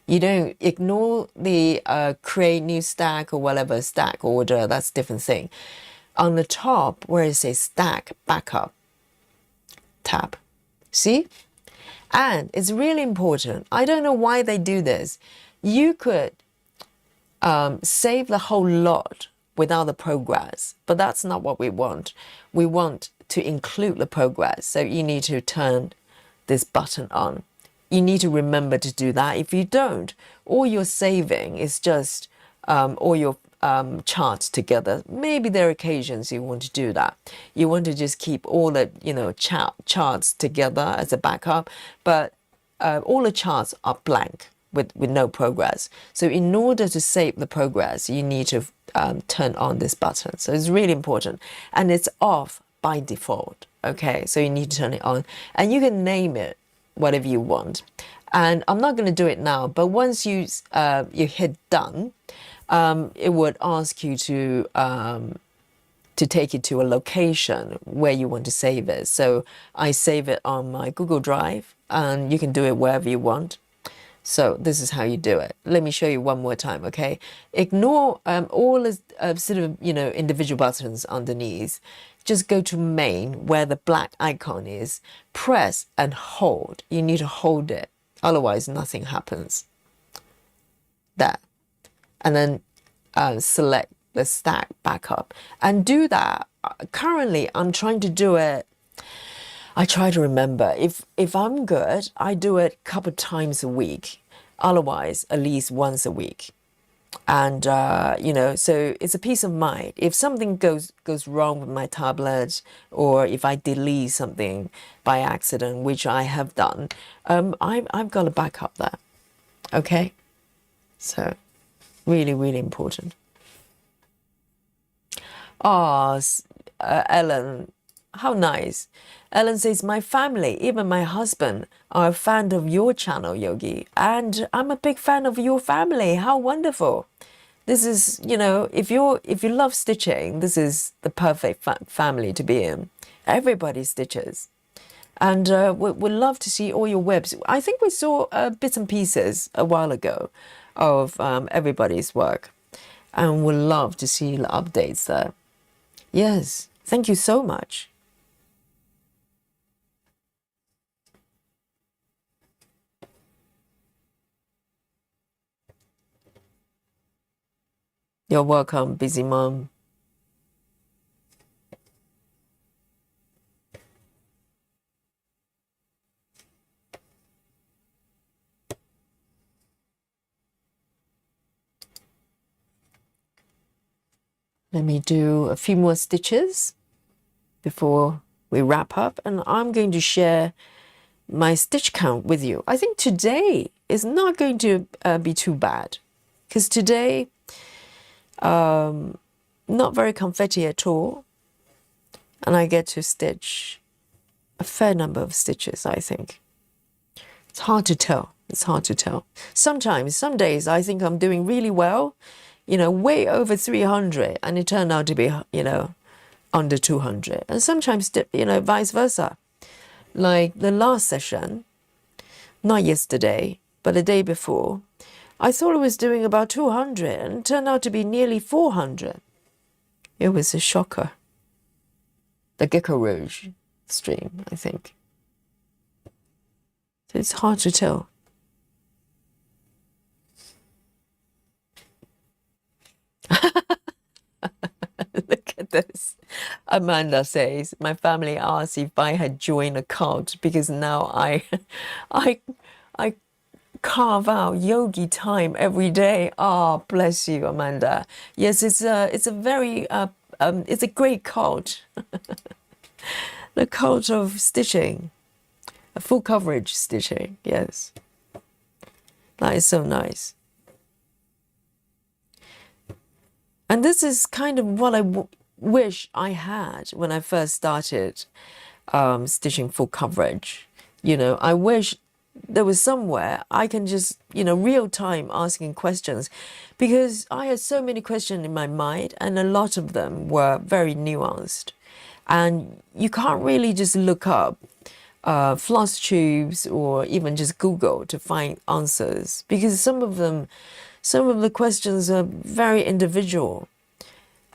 You don't ignore the create new stack or whatever stack order, that's a different thing. On the top where it says stack backup, tap. See? And it's really important. I don't know why they do this. You could save the whole lot without the progress, but that's not what we want. We want to include the progress. So you need to turn this button on. You need to remember to do that. If you don't, all you're saving is just all your charts together. Maybe there are occasions you want to do that. You want to just keep all the charts together as a backup, but all the charts are blank with no progress. So in order to save the progress, you need to turn on this button. So it's really important, and it's off by default. Okay, so you need to turn it on, and you can name it whatever you want. And I'm not going to do it now, but once you hit done, it would ask you to take it to a location where you want to save it. So I save it on my Google Drive, and you can do it wherever you want. So this is how you do it. Let me show you one more time, okay? Ignore all the sort of, individual buttons underneath. Just go to main where the black icon is, press and hold. You need to hold it, otherwise nothing happens. That. And then select the stack backup and do that. Currently, I'm trying to do it. I try to remember. If I'm good, I do it a couple of times a week. Otherwise, at least once a week. And so it's a peace of mind. If something goes wrong with my tablet, or if I delete something by accident, which I have done, I've got a backup there. Okay, so really, really important. Oh, Ellen, how nice. Ellen says, my family, even my husband, are a fan of your channel, Yogi. And I'm a big fan of your family. How wonderful. This is, if you love stitching, this is the perfect family to be in. Everybody stitches. And we'd love to see all your webs. I think we saw bits and pieces a while ago of everybody's work. And we'd love to see the updates there. Yes, thank you so much. You're welcome, busy mom. Let me do a few more stitches before we wrap up, and I'm going to share my stitch count with you. I think today is not going to be too bad, because today not very confetti at all, and I get to stitch a fair number of stitches. I think it's hard to tell. It's hard to tell. Sometimes, some days I think I'm doing really well, way over 300, and it turned out to be, under 200. And sometimes, vice versa. Like the last session, not yesterday, but the day before, I thought I was doing about 200, and it turned out to be nearly 400. It was a shocker. The Gecko Rouge stream, I think. So it's hard to tell. Look at this. Amanda says, my family asked if I had joined a cult because now I carve out yogi time every day. Oh, bless you, Amanda. Yes, it's a very it's a great cult. The cult of stitching, a full coverage stitching. Yes. That is so nice. And this is kind of what I wish I had when I first started stitching full coverage. You know, I wish there was somewhere I can just, you know, real time asking questions, because I had so many questions in my mind and a lot of them were very nuanced. And you can't really just look up floss tubes or even just Google to find answers, because some of the questions are very individual.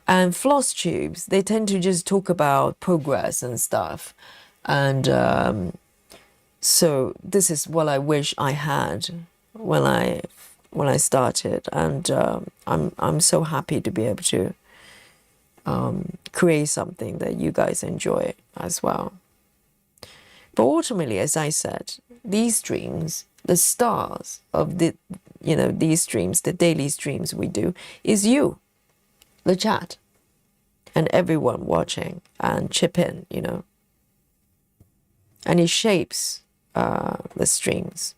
And floss tubes, they tend to just talk about progress and stuff. And so this is what I wish I had when I started, and I'm so happy to be able to create something that you guys enjoy as well. But ultimately, as I said, these streams, the stars of these streams, the daily streams we do, is you, the chat, and everyone watching and chip in, you know. And it shapes the streams.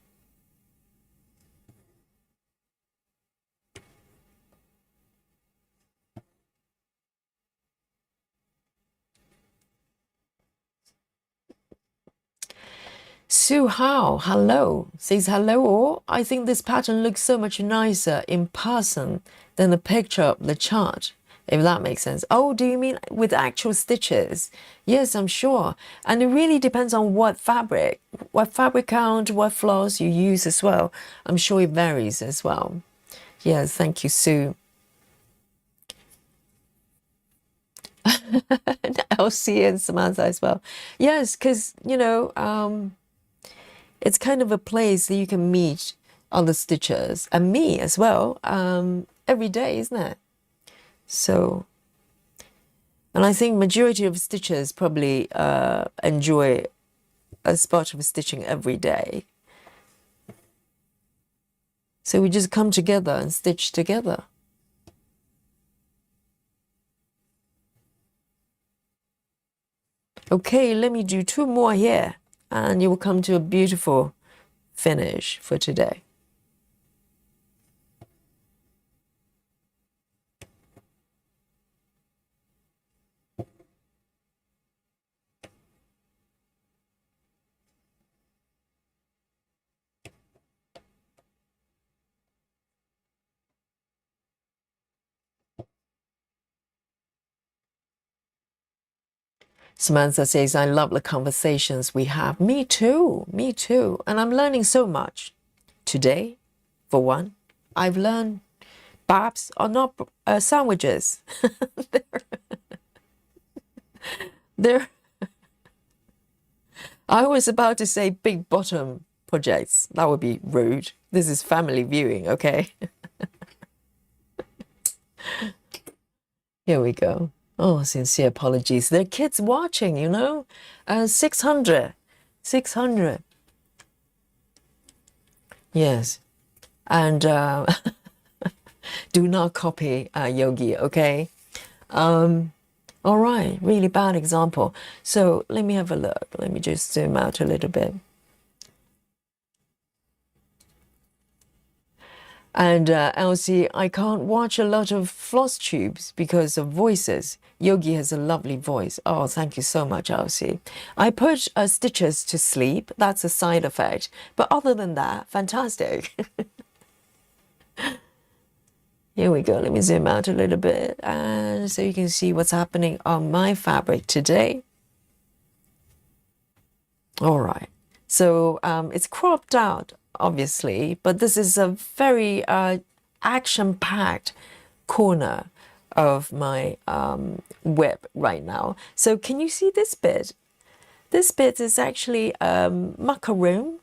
Sue How, hello, says hello all. I think this pattern looks so much nicer in person than the picture of the chart, if that makes sense. Oh, do you mean with actual stitches? Yes, I'm sure. And it really depends on what fabric count, what floss you use as well. I'm sure it varies as well. Yes, thank you, Sue. Elsie and Samantha as well. Yes, because, you know, it's kind of a place that you can meet other stitchers and me as well every day, isn't it? So, and I think majority of stitchers probably enjoy a spot of stitching every day. So we just come together and stitch together. Okay, let me do 2 more here, and you will come to a beautiful finish for today. Samantha says, I love the conversations we have. Me too, me too. And I'm learning so much. Today, for one, I've learned babs are not sandwiches. they're I was about to say big bottom projects. That would be rude. This is family viewing, okay? Here we go. Oh, sincere apologies. There are kids watching, you know? 600. 600. Yes. And do not copy Yogi, okay? All right, really bad example. So let me have a look. Let me just zoom out a little bit. And Elsie, I can't watch a lot of floss tubes because of voices. Yogi has a lovely voice. Oh, thank you so much, Elsie. I put stitches to sleep. That's a side effect. But other than that, fantastic. Here we go. Let me zoom out a little bit, and so you can see what's happening on my fabric today. All right. So it's cropped out, obviously, but this is a very action-packed corner of my web right now. So can you see this bit? This bit is actually macaroon,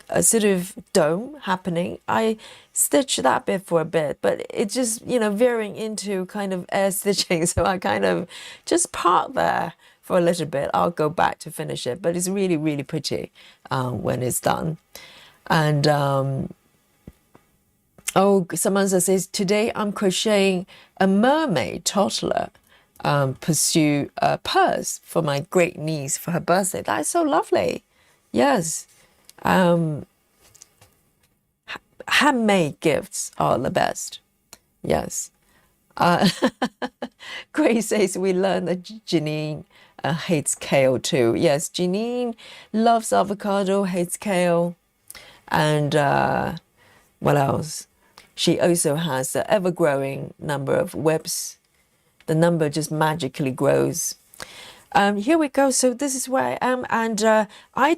a sort of dome happening. I stitched that bit for a bit, but it's just, you know, veering into kind of air stitching. So I kind of just park there for a little bit. I'll go back to finish it, but it's really, really pretty when it's done. And oh, Samantha says, today I'm crocheting a mermaid toddler pursue a purse for my great niece for her birthday. That is so lovely. Yes. handmade gifts are the best. Yes. Grace says we learned that Janine hates kale too. Yes, Janine loves avocado, hates kale. And what else? She also has the ever-growing number of whips. The number just magically grows. Here we go. So this is where I am, and I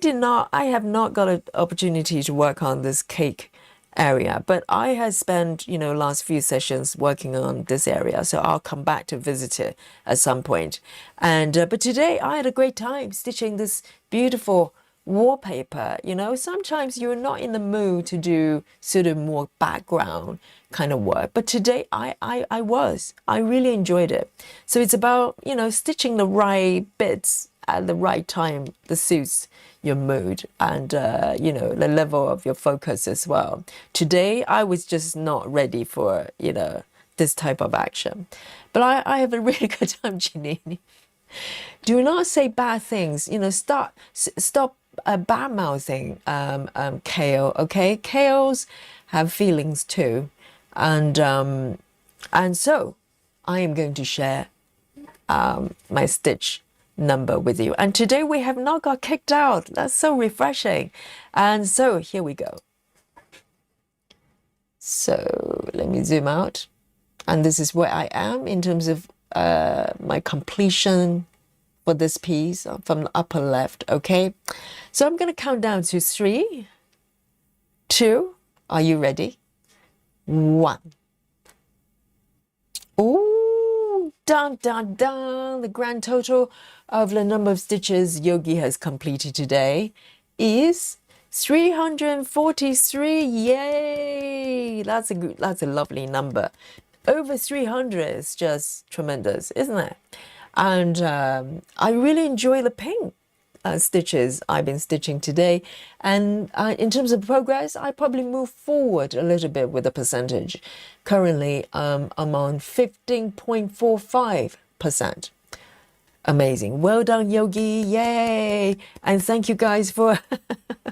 have not got an opportunity to work on this cake area, but I have spent, last few sessions working on this area. So I'll come back to visit it at some point. And but today I had a great time stitching this beautiful wallpaper. Sometimes you're not in the mood to do sort of more background kind of work, but today I was. I really enjoyed it. So it's about stitching the right bits at the right time that suits your mood and the level of your focus as well. Today I was just not ready for this type of action, but I have a really good time, Janine. Do not say bad things. Stop bad mouthing kale. Okay, kales have feelings too, and so I am going to share my stitch number with you. And today we have not got kicked out. That's so refreshing. And so here we go. So let me zoom out, and this is where I am in terms of my completion for this piece from the upper left. Okay, so I'm going to count down to 3, 2. Are you ready? 1. Ooh, dun dun dun! The grand total of the number of stitches Yogi has completed today is 343. Yay! That's a lovely number. Over 300 is just tremendous, isn't it? And I really enjoy the pink stitches I've been stitching today. And in terms of progress, I probably move forward a little bit with the percentage. Currently, I'm on 15.45%. Amazing. Well done, Yogi. Yay. And thank you guys for,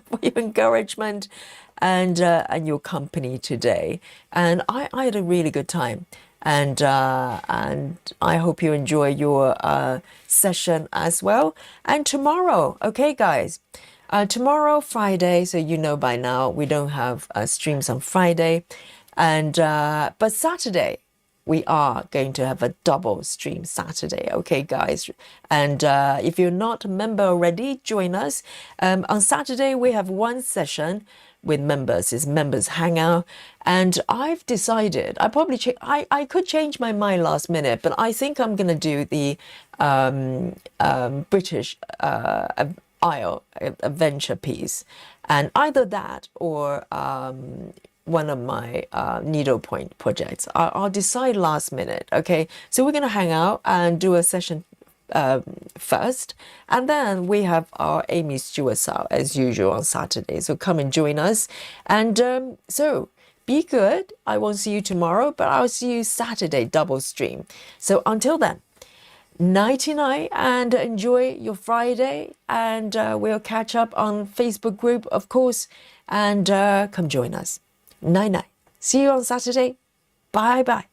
for your encouragement and your company today. And I had a really good time. And I hope you enjoy your session as well. And tomorrow, okay, guys, tomorrow, Friday, so by now we don't have streams on Friday, and but Saturday we are going to have a double stream Saturday, okay, guys. And if you're not a member already, join us. On Saturday we have one session with members, is members hangout, and I've decided I could change my mind last minute, but I think I'm gonna do the British Isle adventure piece, and either that or one of my needlepoint projects. I'll decide last minute. Okay, so we're gonna hang out and do a session first, and then we have our Aimee Stewart style as usual on Saturday. So come and join us, and so be good. I won't see you tomorrow, but I'll see you Saturday double stream. So until then, nighty night, and enjoy your Friday, and we'll catch up on Facebook group, of course, and come join us. Night night. See you on Saturday. Bye bye.